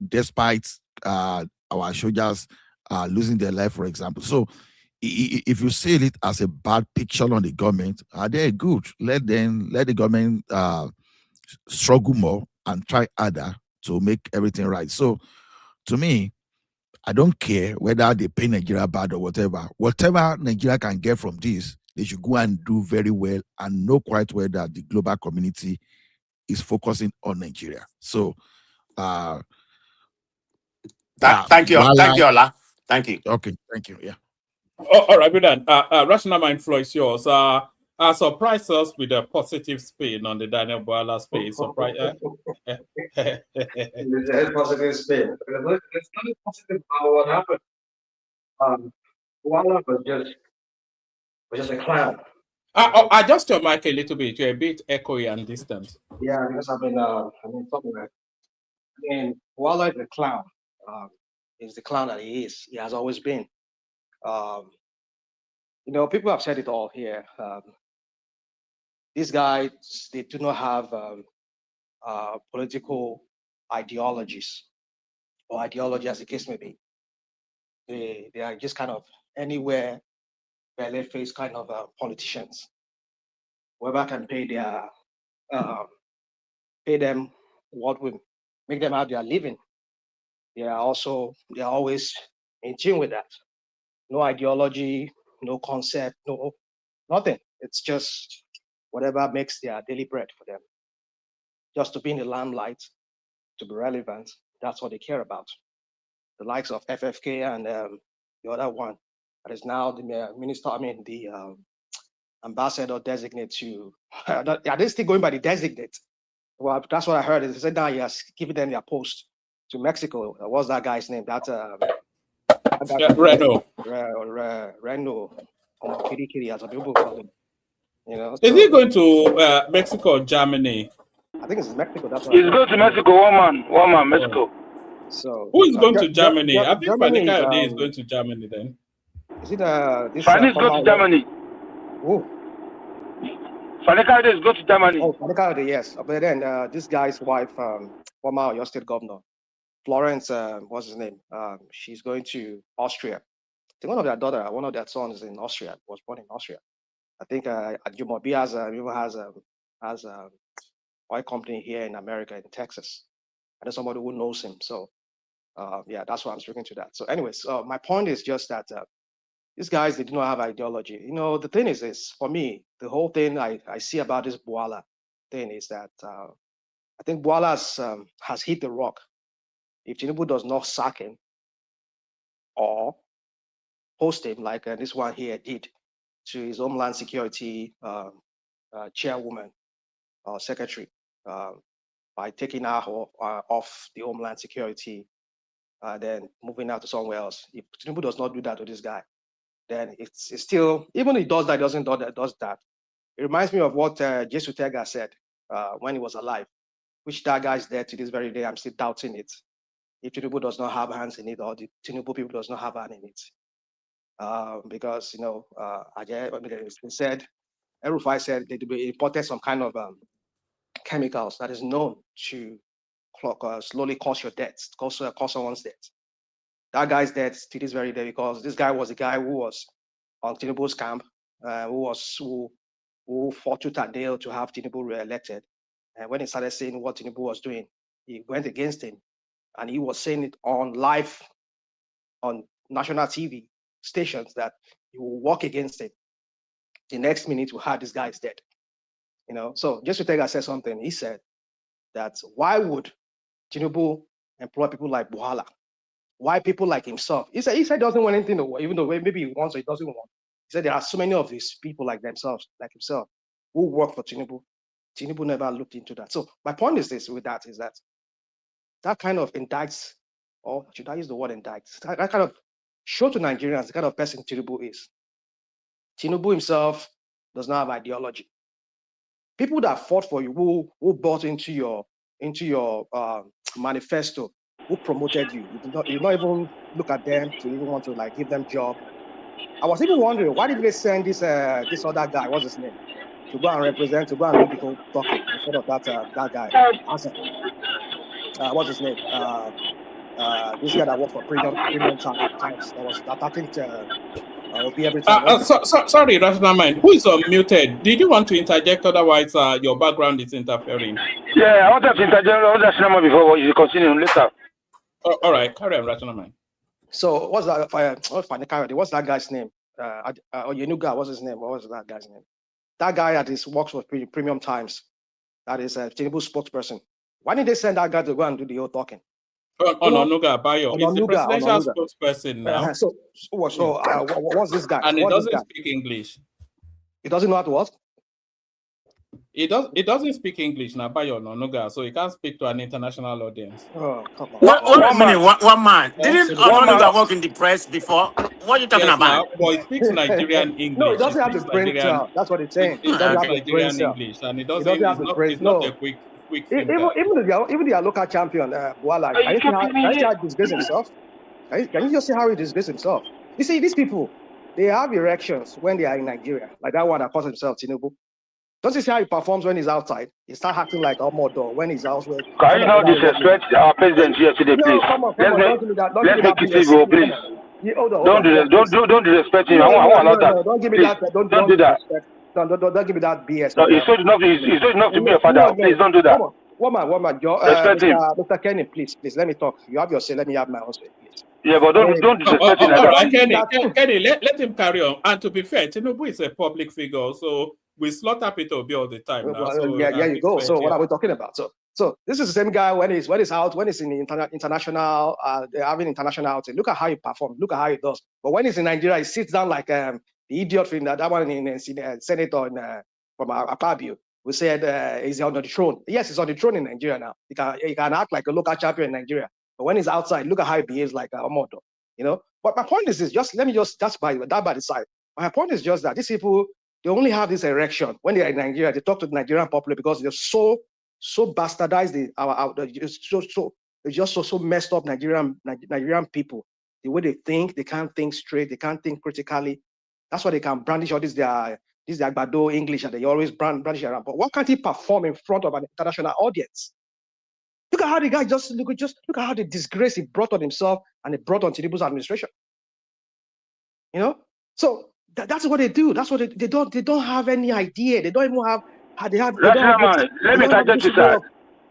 despite our soldiers losing their life, for example. So if you see it as a bad picture on the government, they're good. Let the government struggle more and try harder to make everything right. So to me, I don't care whether they pay Nigeria bad or whatever. Whatever Nigeria can get from this, they should go and do very well and know quite well that the global community is focusing on Nigeria. So, thank you, Ola. Thank you. Okay, thank you. Yeah. All right, then. Rational Mind floor is yours. Surprise us with a positive spin on the Daniel Bwala space. Surprise. There's a positive spin. There's nothing positive about what happened. Bwala was just a clown. Adjust your mic a little bit. You're a bit echoey and distant. Yeah, because I've been talking about. I mean, Bwala is a clown. He's the clown that he is. He has always been. You know, people have said it all here. These guys, they do not have political ideologies or ideology, as the case may be. They are just kind of anywhere where they face kind of politicians. Whoever can pay them what will make them have their living. They are always in tune with that. No ideology, no concept, no nothing. It's just whatever makes their daily bread for them. Just to be in the limelight, to be relevant, that's what they care about. The likes of FFK and the other one that is now the minister, the ambassador designate to, are they still going by the designate? Well, that's what I heard. They said now he has given them their post to Mexico. What's that guy's name? Reno. Reno. Kiri, as people call him. You know, is he going to Mexico or Germany? I think it's Mexico. That's what He's going to Mexico. One man, Mexico. So who is going to Germany? I think Germany Fanny is going to Germany then. Is it this? Fanny is going to Germany. Who? Fanny is going to Germany. Oh, Fanny, yes. But then this guy's wife, former Oyo State Governor, Florence, what's his name? She's going to Austria. I think one of their sons is in Austria. Was born in Austria. I think Jumobi has a oil company here in America, in Texas. And there's somebody who knows him. So yeah, that's why I'm speaking to that. So anyways, my point is just that these guys, they do not have ideology. You know, the thing is this, for me, the whole thing I see about this Bwala thing is that I think Bwala has hit the rock. If Tinubu does not sack him or post him like this one here did to his Homeland Security chairwoman or secretary by taking her off the Homeland Security, then moving out to somewhere else. If Tinubu does not do that to this guy, then it's still, even if he does that, does that. It reminds me of what Jesu Tega said when he was alive, which that guy's dead to this very day. I'm still doubting it. If Tinubu does not have hands in it, or the Tinubu people does not have hand in it. Because, you know, it's been said, El-Rufai said they imported some kind of chemicals that is known to slowly cause your death, cause someone's death. That guy's dead to this very day because this guy was the guy who was on Tinubu's camp, who fought tooth and nail to have Tinubu re-elected. And when he started saying what Tinubu was doing, he went against him, and he was saying it on live on national TV stations that he will work against it. The next minute, we had this guy is dead. You know, so just to take said something, he said that why would Tinubu employ people like Bwala? Why people like himself? He said he doesn't want anything to, even though maybe he wants or he doesn't want. He said there are so many of these people like themselves, like himself, who work for Tinubu. Tinubu never looked into that. So my point is this: with that is that kind of indicts, or should I use the word indicts? That kind of show to Nigerians the kind of person Tinubu is. Tinubu himself does not have ideology. People that fought for you, who bought into your manifesto, who promoted you, you not even look at them to even want to like give them job. I was even wondering, why did they send this other guy, what's his name, to go and represent, to go and do the whole talking instead of that guy? What's his name? This guy that worked for Premium Times that was attacking Obi every time. Sorry, Rational Mind. Who is unmuted? Did you want to interject? Otherwise, your background is interfering. Yeah, I want to interject on Rational Mind before you continue later. All right, carry on, Rational Mind. So what's that? What's that guy's name? Yenuga, what's his name? What was that guy's name? That guy that works for Premium Times, that is Tinubu's spokesperson. Why didn't they send that guy to go and do the whole talking? Ononuga Bayo is the presidential spokesperson now. So what's this guy? And he doesn't speak English. He doesn't know how to what? It doesn't speak English now, Bayo Ononuga, so he can't speak to an international audience. Oh, come on. One minute, one man. Didn't Ononuga work in the press before? What are you talking about? But he speaks Nigerian English. No, he doesn't have the brain cell. That's what he's saying. He doesn't have Nigerian English, and he doesn't have the brain. It's not a quick thinker. Even their local champion, Bwala, can you see how he disgraces himself? Can you just see how he disgraces himself? You see, these people, they have erections when they are in Nigeria, like that one that calls himself Tinubu. Don't you see how he performs when he's outside? He starts acting like Omodo when he's elsewhere. Can you not disrespect our president here today, please? Let's make it civil, please. Don't disrespect him. I won't allow that. Don't give me that. Don't do that. Don't give me that BS. No, it's not enough to be a father. Please don't do that. Woman, respect him. Mr. Kenny, please, let me talk. You have your say. Let me have my own say, please. Yeah, but don't disrespect him. All right, Kenny, let him carry on. And to be fair, Tinubu is a public figure, so we slaughter Peter Obi all the time now. So yeah, you go. So what are we talking about? So this is the same guy when he's out, when he's in the international, they're having international outing. Look at how he performs. Look at how he does. But when he's in Nigeria, he sits down like the idiot from that one in senator from Akpabio. We said he's on the throne. Yes, he's on the throne in Nigeria now. He can act like a local champion in Nigeria. But when he's outside, look at how he behaves like a Omodo. But my point is this: let me just by the side. My point is just that these people, they only have this erection when they are in Nigeria. They talk to the Nigerian public because they're so bastardized. They're just so messed up Nigerian people. The way they think, they can't think straight. They can't think critically. That's why they can brandish all this their Agbado English, and they always brandish around. But why can't he perform in front of an international audience? Look at how the guy look at how the disgrace he brought on himself and he brought on Tinubu's administration. So that's what they do. That's what they don't have any idea. They don't even have how they have. Let me interject you, sir.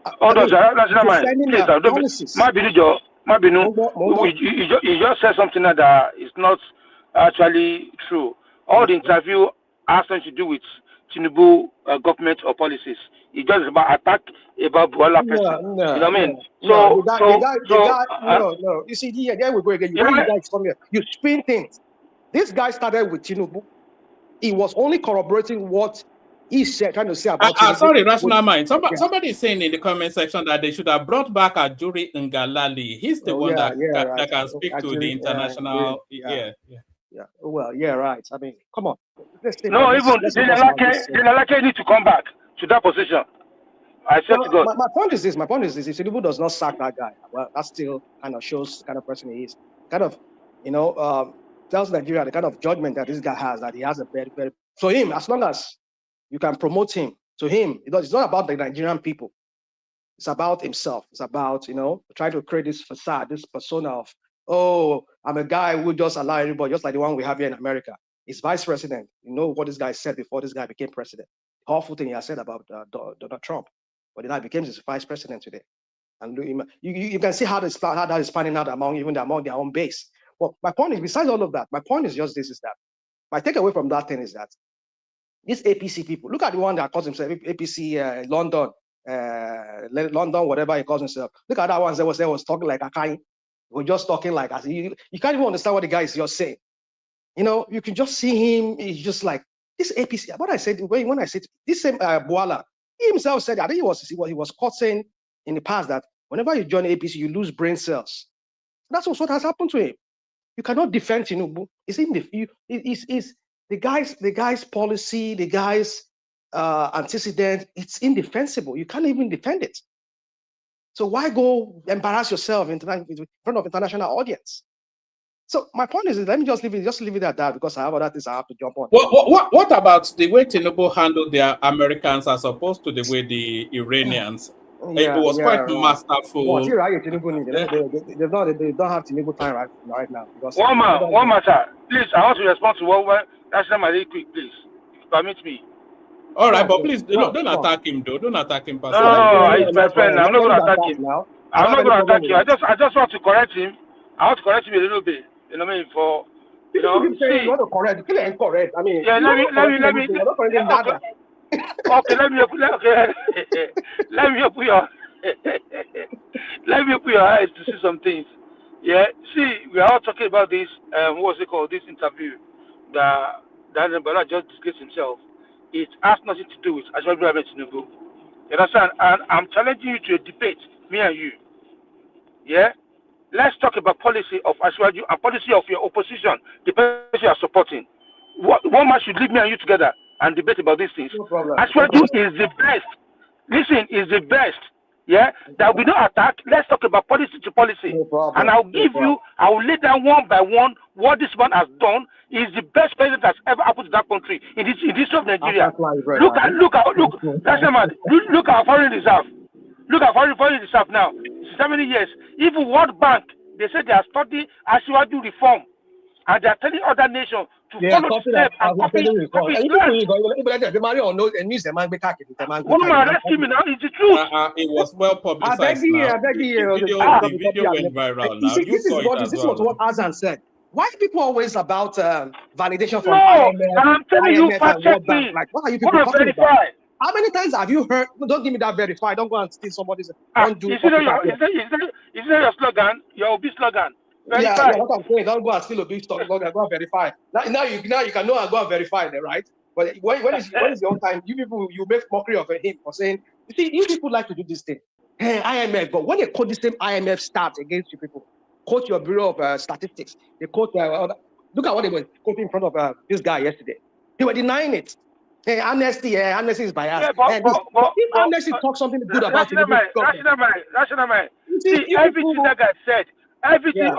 Hold on, sir. Please, you just said something that is not actually true. All the interview has nothing to do with Tinubu government or policies. It's just about attack about Bwala person. You know what I mean? No. You see, there we go again. You guys come here. You spin things. This guy started with Tinubu. He was only corroborating what he said, trying to say about Tinubu. Sorry, rational mind. Somebody is saying in the comment section that they should have brought back Ajuri Ngalali. He's the one that can speak to the international. Well, right. I mean, come on. No, even Dinalake need to come back to that position. I said to God. My point is this. If Tinubu does not sack that guy, well, that still kind of shows the kind of person he is. Kind of, tells Nigeria the kind of judgment that this guy has, that he has a very, very. So him, as long as you can promote him, to him, it's not about the Nigerian people. It's about himself. It's about, trying to create this facade, this persona of, I'm a guy who just allow everybody, just like the one we have here in America. He's vice president. You know what this guy said before this guy became president. The awful thing he has said about Donald Trump. But then he became his vice president today. And you can see how that is panning out among their own base. Well, my point is, besides all of that, my point is just this, is that my takeaway from that thing is that these APC people, look at the one that calls himself APC London, whatever he calls himself. Look at that one that was talking like a kind. We're just talking like, you can't even understand what the guy is just saying. You can just see him. He's just like this APC. What I said when I said this same Bwala, he himself said, I think he was caught saying in the past that whenever you join APC, you lose brain cells. That's what has happened to him. You cannot defend Tinubu. It's the guy's policy, the guy's antecedent. It's indefensible. You can't even defend it. So why go embarrass yourself in front of international audience? So my point is, let me just leave it at that, because I have other things I have to jump on. What about the way Tinubu handled their Americans as opposed to the way the Iranians? It was quite masterful. They don't have Tinubu time right now. One matter. Please, I want to respond to what that's not my really quick, please. Permit me. All right, but please don't attack him, though. Don't attack him personally. No, he's my friend. I'm not going to attack him. I'm not going to attack you. I just want to correct him. I want to correct him a little bit. You know what I mean? For You know, saying you want to correct. You ain't correct. I mean, yeah, let me okay, let me put your let me put your eyes to see some things. Yeah, see, we are all talking about this. What's it called? This interview that Daniel Bwala just disgraced himself. It has nothing to do with Ashwabi Tinubu. You understand? And I'm challenging you to a debate, me and you. Yeah. Let's talk about policy of Ashwaju and policy of your opposition, the person you are supporting. One man should leave me and you together and debate about these things. No problem. Ashwaju is the best. Listen, is the best. Yeah, that we don't attack. Let's talk about policy to policy. No problem. And I'll give you, I will lay down one by one what this man has done. Is the best president that's ever happened to that country in this of Nigeria. Look at our foreign reserve. Look at foreign reserve now. 70 years. Even World Bank, they said they are studying Ashwaju reform. And they are telling other nations to follow the steps and copy trend. One man arrested me now. It's the truth. It was well publicized. The video went viral now. You saw it as well. This was what Azan said. Why people always about validation from IMF? I'm telling you, fact check me. Like, what are you people talking about? How many times have you heard? Don't give me that verify. Don't go and steal somebody's. Don't do it. Is that your slogan? Your OB slogan? Verify. Yeah, what I'm saying. Don't go and steal a big stock. Go and verify. Now you can know and go and verify them, right? But when is the own time? You people, you make mockery of him for saying, you see, you people like to do this thing. Hey, IMF, but when they quote the same IMF stats against you people, quote your Bureau of Statistics. They quote, look at what they were quoting in front of this guy yesterday. They were denying it. Hey, amnesty is biased. Yeah, if amnesty talks something good about it, rational mind. See, everything that guy said, everything,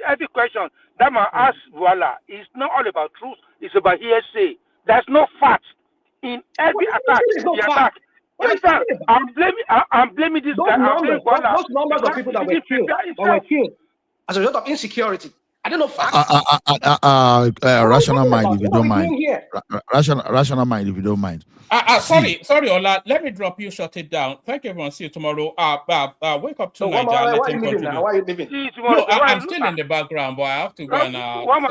every question that man asked Bwala is not all about truth. It's about hearsay. There's no fact in every attack. I'm blaming this guy. Those numbers of people that were killed as a result of insecurity. I don't know facts. Rational mind, if you don't mind. Rational mind, if you don't mind. Sorry, Ola. Let me drop you. Shut it down. Thank you, everyone. See you tomorrow. Wake up to Nigeria. Why are you leaving now? Why are you leaving? No, I'm still in the background, but I have to go and. No, I'm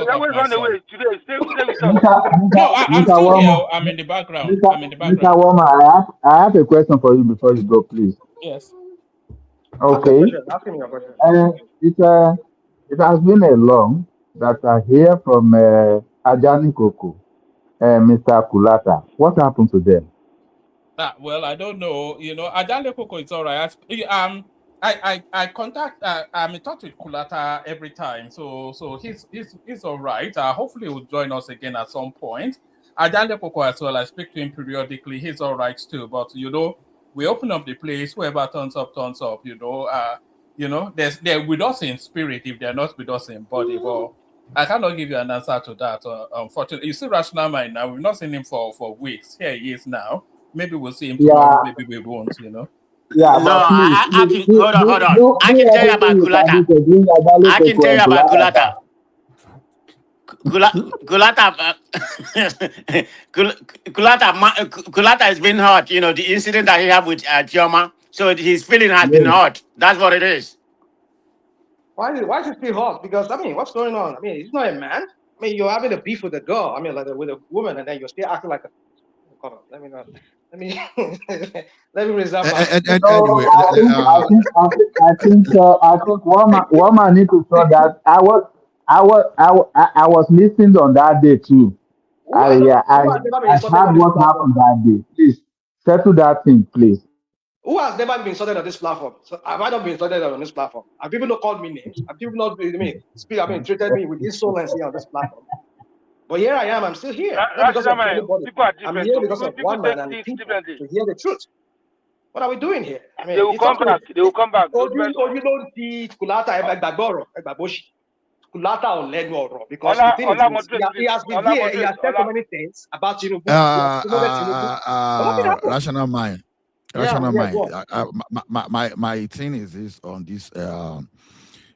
still here. I'm in the background. Mr. Woma, I have a question for you before you go, please. Yes. Okay. It has been a long that I hear from Ajani Koko, Mr. Kulata. What happened to them? Well, I don't know. You know, Ajani Koko is all right. I contact. I'm in touch with Kulata every time, so he's all right. Hopefully, he'll join us again at some point. Ajani Koko as well. I speak to him periodically. He's all right too. But you know, we open up the place. Whoever turns up. You know, they're with us in spirit if they're not with us in body. But I cannot give you an answer to that, unfortunately. You see Rational Mind now. We've not seen him for weeks. Here he is now. Maybe we'll see him tomorrow. Maybe we won't, you know. Yeah, no, hold on. I can tell you about Gulata. Gulata has been hurt. You know, the incident that he had with Chioma. So his feeling has been hurt. That's what it is. Why is it still hot? Because, I mean, what's going on? I mean, he's not a man. I mean, you're having a beef with a girl. I mean, like with a woman, and then you're still acting like a... Come on, let me reserve my... Anyway, I think one man need to saw that I was missing on that day too. I heard what happened that day. Please settle that thing, please. Who has never been insulted on this platform? So have I not been insulted on this platform? Have people not called me names? Have people not treated me with insolence here on this platform? But here I am. I'm still here. Not because of anybody. I'm here because of one man and people to hear the truth. What are we doing here? I mean, they will come back. They will come back. Oh, you don't see Kulata Egbagboro, Kulata on Lenworo, because the thing is, he has been here. He has said so many things about Tinubu. Rational mind. Rational mind. My thing is this on this.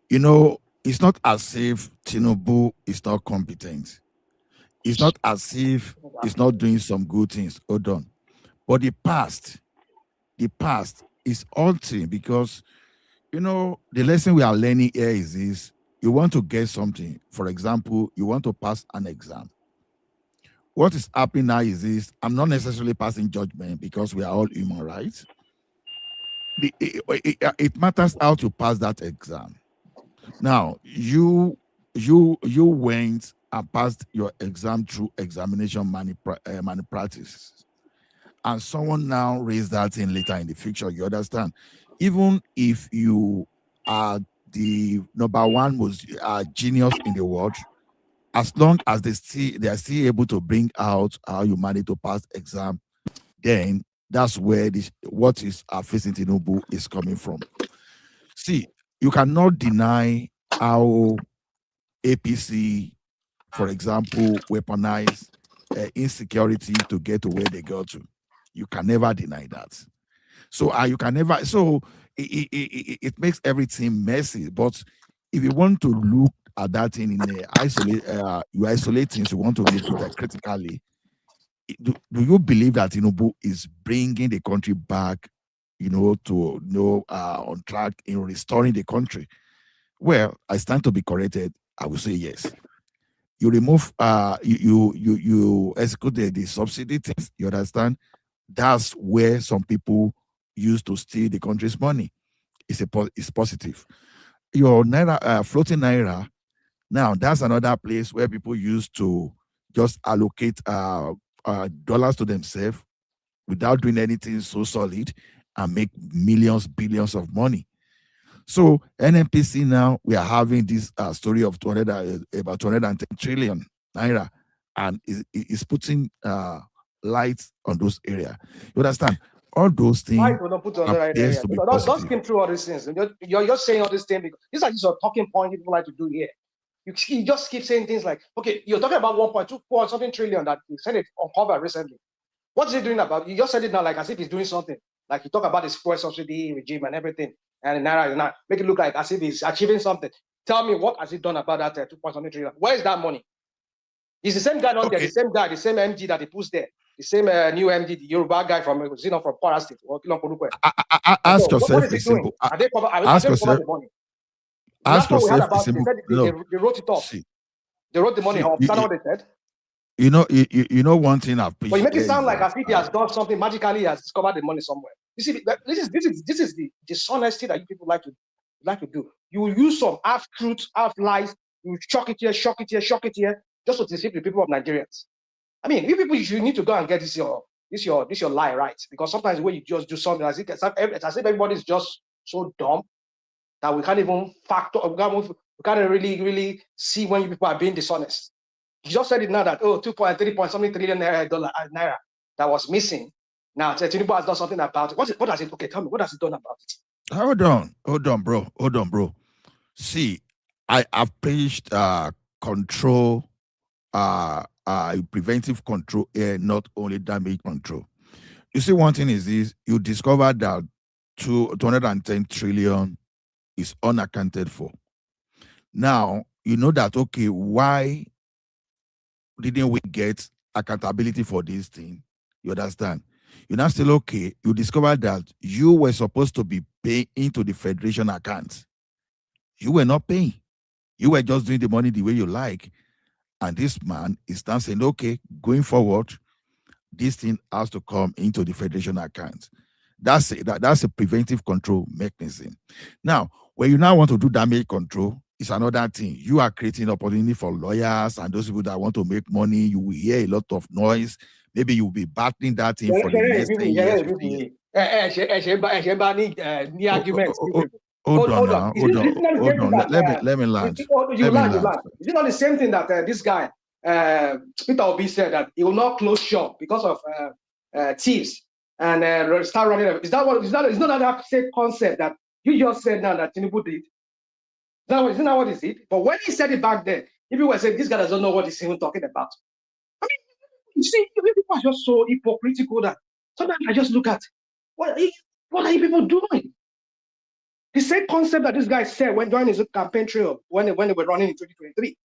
You know, it's not as if Tinubu is not competent. It's not as if he's not doing some good things. Hold on. But the past is altered because, you know, the lesson we are learning here is this. you want to get something. For example, you want to pass an exam. What is happening now is this: I'm not necessarily passing judgment because we are all human, right? It matters how to pass that exam. Now, you went and passed your exam through examination malpractice, and someone now raised that in later in the future. You understand? Even if you are the number one most genius in the world, as long as they are still able to bring out how you manage to pass exam, then that's where what is facing Tinubu is coming from. See, you cannot deny how APC, for example, weaponize insecurity to get to where they go to. You can never deny that. So you can never. So it makes everything messy. But if you want to look at that thing in a you isolate things. You want to look at that critically. Do you believe that Tinubu is bringing the country back, to on track in restoring the country? Well, I stand to be corrected. I will say yes. You remove you execute the subsidy things. You understand? That's where some people used to steal the country's money. It's positive. Your naira floating naira. Now that's another place where people used to just allocate dollars to themselves without doing anything so solid and make millions, billions of money. So NNPC now we are having this story of about 210 trillion naira, and is putting lights on those areas. You understand? All those Why things do not put on the right appears area? to be Don't positive. skim through all these things. You're saying all these things because these are just a talking point people like to do here. You just keep saying things like, okay, you're talking about 1.24 something trillion that you said it uncovered recently. What is he doing about? You just said it now like as if he's doing something. Like you talk about his fuel subsidy regime and everything, and now make it look like as if he's achieving something. Tell me what has he done about that 2.something trillion? Where is that money? He's the same guy, not there, the same guy, the same MD that he puts there, the same new MD, the Yoruba guy from Kwara State. Ask So, what yourself is he a doing? simple. Are they cover Ask the yourself. money? The Ask last one we had yourself a about it, they simple. said they wrote it off. See, They wrote the money off. Is that what they said? you know one thing I've But preached you make it here sound is like that as if he has done something magically, he has discovered the money somewhere. You see, this is the dishonesty that you people like to do. You will use some half truths, half lies. You shock it here, shock it here, shock it here, just to deceive the people of Nigerians. I mean, you people, you need to go and get this your lie right, because sometimes when you just do something as if everybody's just so dumb that we can't even factor, we can't really see when you people are being dishonest. You just said it now that 2.3 point something trillion naira that was missing. Now Tinubu has done something about it. What has it? Okay, tell me, what has he done about it? Hold on, bro. See, I've preached control, preventive control, not only damage control. You see, one thing is this: you discover that 210 trillion is unaccounted for. Now you know that, okay, why didn't we get accountability for this thing? You understand? You're not still okay. You discover that you were supposed to be paying into the federation account. You were not paying. You were just doing the money the way you like. And this man is now saying, okay, going forward, this thing has to come into the federation account. That's a preventive control mechanism. Now, when you now want to do damage control, it's another thing. You are creating opportunity for lawyers and those people that want to make money. You will hear a lot of noise. Maybe you'll be battling that thing for the next 10 years, 15 years. Hold on. Let me land. You land. Is it not the same thing that this guy Peter Obi said that he will not close shop because of thieves and start running? Is not that same concept that you just said now that Tinubu did? Isn't that what he said? But when he said it back then, people were saying this guy doesn't know what he's even talking about. I mean, you see, people are just so hypocritical that sometimes I just look at what are you people doing? The same concept that this guy said when during his campaign trail when they were running in 2023,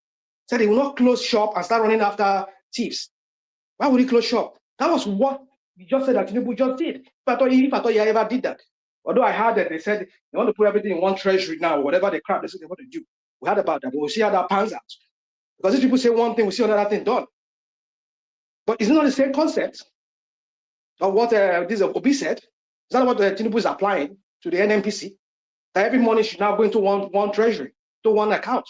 said he will not close shop and start running after thieves. Why would he close shop? That was what you just said that Tinubu just did. If I thought you ever did that. Although I heard that they said they want to put everything in one treasury now, whatever the crap they said they want to do. We heard about that, but we'll see how that pans out. Because these people say one thing, we see another thing done. But is it not the same concept of what this Obi said? Is that what Tinubu is applying to the NNPC? That every money should now go into one treasury, to one account,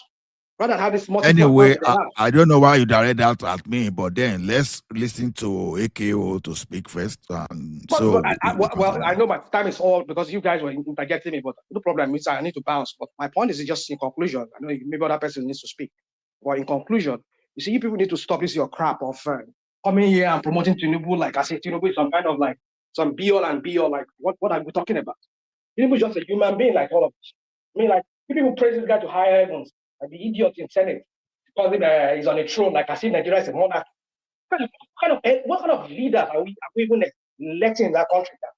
rather than have this multiple Anyway, accounts that they have. I don't know why you direct that at me, but then let's listen to AKO to speak first. And so I know my time is all because you guys were interjecting me, but no problem. I need to bounce. But my point is just in conclusion. I know maybe other person needs to speak. But in conclusion, you see, you people need to stop this your crap of coming here and promoting Tinubu like I say Tinubu is some kind of like some be all and be all. Like what are we talking about? Tinubu is just a human being like all of us. I mean, like people praise this guy to higher heavens, like the idiot in Senate, because he's on a throne, like I see Nigeria is a monarch. What kind of leaders are we even electing in that country now?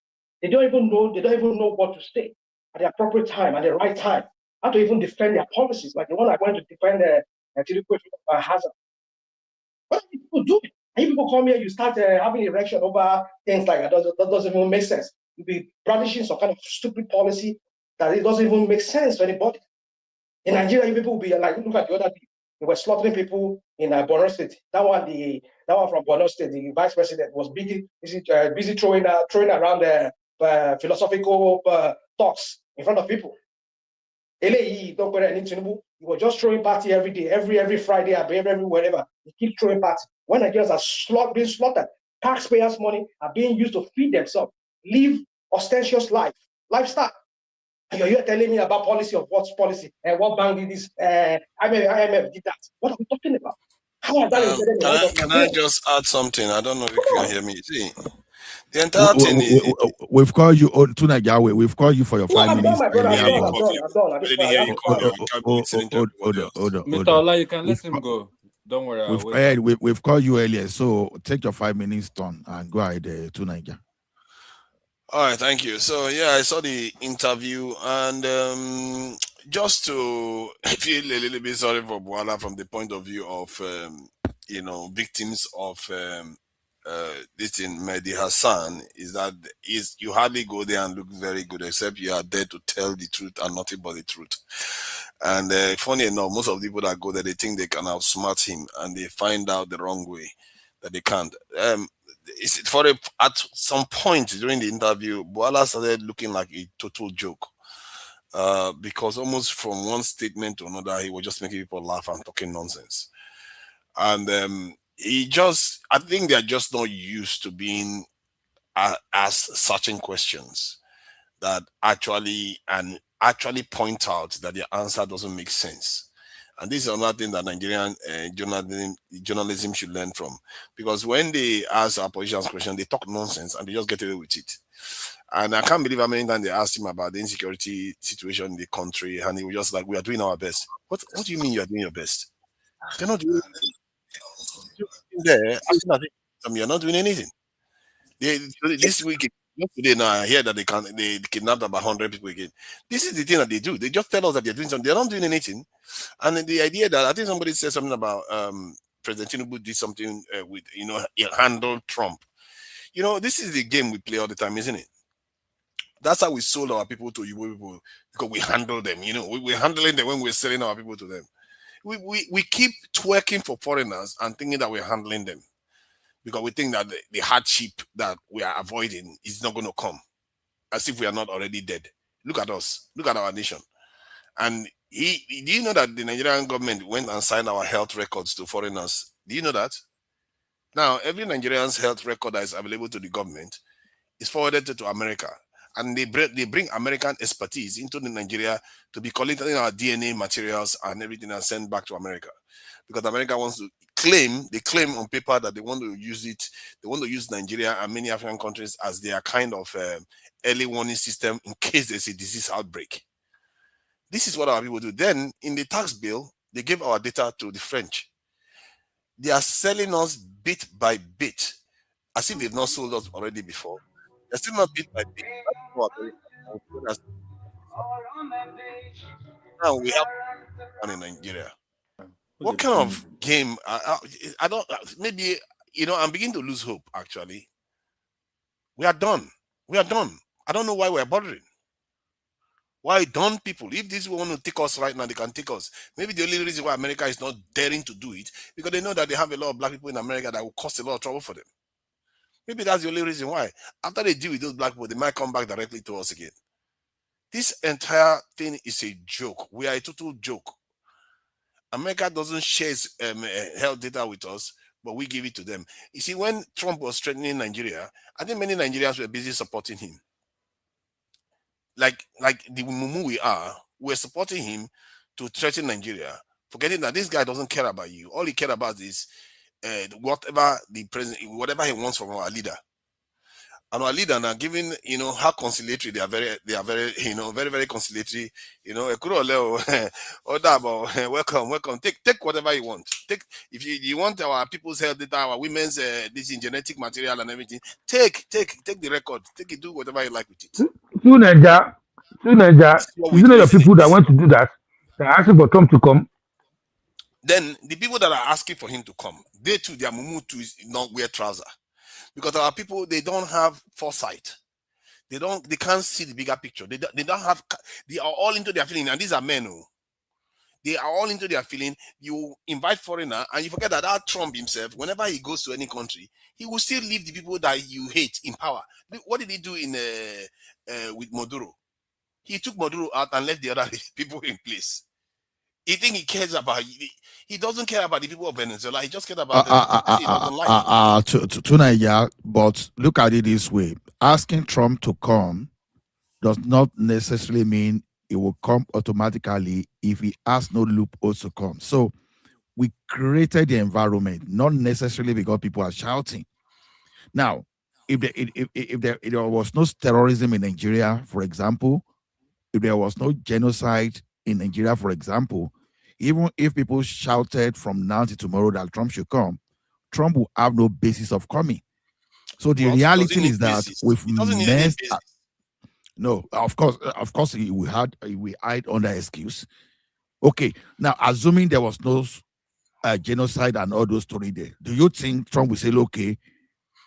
They don't even know what to say at the appropriate time, at the right time, how to even defend their policies, like the one I went to defend Tinubu Hazard. What are people doing? And people come here, you start having erection over things like that. That doesn't even make sense. You'll be brandishing some kind of stupid policy that it doesn't even make sense to anybody. In Nigeria, people will be like, look at the other people. They were slaughtering people in Borno State. That one from Borno State, the vice president was busy throwing around the philosophical talks in front of people. He was just throwing party every day, every Friday, every wherever. He keeps throwing party. When Nigerians are being slaughtered, taxpayers' money are being used to feed themselves, live ostentatious lifestyle. And you're here telling me about policy of what's policy and what bank did this, IMF did that. What are we talking about? How has that Can I just add something? I don't know if you can hear me. See, the entire thing is. We've called you on to Nigeria. We've called you for your 5 minutes. I'm done. Mr. Ola, you can let him go. Don't worry. We've called you earlier, so take your 5 minutes turn and go ahead to Nigeria. All right, thank you. So yeah, I saw the interview, and just to feel a little bit sorry for Bwala from the point of view of victims of this in Mehdi Hassan, is that you hardly go there and look very good, except you are there to tell the truth and nothing but the truth. And funny enough, most of the people that go there, they think they can outsmart him, and they find out the wrong way that they can't. At some point during the interview, Bwala started looking like a total joke, because almost from one statement to another, he was just making people laugh and talking nonsense. And I think they're just not used to being asked certain questions that actually point out that the answer doesn't make sense. And this is another thing that Nigerian journalism should learn from. Because when they ask our politicians questions, they talk nonsense and they just get away with it. And I can't believe how many times they asked him about the insecurity situation in the country, and he was just like, we are doing our best. What do you mean you are doing your best? You're not doing anything. You're not doing anything. This week, today now, I hear that they kidnapped about 100 people again. This is the thing that they do. They just tell us that they're doing something. They're not doing anything. And the idea that I think somebody said something about President Tinubu did something with, he handled Trump. This is the game we play all the time, isn't it? That's how we sold our people to Igbo people, because we handle them. We're handling them when we're selling our people to them. We keep twerking for foreigners and thinking that we're handling them, because we think that the hardship that we are avoiding is not going to come, as if we are not already dead. Look at us. Look at our nation. And do you know that the Nigerian government went and signed our health records to foreigners? Do you know that? Now, every Nigerian's health record that is available to the government is forwarded to America. And they bring American expertise into Nigeria to be collecting our DNA materials and everything and send back to America. Because America wants to claim on paper that they want to use it. They want to use Nigeria and many African countries as their kind of early warning system in case there's a disease outbreak. This is what our people do. Then in the tax bill, they give our data to the French. They are selling us bit by bit, as if they've not sold us already before. They're still not bit by bit. Now we have one in Nigeria. What kind of game? I don't. Maybe I'm beginning to lose hope. Actually, we are done. I don't know why we're bothering. Why don't people? If these want to take us right now, they can take us. Maybe the only reason why America is not daring to do it because they know that they have a lot of black people in America that will cause a lot of trouble for them. Maybe that's the only reason why. After they deal with those black people, they might come back directly to us again. This entire thing is a joke. We are a total joke. America doesn't share health data with us, but we give it to them. You see, when Trump was threatening Nigeria, I think many Nigerians were busy supporting him. Like the mumu we're supporting him to threaten Nigeria, forgetting that this guy doesn't care about you. All he cares about is whatever the president, whatever he wants from our leader. And our leader now, given how conciliatory they are, very very conciliatory. Welcome. Take whatever you want. Take if you want our people's health data, our women's this in genetic material and everything. Take the record. Take it. Do whatever you like with it. Niger, you know your people that want to do that. They're asking for Trump to come. Then the people that are asking for him to come, they too, their mumu too is not wear trouser. Because our people, they don't have foresight. They can't see the bigger picture. They are all into their feeling. And these are men who they are all into their feeling. You invite foreigner and you forget that Trump himself, whenever he goes to any country, he will still leave the people that you hate in power. What did he do with Maduro? He took Maduro out and left the other people in place. You think he cares about? He doesn't care about the people of Venezuela. He just cares about the he doesn't like. To Nigeria, but look at it this way: asking Trump to come does not necessarily mean it will come automatically if he has no loopholes to come. So we created the environment, not necessarily because people are shouting. Now, if there was no terrorism in Nigeria, for example, if there was no genocide in Nigeria, for example, even if people shouted from now to tomorrow that Trump should come, Trump will have no basis of coming. So the reality is that we've messed up. No, of course, we hide under excuse. Okay, now assuming there was no genocide and all those stories there, do you think Trump will say, okay,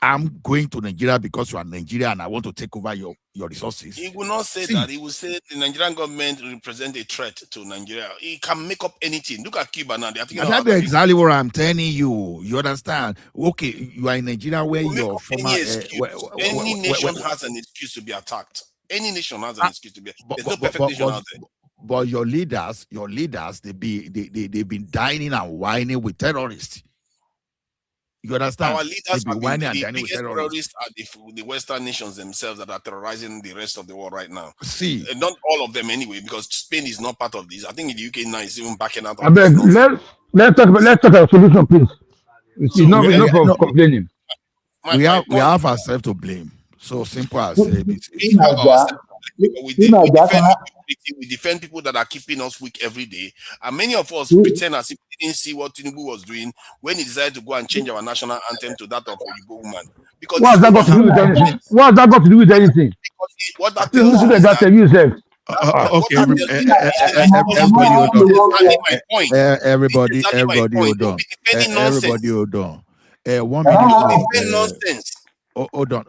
I'm going to Nigeria because you are Nigeria and I want to take over your resources? He will not say that. He will say the Nigerian government represents a threat to Nigeria. He can make up anything. Look at Cuba now. That's exactly what I'm telling you. You understand? Okay, you are in Nigeria where your former... Any nation has an excuse to be attacked. Any nation has an excuse to be attacked. There's no perfect nation out there. But your leaders, they've been dining and whining with terrorists. You understand? Our leaders have been the biggest terrorists are the Western nations themselves that are terrorizing the rest of the world right now. See, not all of them anyway, because Spain is not part of this. I think in the UK now is even backing out. Let's talk about solution, please. It's enough of complaining. We have ourselves to blame. So simple as we defend people that are keeping us weak every day, and many of us pretend as if we didn't see what Tinubu was doing when he decided to go and change our national anthem to that of Oyibo woman. Because what has that got to do with anything? What has that got to do with anything? What that tells you is that everybody hold on. 1 minute. Nonsense. Hold on.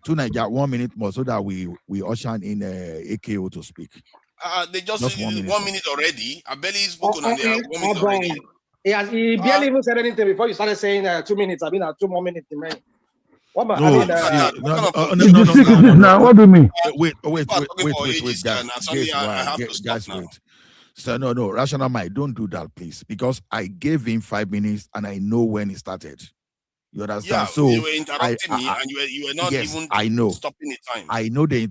To Nigeria, 1 minute more so that we usher in AKO to speak. They just 1 minute already. I barely spoken and they are 1 minute already. He barely even said anything before you started saying 2 minutes. I've been at 2 more minutes remaining. No. What do you mean? Wait, guys, wait. So no, rational mind, don't do that, please, because I gave him 5 minutes and I know when he started. You understand? Yeah, so you were interrupting me, and you were not even stopping the time. I know they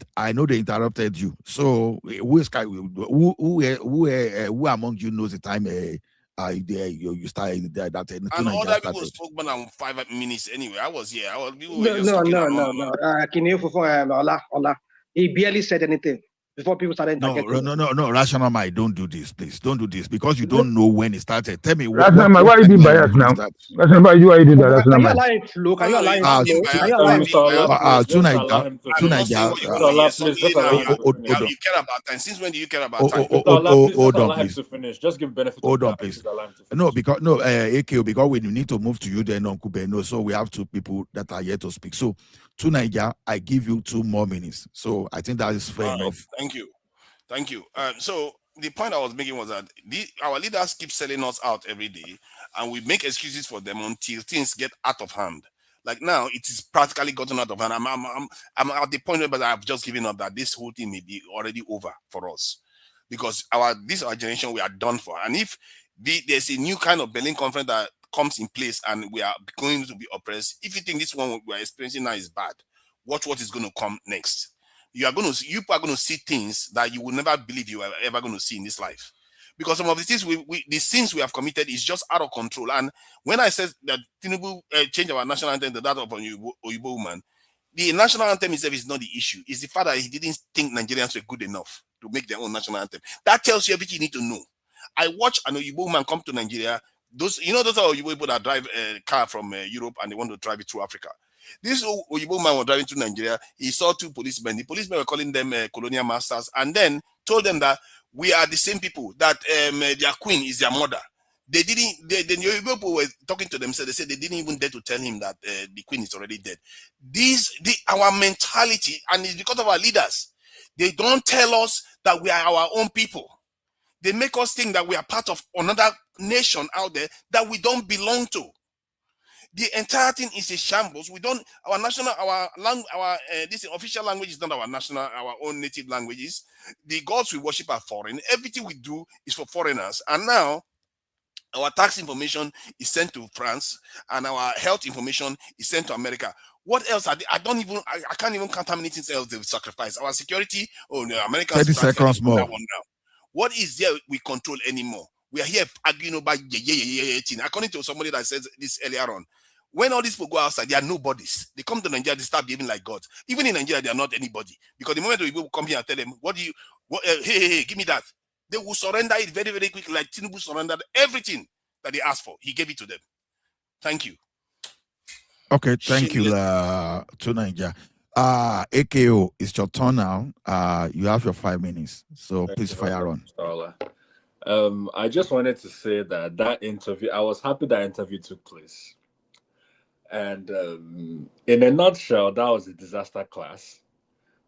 interrupted you. So who among you knows the time? You started that. And other people spoke more than 5 minutes anyway. I was here. No. He barely said anything. before people started No, targeting no, Rational Mind, don't do this, please. Don't do this because you don't know when it started. Tell me Rational Mind, why are you being biased now? Rational Mind, why are you doing that, Rational Can you Mind? allow him flow? Can you allow him Ah, flow? Can you allow him I'm Mr. being Ola, biased. please, just allow him to I'm not finish. saying what you Mr. want to hear. Ola, please, just Suddenly allow now, him to finish. you care about time. Since when do you care about time? Mr. Ola, please, just hold on, allow him please. to finish. Just give benefit of Hold doubt on, and please. just allow him to finish. No, because no, AKO, because we need to move to you then, Uncle Ben. No, so we have two people that are yet to speak. So, to Niger, I give you 2 more minutes. So I think that is fair All right, enough. thank you. Thank you. So the point I was making was that our leaders keep selling us out every day, and we make excuses for them until things get out of hand. Like now, it is practically gotten out of hand. I'm at the point where I've just given up that this whole thing may be already over for us, because our generation, we are done for. And if there's a new kind of Berlin conference that comes in place and we are going to be oppressed, if you think this one we are experiencing now is bad, watch what is going to come next. You are going to see things that you will never believe you are ever going to see in this life, because some of the things the sins we have committed is just out of control. And when I said that Tinubu changed our national anthem to that of Oyibo woman, the national anthem itself is not the issue. It's the fact that he didn't think Nigerians were good enough to make their own national anthem. That tells you everything you need to know. I watched an Oyibo woman come to Nigeria. Those are Oyibo people that drive a car from Europe and they want to drive it through Africa. This Oyibo man was driving to Nigeria. He saw 2 policemen. The policemen were calling them colonial masters, and then told them that we are the same people, that their queen is their mother. They didn't. The Oyibo people were talking to them, so they said they didn't even dare to tell him that the queen is already dead. Our mentality, and it's because of our leaders. They don't tell us that we are our own people. They make us think that we are part of another nation out there that we don't belong to. The entire thing is a shambles. We don't. This official language is not our own native languages. The gods we worship are foreign. Everything we do is for foreigners. And now our tax information is sent to France, and our health information is sent to America. What else are they? I can't even count how many things else they've sacrificed. Our security. Oh no, Americans. 30 seconds more. That one now. What is there we control anymore? We are here arguing about thing. According to somebody that says this earlier on, when all these people go outside, they are nobodies. They come to Nigeria, they start behaving like gods. Even in Nigeria, they are not anybody. Because the moment people come here and tell them, hey, give me that, they will surrender it very, very quickly, like Tinubu surrendered everything that they asked for. He gave it to them. Thank you. Okay, thank you, to Niger. AKO, it's your turn now. You have your 5 minutes, so please fire on. I just wanted to say that interview, I was happy that interview took place. And in a nutshell, that was a disaster class.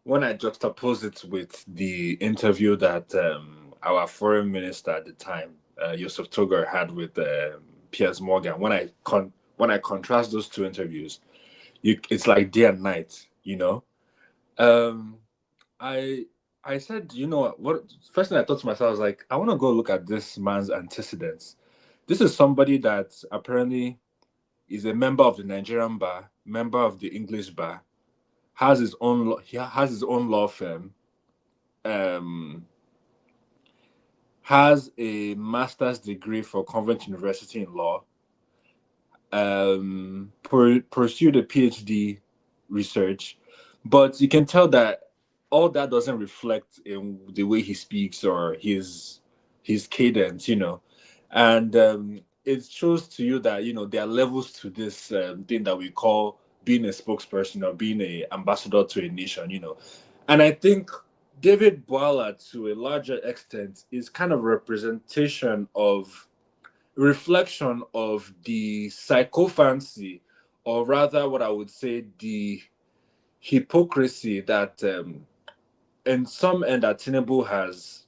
When I juxtapose it with the interview that our foreign minister at the time, Yusuf Togar, had with Piers Morgan, when I contrast those 2 interviews, it's like day and night, I said, what? First thing I thought to myself, I was like, I want to go look at this man's antecedents. This is somebody that apparently is a member of the Nigerian bar, member of the English bar, has his own law firm, has a master's degree from Convent University in law, pursued a PhD research, but you can tell that all that doesn't reflect in the way he speaks or his cadence, and it shows to you that there are levels to this thing that we call being a spokesperson or being an ambassador to a nation, and I think David Bwala, to a larger extent, is kind of reflection of the psychophancy, or rather what I would say the hypocrisy that in some end that Tinubu has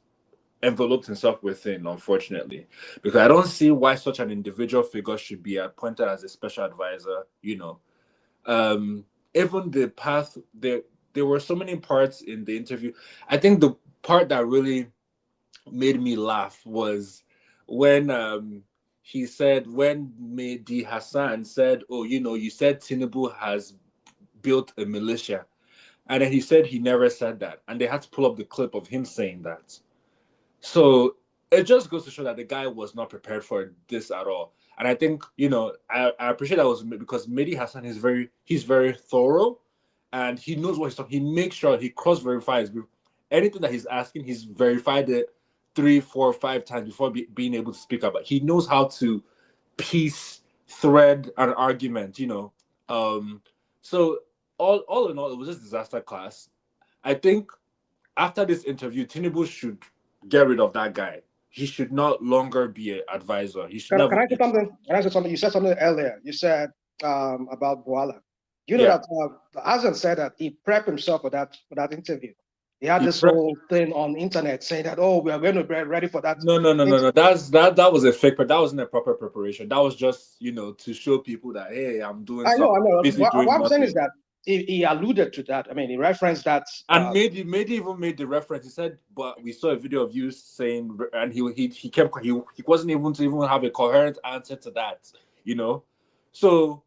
enveloped himself within, unfortunately, because I don't see why such an individual figure should be appointed as a special advisor. Even the path, there were so many parts in the interview. I think the part that really made me laugh was when he said, when Mehdi Hassan said, "Oh, you said Tinubu has built a militia," and then he said he never said that, and they had to pull up the clip of him saying that. So it just goes to show that the guy was not prepared for this at all. And I think, I appreciate that was because Mehdi Hassan he's very thorough, and he knows what he's talking. He makes sure he cross-verifies anything that he's asking, he's verified it 3, 4, 5 times before being able to speak about. He knows how to piece, thread an argument, So all in all, it was just disaster class. I think after this interview, Tinubu should get rid of that guy. He should not longer be an advisor. He should Can I say something? Can I say something? You said something earlier. You said about Bwala. You know that Azan said that he prepped himself for that interview. He had this whole thing on internet saying that, oh, we are going to be ready for that. No. That was a fake, but that wasn't a proper preparation. That was just, to show people that, hey, I'm doing something. I know. What I'm saying nothing. is that he alluded to that. I mean, he referenced that. And even made the reference. He said, but we saw a video of you saying, and he wasn't able to even have a coherent answer to that, So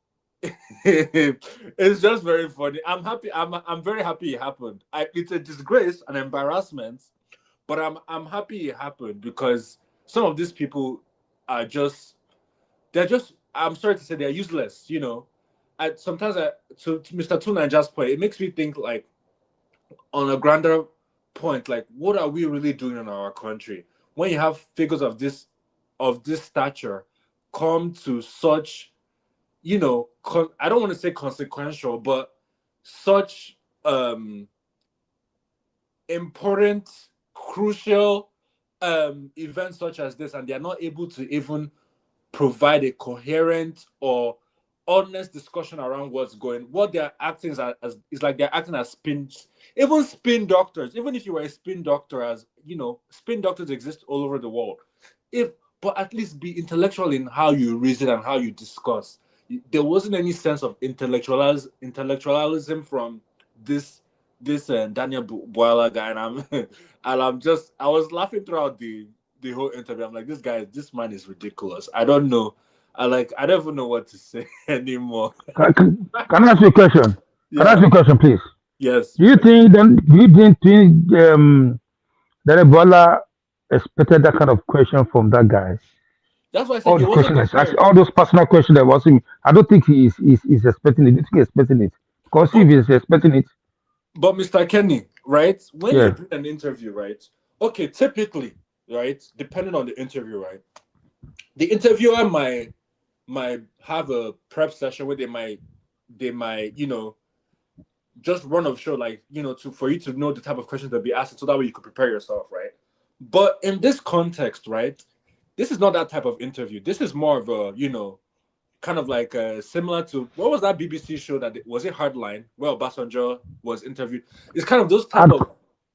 it's just very funny. I'm happy. I'm very happy it happened. It's a disgrace, an embarrassment, but I'm happy it happened because some of these people are I'm sorry to say they're useless. Sometimes to Mr. Tunaja's point, it makes me think like on a grander point, like what are we really doing in our country when you have figures of this stature come to such I don't want to say consequential, but such important, crucial events such as this, and they are not able to even provide a coherent or honest discussion around what they're acting as is like they're acting as spin doctors. Even if you were a spin doctor, as spin doctors exist all over the world. But at least be intellectual in how you reason and how you discuss. There wasn't any sense of intellectualism from this Daniel Bwala guy, and I was laughing throughout the whole interview. I'm like, this man is ridiculous. I don't know. I don't even know what to say anymore. Can I ask you a question? Yeah. Can I ask you a question, please? Yes. Do you think that Ebola expected that kind of question from that guy? That's why I said All he the wasn't questions, prepared. all those personal questions that was him. I don't think he's expecting it. I think he's expecting it. Because if he's expecting it. But Mr. Kenny, right? When Yeah. you're doing an interview, right? Okay, typically, right? Depending on the interview, right? The interviewer might have a prep session where they might just run of show, like for you to know the type of questions that be asked, so that way you could prepare yourself, right? But in this context, right? This is not that type of interview. This is more of a kind of like similar to what was that BBC show that was it Hardline? Well, Basanjo was interviewed. It's kind of those type of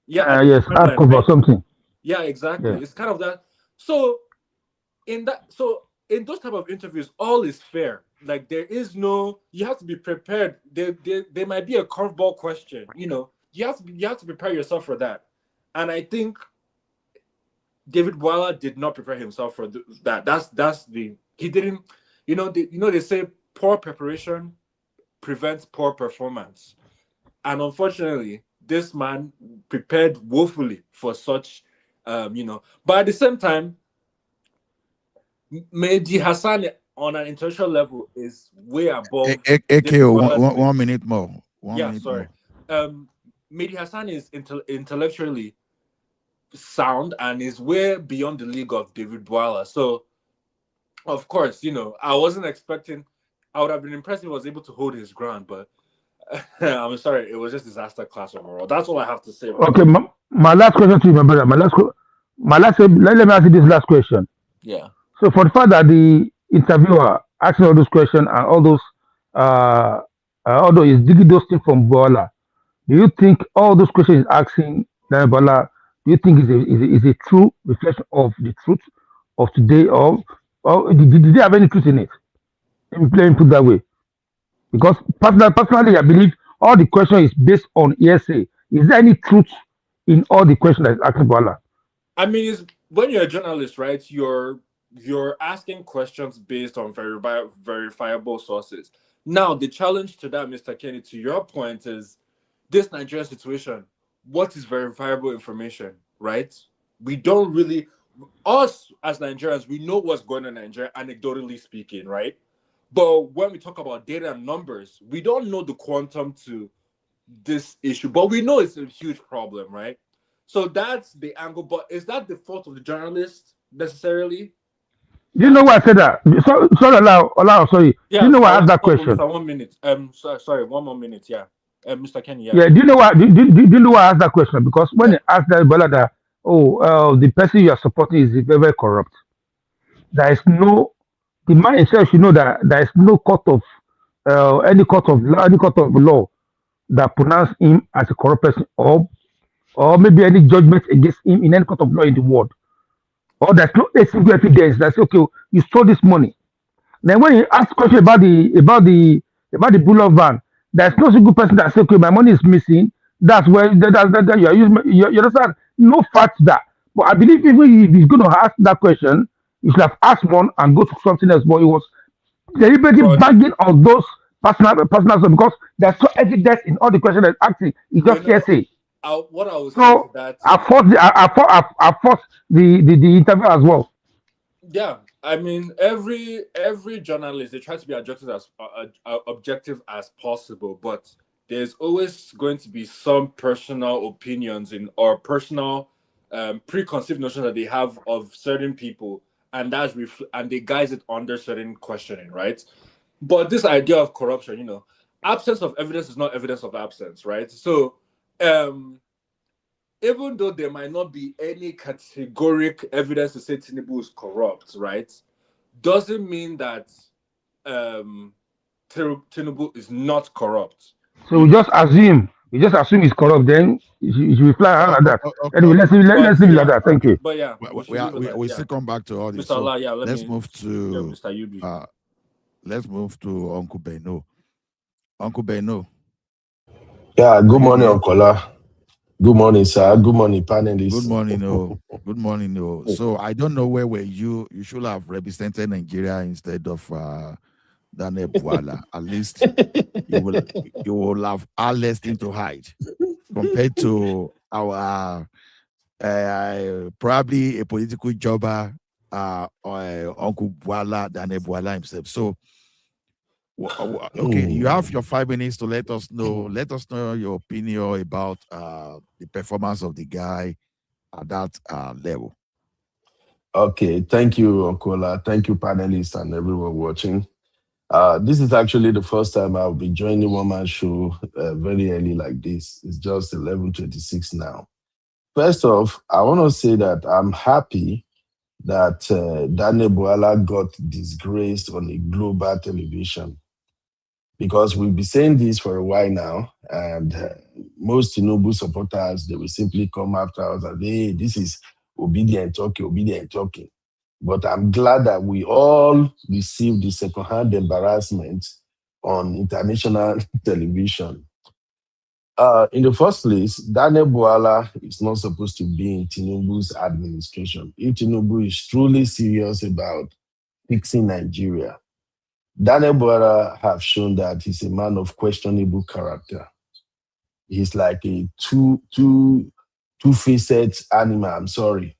yes, Hardline, hardcore or right? something. Yeah, exactly. Yeah. It's kind of that. So in those type of interviews, all is fair. Like there is no, you have to be prepared. There might be a curveball question. You have to prepare yourself for that. And I think David Bwala did not prepare himself for that. He didn't. They say poor preparation prevents poor performance, and unfortunately, this man prepared woefully for such. But at the same time, Mehdi Hassan on an international level is way above. AKO, 1 minute more. Sorry. Mehdi Hassan is intellectually sound and is way beyond the league of David Bwala. So, of course, I wasn't expecting. I would have been impressed if he was able to hold his ground, but I'm sorry, it was just disaster class overall. That's all I have to say. Okay, my last question to you, my brother. Let me ask you this last question. Yeah. So for the fact that the interviewer asking all those questions and all those, although he's digging those things from Bola, do you think all those questions he's asking Bola, do you think is a true reflection of the truth of today, or did they have any truth in it? Let me put that way. Because personally, I believe all the question is based on hearsay. Is there any truth in all the questions that is asking Bola? I mean, when you're a journalist, right? You're asking questions based on verifiable sources. Now, the challenge to that, Mr. Kenny, to your point, is this Nigerian situation. What is verifiable information, right? We don't really, us as Nigerians, we know what's going on in Nigeria, anecdotally speaking, right? But when we talk about data and numbers, we don't know the quantum to this issue, but we know it's a huge problem, right? So that's the angle. But is that the fault of the journalist necessarily? Do you know why I said that? Sorry, allow, sorry. Do you Yes. know why I I asked want that to question? Mr. 1 minute. Sorry, 1 more minute. Yeah. Mr. Kenny. Yeah. Yeah, do you know why? Do you know why I asked that question? Because when they asked that Bwala that, the person you are supporting is very, very corrupt. There is no, the man himself should know that there is no any court of law that pronounce him as a corrupt person, or maybe any judgment against him in any court of law in the world. Or there's no a single evidence that say, okay, you stole this money. Then when you ask question about the bullet van, there's no single person that say, okay, my money is missing. That's where that you are using. You understand? No facts that. But I believe even if he's going to ask that question, he should have asked one and go to something else. But he was deliberately banging on those personal stuff because there's no evidence in all the questions that's asking. It's just hearsay. What I was saying to So that I is, forced the interview as well. yeah, I mean, every journalist, they try to be objective as possible, but there's always going to be some personal opinions or personal preconceived notions that they have of certain people, and and they guise it under certain questioning, right? But this idea of corruption, absence of evidence is not evidence of absence, right? So, even though there might not be any categoric evidence to say Tinubu is corrupt, right, doesn't mean that Tinubu is not corrupt. So we just assume he's corrupt. Then he should reply like that. Anyway, let's leave it like that. Thank you. But yeah, we still come back to all this. Mr. So Allah, let's move to Mr. Yubi. Let's move to Uncle Beno. Uncle Beno. Yeah, good morning, Uncle. Good morning, sir. Good morning, panelists. Good morning, Good morning, So I don't know where were you. You should have represented Nigeria instead of Daniel Bwala. At least you will have our less thing to hide compared to our probably a political jobber, Uncle Bwala, Daniel Bwala himself. So okay, you have your 5 minutes to let us know your opinion about the performance of the guy at that level. Okay, thank you, Uncle. Thank you, panelists and everyone watching. This is actually the first time I'll be joining one man show very early like this. It's just 11:26 now. First off, I want to say that I'm happy that Daniel Bwala got disgraced on a global television, because we've been saying this for a while now, and most Tinubu supporters, they will simply come after us and hey, this is obedient talking. But I'm glad that we all received the second-hand embarrassment on international television. In the first place, Daniel Bwala is not supposed to be in Tinubu's administration. If Tinubu is truly serious about fixing Nigeria, Daniel Bwala have shown that he's a man of questionable character. He's like a two-faced animal. I'm sorry.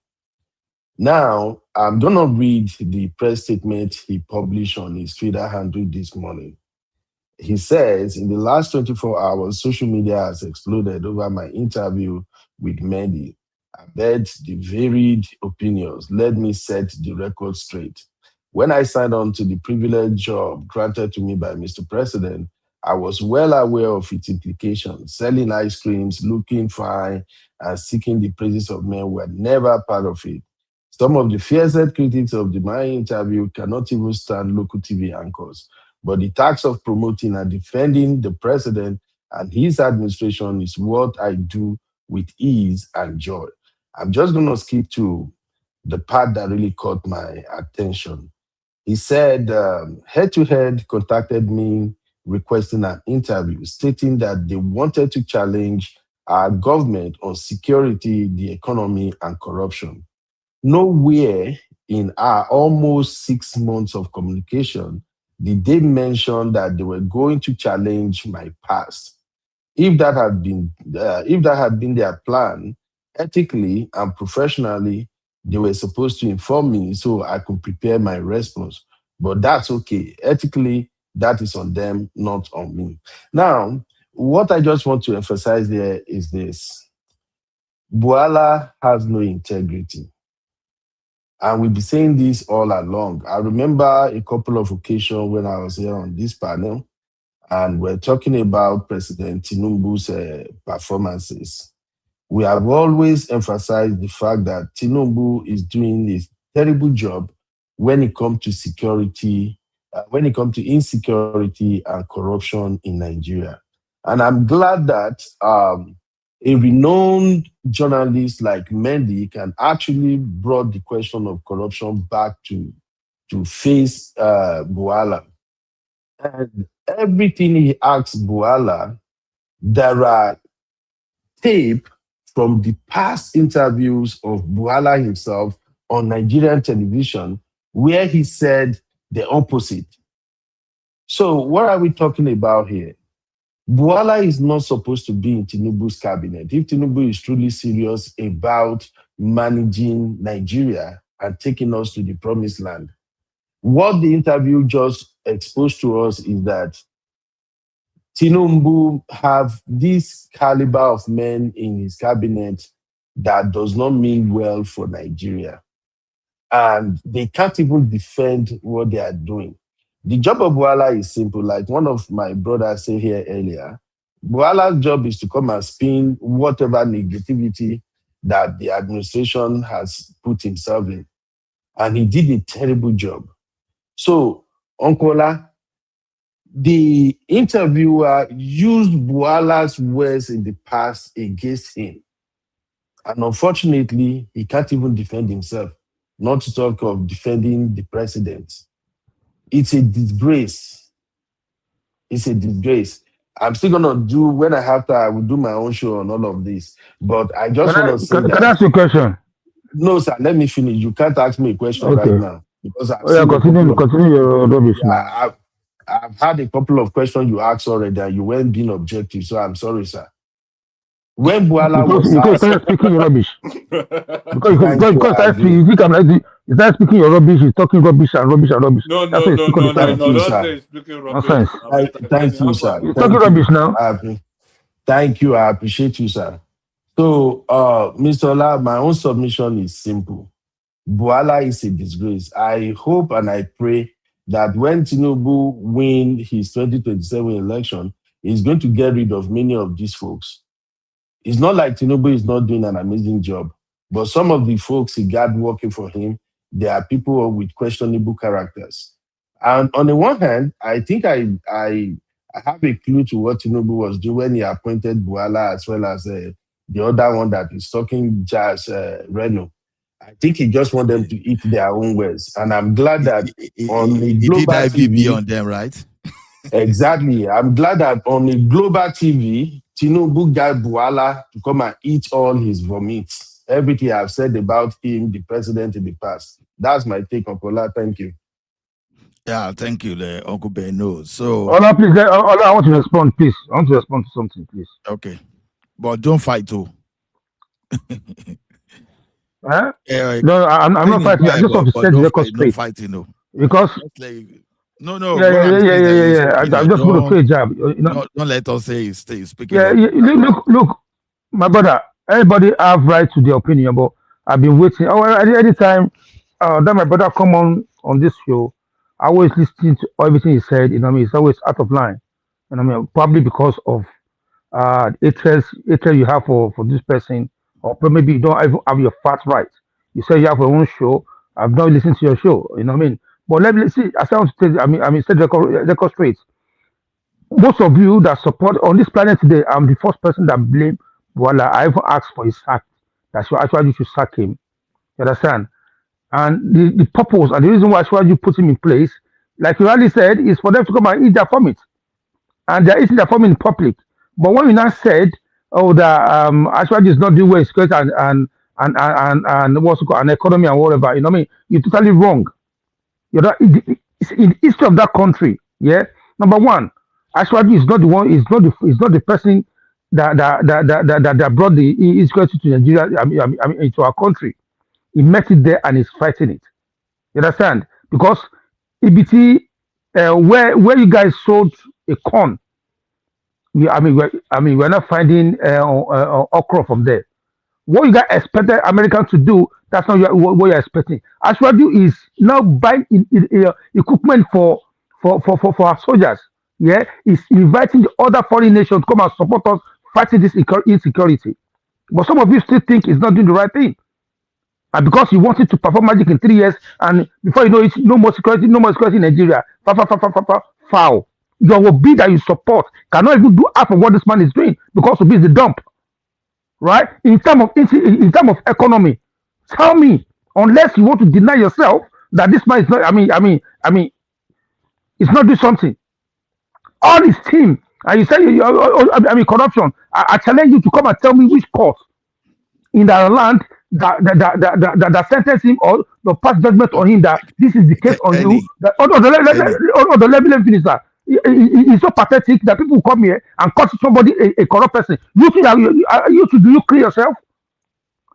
Now, I'm going to read the press statement he published on his Twitter handle this morning. He says, in the last 24 hours, social media has exploded over my interview with Mehdi. I bet the varied opinions. Let me set the record straight. When I signed on to the privileged job granted to me by Mr. President, I was well aware of its implications. Selling ice creams, looking fine, and seeking the praises of men were never part of it. Some of the fiercest critics of my interview cannot even stand local TV anchors. But the task of promoting and defending the president and his administration is what I do with ease and joy. I'm just going to skip to the part that really caught my attention. He said, head-to-head contacted me requesting an interview, stating that they wanted to challenge our government on security, the economy, and corruption. Nowhere in our almost 6 months of communication did they mention that they were going to challenge my past. If that had been their plan, ethically and professionally, they were supposed to inform me so I could prepare my response. But that's okay. Ethically, that is on them, not on me. Now, what I just want to emphasize there is this. Bwala has no integrity. And we've been saying this all along. I remember a couple of occasions when I was here on this panel, and we're talking about President Tinubu's performances. We have always emphasized the fact that Tinubu is doing a terrible job when it comes to security, when it comes to insecurity and corruption in Nigeria. And I'm glad that a renowned journalist like Mendy can actually brought the question of corruption back to face Bwala. And everything he asks Bwala, there are tape from the past interviews of Bwala himself on Nigerian television where he said the opposite. So what are we talking about here? Bwala is not supposed to be in Tinubu's cabinet. If Tinubu is truly serious about managing Nigeria and taking us to the promised land, what the interview just exposed to us is that Tinubu have this caliber of men in his cabinet that does not mean well for Nigeria. And they can't even defend what they are doing. The job of Bwala is simple. Like one of my brothers said here earlier, Bwala's job is to come and spin whatever negativity that the administration has put himself in. And he did a terrible job. So, Onkola, the interviewer used Bwala's words in the past against him. And unfortunately, he can't even defend himself, not to talk of defending the president. It's a disgrace. It's a disgrace. I'm still going to do, when I have time, I will do my own show on all of this. But I just want to say that. Can I ask you a question? No, sir, let me finish. You can't ask me a question right now. Because I've Oh, yeah, continue your rubbish now. yeah, I've had a couple of questions you asked already, and you weren't being objective, so I'm sorry, sir. When Bwala was Because you asked, started speaking your rubbish. Because Thank you, I agree. you think I'm like, you start speaking your rubbish, you're talking rubbish and rubbish and rubbish. No, That's no, why you no, speak all no, the no, time. no. you, Don't sir. say speaking rubbish. Nonsense. Thank you, sir. You're Thank talking you. rubbish now. Thank you. I appreciate you, sir. So, Mr. Ola, my own submission is simple. Bwala is a disgrace. I hope and I pray that when Tinubu win his 2027 election, he's going to get rid of many of these folks. It's not like Tinubu is not doing an amazing job, but some of the folks he got working for him, they are people with questionable characters. And on the one hand, I think I have a clue to what Tinubu was doing when he appointed Bwala as well as the other one that is talking jazz, Reno. I think he just want them to eat their own words. And I'm glad that on the He global did IBB TV, on them, right? exactly. I'm glad that on the global TV, Tinubu got Bwala to come and eat all his vomits. Everything I've said about him, the president in the past. That's my take on Kola. Thank you. Yeah, thank you, Uncle Beno. So, Ola, please, Ola, I want to respond, please. I want to respond to something, please. okay, but don't fight too. Huh? Yeah, No, I'm not fighting is fighting. I fine, just want to but set the don't record fight, no straight. fighting, no. Because, No. yeah, What I'm saying is yeah. I'm just going to play a jab. You know? Don't let us say he's speaking. Yeah, look, my brother, everybody have right to their opinion, but I've been waiting. Oh, anytime that my brother come on this show, I always listen to everything he said. You know what I mean? It's always out of line. You know what I mean? Probably because of hatred you have for this person, or maybe you don't even have your facts right. You say you have your own show. I've not listened to your show. You know what I mean? But let me see. I want to tell you, I mean, set record straight. Most of you that support on this planet today, I'm the first person that blame Bwala. I even asked for his sack. That's why actually should sack him. You understand? And the purpose and the reason why you put him in place, like you already said, is for them to come and eat their vomit. And they're eating their vomit in public. But when you now said, oh, that actually is not doing well in security and what's it called, an economy and whatever, you know what I mean? You're totally wrong. You're not, it's in the history of that country. Yeah. Number one, Ashwaji is not the one. Is not the person that brought the insecurity to Nigeria. I mean, into our country. He met it there and is fighting it. You understand? Because EBT, where you guys sold a corn, we're not finding okra from there. What you guys expected Americans to do, that's not what you're expecting. Ashwaju is now buying equipment for our soldiers. Yeah, is inviting the other foreign nations to come and support us fighting this insecurity. But some of you still think it's not doing the right thing. And because you wanted to perform magic in 3 years, and before you know it, no more security in Nigeria. Foul. Your bid that you support cannot even do half of what this man is doing because Obi is the dump. Right? In terms of economy, tell me, unless you want to deny yourself that this man is not, it's not doing something. All his team, and you say, corruption. I challenge you to come and tell me which court in the land that sentence him or the pass judgment on him that this is the case on you. That, let me finish that. It's so pathetic that people come here and call somebody a corrupt person. You do you clear yourself?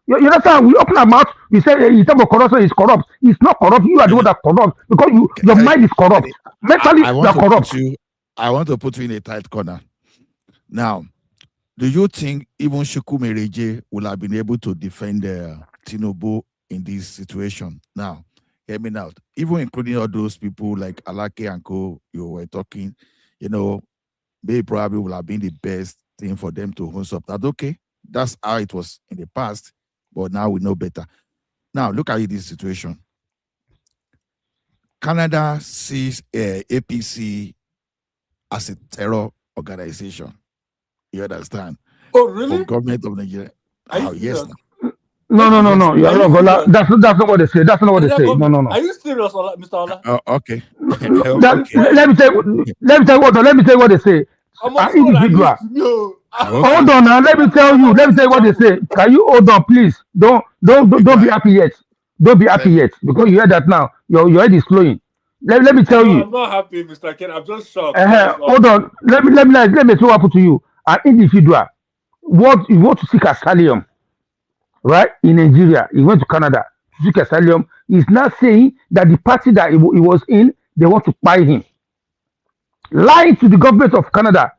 You understand? We open our mouth, we say in terms of corruption is corrupt. It's not corrupt. You are the one that corrupt because your mind is corrupt. Mentally, you are corrupt. I want to put you in a tight corner. Now, do you think even Shuku Mereje will have been able to defend Tinubu in this situation? Now, hear me out. Even including all those people like Alake and Co. you were talking, they probably will have been the best thing for them to host up. That's okay. That's how it was in the past, but now we know better. Now, look at this situation. Canada sees APC as a terror organization. You understand? Oh, really? For government of Nigeria. Oh, yes. No. That's not what they say. That's not what they say. No. Are you serious, Mr. Ola? Okay. Let me tell you what they say. Individual. Hold on now. Let me tell you what they say. Can you hold on, please? Don't be happy yet. Don't be happy yet because you hear that now. Your head is flowing. Let me tell you. I'm not happy, Mr. Ken. I'm just shocked. Hold on. Let me throw up to you. An individual. What you want to seek asylum, right? In Nigeria, he went to Canada to seek asylum. He's now saying that the party that he was in, they want to buy him. Lying to the government of Canada.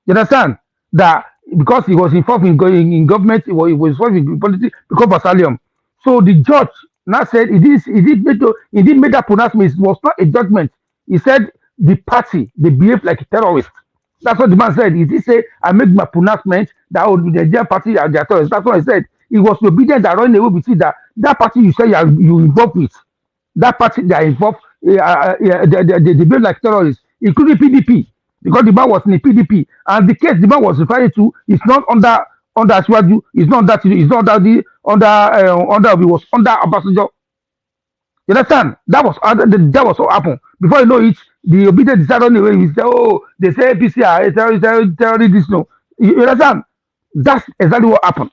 You understand? That because he was involved in government, he was involved in politics because of asylum. So the judge now said he did make that pronouncement. It was not a judgment. He said the party, they behave like a terrorist. That's what the man said. He did say, I make my pronouncement that the Nigerian party are the terrorists. That's what he said. He was obedient that running away with it that party you say you involved with. That party they are involved, they behave like terrorists, including PDP, because the man was in the PDP. And the case the man was referring to is not under Ashwaju, it's not that it's not under it was under Ambassador. You understand? That was what happened. Before you know it, the obedient decided on the way. He said, "Oh, they say APC are terrorists." No, you understand? That's exactly what happened.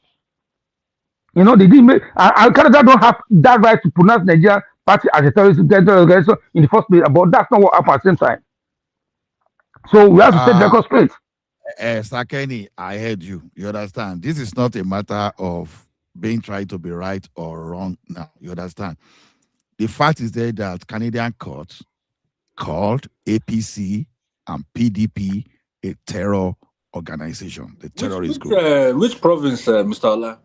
They didn't make. Canada don't have that right to pronounce Nigerian party as a terrorist organization in the first place. But that's not what happened at the same time. So we have to set the record straight. Sakeni, I heard you. You understand? This is not a matter of being tried to be right or wrong now. You understand? The fact is there that Canadian courts called APC and PDP a terror organization, the terrorist group. Which province, Mr. Ola?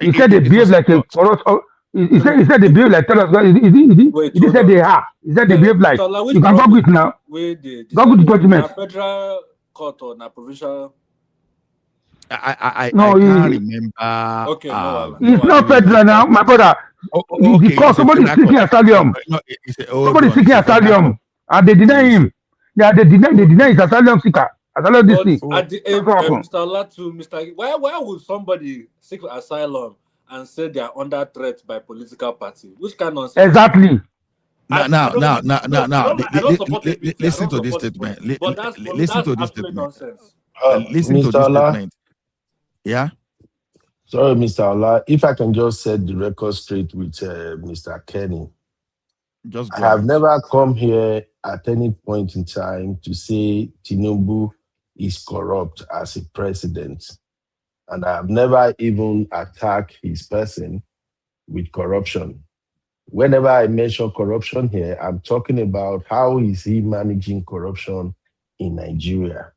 He said they behave like a corrupt. He said they behave like terrorists. He said they are. He said they behave like. You can go with now. Go with the judgment. Federal court or na provincial? I can't remember. Okay, it's not federal now, my brother. Because somebody is seeking asylum. Somebody is seeking asylum, and they deny him. Yeah, they deny his asylum seeker. Asylum this thing. At the end, Mr. Ola to Mr. Why would somebody seek asylum and say they are under threat by political party? Which kind of nonsense? Exactly. Now, listen to this statement. Listen to this statement. Listen to this statement. Yeah. Sorry, Mr. Ola. If I can just set the record straight with Mr. Kenny. I have never come here at any point in time to say Tinubu is corrupt as a president. And I have never even attacked his person with corruption. Whenever I mention corruption here, I'm talking about how is he managing corruption in Nigeria.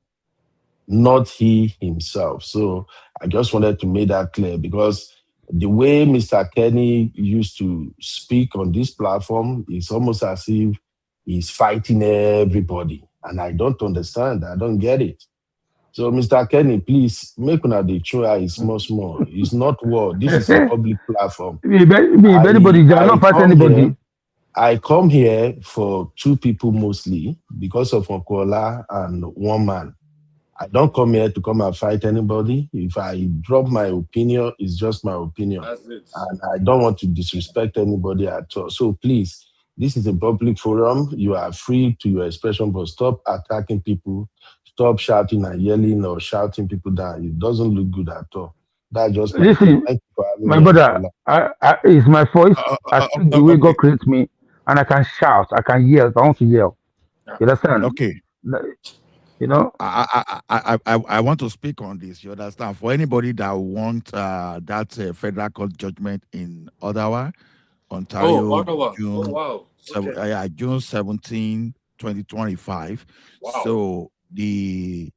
not he himself. So I just wanted to make that clear because the way Mr. Kenny used to speak on this platform is almost as if he's fighting everybody. And I don't understand. I don't get it. So, Mr. Kenny, please make una the show is small. It's not war. This is a public platform. If anybody, I don't fight anybody. I come here for two people mostly because of Okola and one man. I don't come here to come and fight anybody. If I drop my opinion, it's just my opinion. That's it. And I don't want to disrespect anybody at all. So please, this is a public forum. You are free to your expression, but stop attacking people. Stop shouting and yelling or shouting people down. It doesn't look good at all. That's just my Listen, thank you for having my me, brother, it's my voice. I speak the way okay. God creates me, and I can shout, I can yell if I want to yell. You understand? Okay. You know, I want to speak on this. You understand? For anybody that want that federal court judgment in Ottawa, Ontario, Ottawa. June, Oh, wow. Okay. June 17, 2025. Wow. So the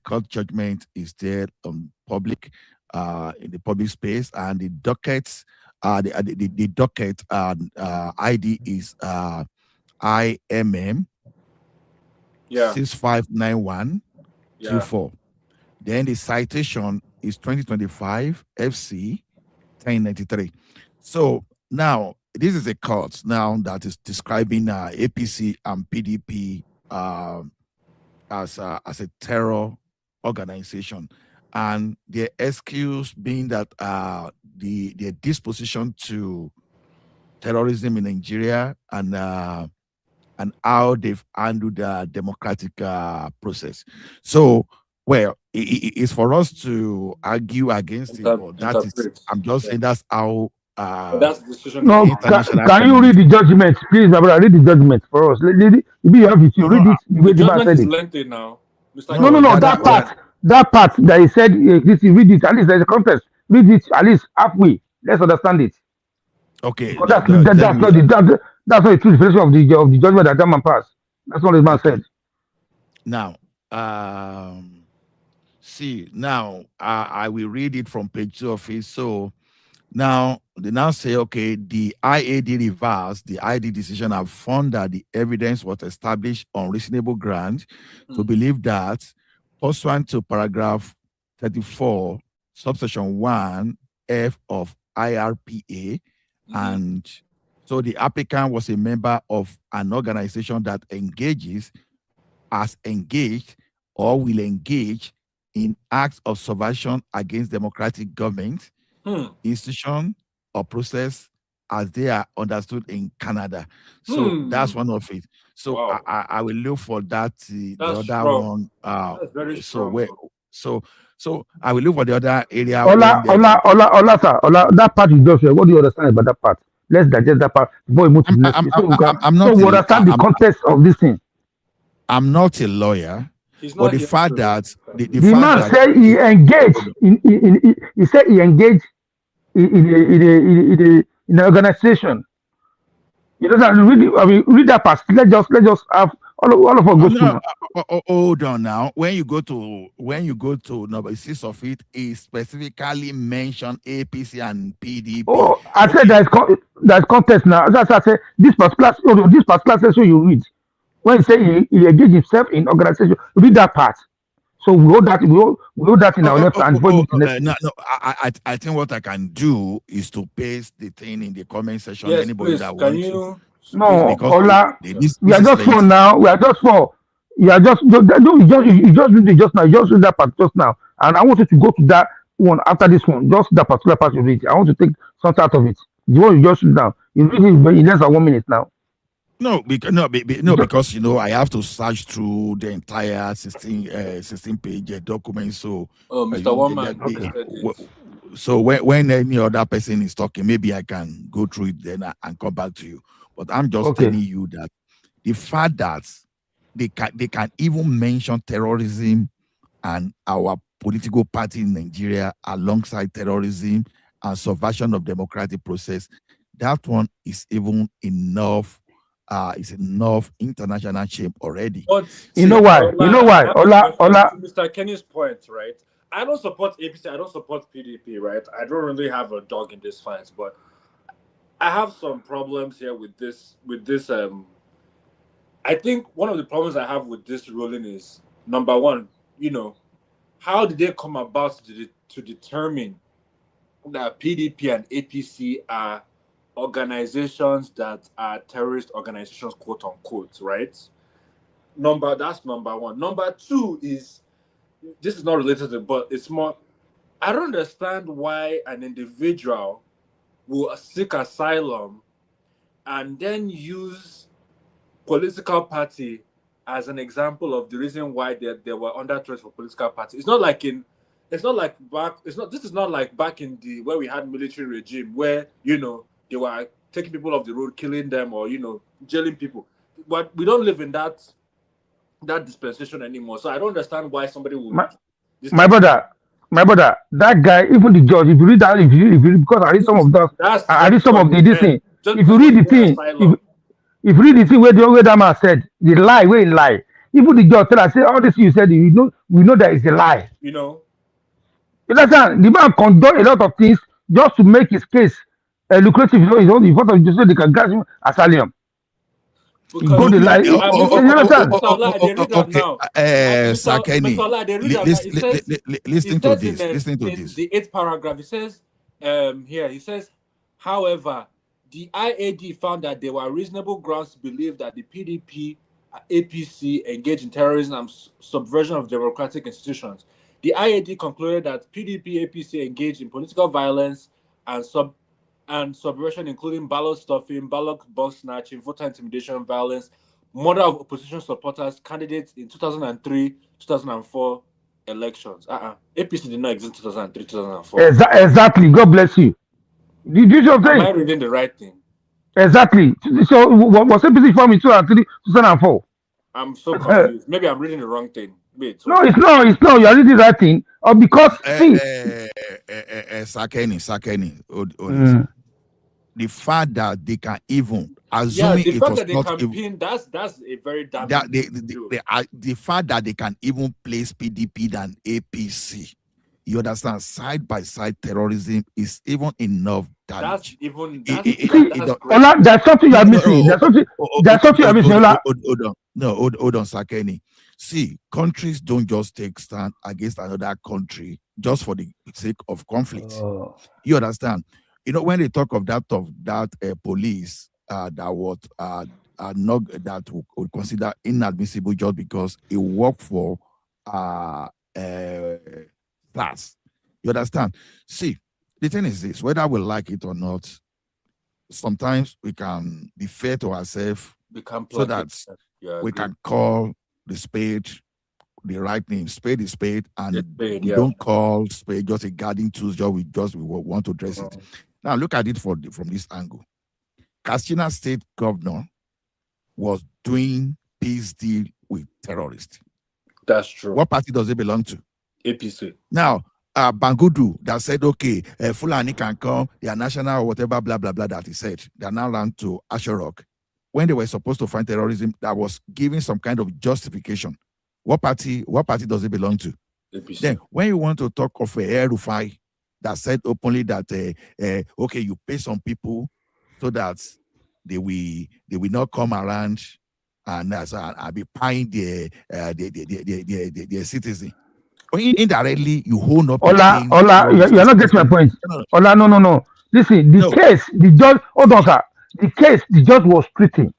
court judgment is there on public, in the public space, and the dockets, the docket ID is IMM. Yeah. 659124. Then the citation is 2025 FC 1093. So now this is a court now that is describing APC and PDP as a terror organization, and their excuse being that their disposition to terrorism in Nigeria and how they've handled the democratic process. So, well, it's for us to argue against it, but that is, I'm just saying that's how that's the decision. no, can you read the judgment, please, my brother? Read the judgment for us. Maybe you have it. You read it the way the man said is it. lengthy now. Mr. No, that part that he said, this, read it. At least there's a context. Read it at least halfway. Let's understand it. Okay. Because that's not the true definition of the judgment that man passed. That's what the man said. Now, see, now I will read it from page 2 of it. So now they now say, okay, the IAD reverse the ID decision have found that the evidence was established on reasonable ground to believe that, pursuant to paragraph 34, subsection 1 F of IRPA, and so the applicant was a member of an organization that has engaged or will engage in acts of subversion against democratic government, institution, or process as they are understood in Canada. So that's one of it. So I will look for that. The other strong. one. That's very strong. So I will look for the other area. Ola, sir. That part you just said. What do you understand about that part? Let's digest that part before we move to the next. So we understand the context of this thing. I'm not a lawyer, but the fact that the man said he engaged he said he engaged in an organization. You know, read that part. Let's just have all of us go through. Hold on now. When you go to number 6 of it, it specifically mentioned APC and PDP. Oh, I said there's context now. As I said, this particular section you read. When he say he engaged himself in organization, read that part. So we hold that in our left hand. I think what I can do is to paste the thing in the comment section. Yes, Anybody please. that Can wants you? No, Ola, we are just for now. We are just for. You are just you just read it just now. You just read that part just now, and I want you to go to that one after this one. Just that particular part you read. I want to take something out of it. The one you just read now. You read it in less than 1 minute now. Because you know I have to search through the entire 16 page document. So Mr. Woman. So when any other person is talking, maybe I can go through it then and come back to you. But I'm just telling you that the fact that they can even mention terrorism and our political party in Nigeria alongside terrorism and subversion of democratic process, that one is even enough is enough international shame already. But You know why? You know why? I have a Ola, question Ola. to Mr. Kenny's point, right? I don't support APC. I don't support PDP, right? I don't really have a dog in this fight, but I have some problems here with this. I think one of the problems I have with this ruling is number one. How did they come about to determine that PDP and APC are organizations that are terrorist organizations, quote unquote, right? That's number one. Number two is, this is not related to, but it's more. I don't understand why an individual will seek asylum and then use political party as an example of the reason why they were under threat for political party. This is not like back in the where we had military regime where they were taking people off the road, killing them, or jailing people. But we don't live in that dispensation anymore. So I don't understand why somebody would. My brother, that guy, even the judge, if you read that, if you because I read some of that, I read some of this thing. If you read the thing, if you read the thing where that man said, the lie, where he lie. Even the judge tell us, say, all this you said, we know that is a lie. You understand? The man conduct a lot of things just to make his case lucrative. His own, in front of just so they can grant him asylum. He go the lie. You understand? Listen to this. In the 8th paragraph, it says, here, he says, however, the IAD found that there were reasonable grounds to believe that the PDP APC engaged in terrorism and subversion of democratic institutions. The IAD concluded that PDP APC engaged in political violence and subversion, including ballot stuffing, ballot box snatching, voter intimidation, violence, murder of opposition supporters, candidates in 2003, 2004 elections. APC did not exist in 2003, 2004. Exactly. God bless you. Did you Am I reading the right thing? Exactly. So was APC formed in 2003, 2004? I'm so confused. Maybe I'm reading the wrong thing. Wait. No, it's not. You are reading the right thing. Or because Sakeni. The fact that they can even assuming the it fact was that they not can even, pin, that's a very damn the fact that they can even place PDP than APC, you understand, side by side terrorism is even enough damage. There's something you are missing. There's something you are missing. Hold on, Sakeni. See, countries don't just take stand against another country just for the sake of conflict. You understand? When they talk of that police that would consider inadmissible just because it worked for class. You understand? See, the thing is this: whether we like it or not, sometimes we can be fair to ourselves so that we can call the spade the right name. Spade is spade, and we don't call spade just a guarding tool. We want to dress it. Now look at it from this angle. Katsina State governor was doing peace deal with terrorists. That's true. What party does it belong to? APC. Now, Bangudu that said, okay, Fulani can come, they are national or whatever, blah, blah, blah, that he said. They are now run to Asherok. When they were supposed to fight terrorism, that was giving some kind of justification. What party does it belong to? APC. Then, when you want to talk of a Rufai that said openly that, okay, you pay some people so that they will not come around and I'll be paying their citizen. Indirectly, you hold up. Ola, you're not getting my point. Ola, no. Listen, case, the judge, hold on, sir. The case, the judge was treating.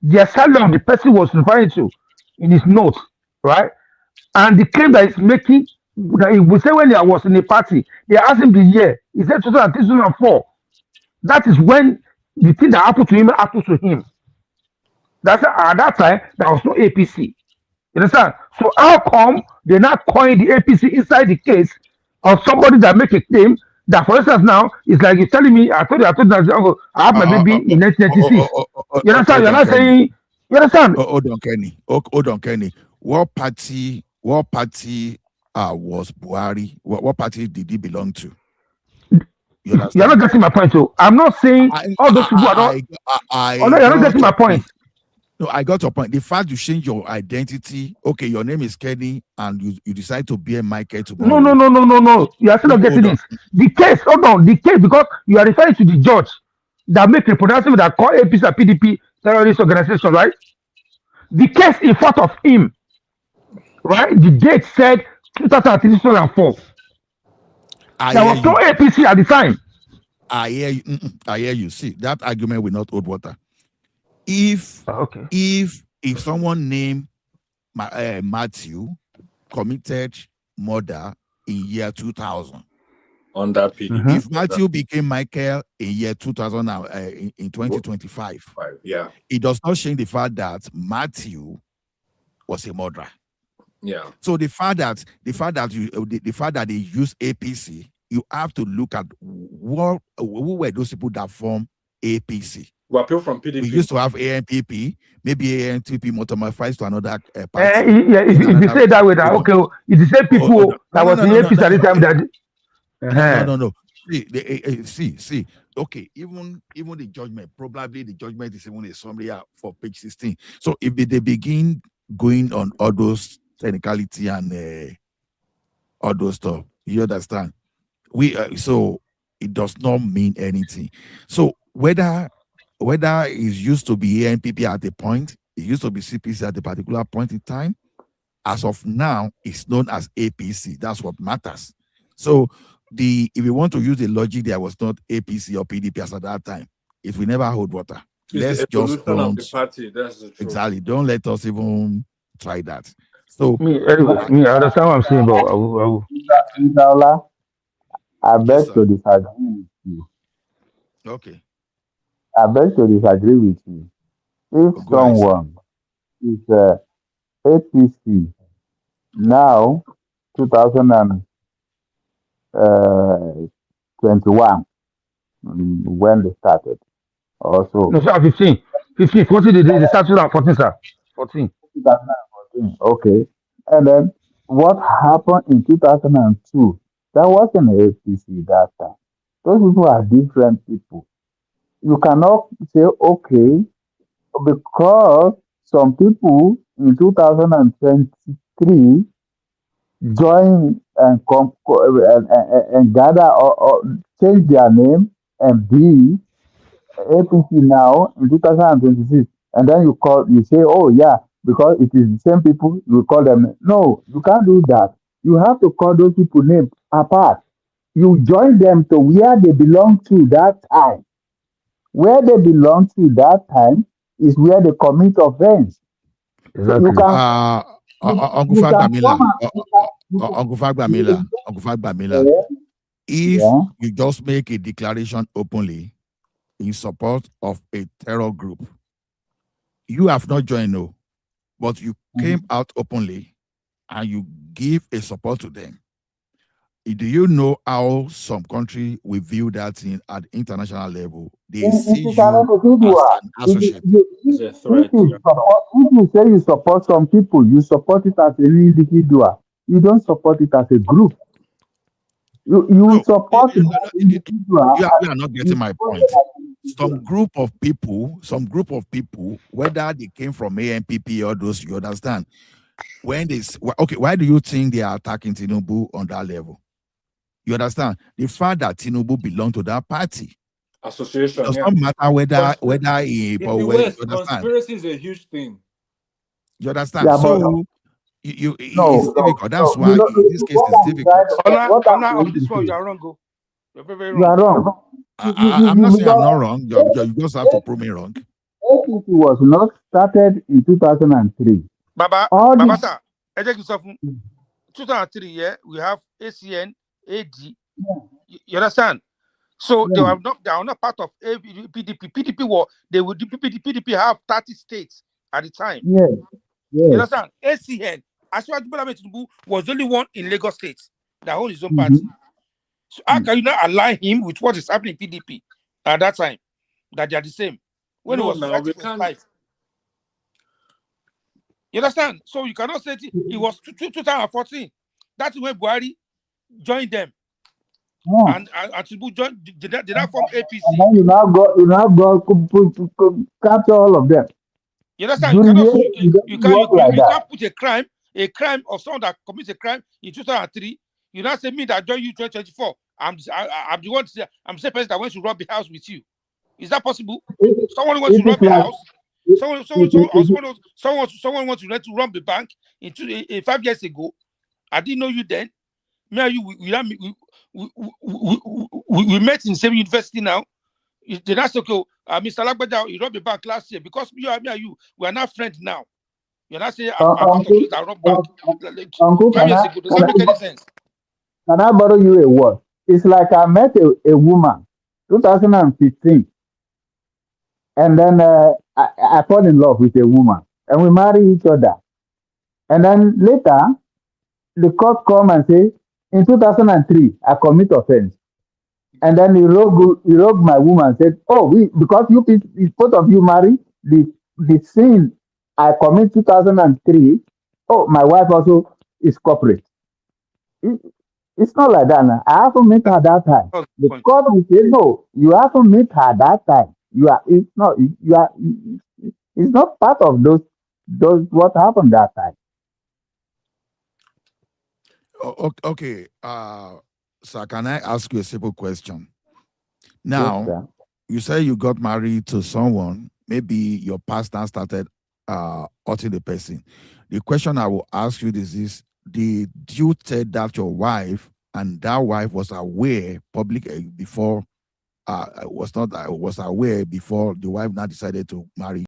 The asylum the person was referring to in his notes, right? And the claim that he's making, that he would say when I was in a party, they asked him the year. He said 2003, 2004. That is when the thing that happened to him. That's at that time there was no APC. You understand? So how come they're not calling the APC inside the case of somebody that make a claim that, for instance, now it's like you're telling me, I told you that I have my baby in 1996. You understand? You're not saying. You understand? Hold on, Kenny. What party was Buhari? What party did he belong to? You're not getting my point, too. I'm not saying all those people are not. You're not getting my point. No, I got your point. The fact you change your identity, okay, your name is Kenny, and you decide to be a Michael tomorrow. No. You are still not getting it. The case, hold on, the case, because you are referring to the judge that make a pronouncement that call APC and PDP terrorist organization, right? The case in front of him, right? The date said 2003, 2004. There was no APC at the time. I hear you. I hear you. See, that argument will not hold water. If someone named Matthew committed murder in year 2000 on that PDP, if Matthew became Michael in year 2000 in 2025, yeah, it does not change the fact that Matthew was a murderer. Yeah. So the fact that they use APC, you have to look at who were those people that form APC. Well, people from PDP. We used to have ANPP, maybe ANPP metamorphosed to another party. If you say that way, that okay, it's the same people that was in APC at the time that. No. See. Okay, even the judgment, probably the judgment is even a summary for page 16. So if they begin going on all those technicality and all those stuff, you understand? So it does not mean anything. So whether it used to be ANPP at a point, it used to be CPC at a particular point in time, as of now, it's known as APC. That's what matters. So if you want to use the logic, there was not APC or PDP as at that time, it will never hold water. It's Let's the evolution just don't of the party. That's the truth. Exactly. Don't let us even try that. So I understand what I'm saying, but Bwala, I beg to disagree with you. Okay. I beg to disagree with you. If someone is APC now, 2021, when they started, also. No, sir, 15. 14, they started at 14, sir. 14. 2014, okay. And then what happened in 2002? That wasn't APC that time. Those people are different people. You cannot say, okay, because some people in 2023 join and gather or change their name and be APC now in 2026, and then you say, oh yeah, because it is the same people, you call them. No, you can't do that. You have to call those people names apart. You join them to where they belong to that time. Where they belong to that time is where they commit offense. Exactly. Uncle Fagbamila, if you just make a declaration openly in support of a terror group, you have not joined, no, but you came out openly and you give a support to them. Do you know how some country will view that at international level? They see you as an associate. It's a threat. If you say you support some people, you support it as an individual. You don't support it as a group. You support it as an individual. You are not getting my point. Some group of people, whether they came from ANPP or those, you understand? When why do you think they are attacking Tinubu on that level? You understand? The fact that Tinubu belonged to that party association does not matter whether conspiracy is a huge thing. You understand? Yeah, so it's difficult. That's why this case is difficult. On this one, you are wrong. Go. You're very wrong. You are wrong. I'm not saying I'm not wrong. You just have to prove me wrong. APC was not started in 2003. Baba, sir, 2003, yeah, we have ACN, AD. You understand? So they are not part of PDP. PDP have 30 states at the time. Yes. You understand? ACN, Bwala Tinubu was the only one in Lagos State that hold his own party. So how can you not align him with what is happening in PDP at that time? That they are the same. When it was life. You understand? So you cannot say it was 2014. That's when Buhari joined them. And Tinubu did not form APC. And then you now go capture all of them. You understand? You can't put a crime of someone that commits a crime in 2003. You not say me that join you 2024. I'm the one. I'm the person that went to rob the house with you. Is that possible? Someone wants to rob the house. Someone wants to rob the bank 5 years ago. I didn't know you then. Me and you, we met in the same university now. They not say, okay, Mr. Lagbaja, you robbed the bank last year because me and you, we are not friends now. You're not saying I'm part of those that rob bank 5 years ago. Does that make any sense? Can I borrow you a word? It's like I met a woman, 2015, and then I fall in love with a woman, and we marry each other. And then later, the court come and say, in 2003, I commit offense. And then he wrote my woman and said, oh, because both of you marry, the sin I commit 2003, oh, my wife also is corporate. It's not like that now. I haven't met her that time. The court will say, no, you haven't met her that time. It's not part of those what happened that time. Okay. Sir, can I ask you a simple question? Now, Yes, you say you got married to someone, maybe your pastor started hurting the person. The question I will ask you is did you tell that your wife and that wife was aware before was aware before the wife now decided to marry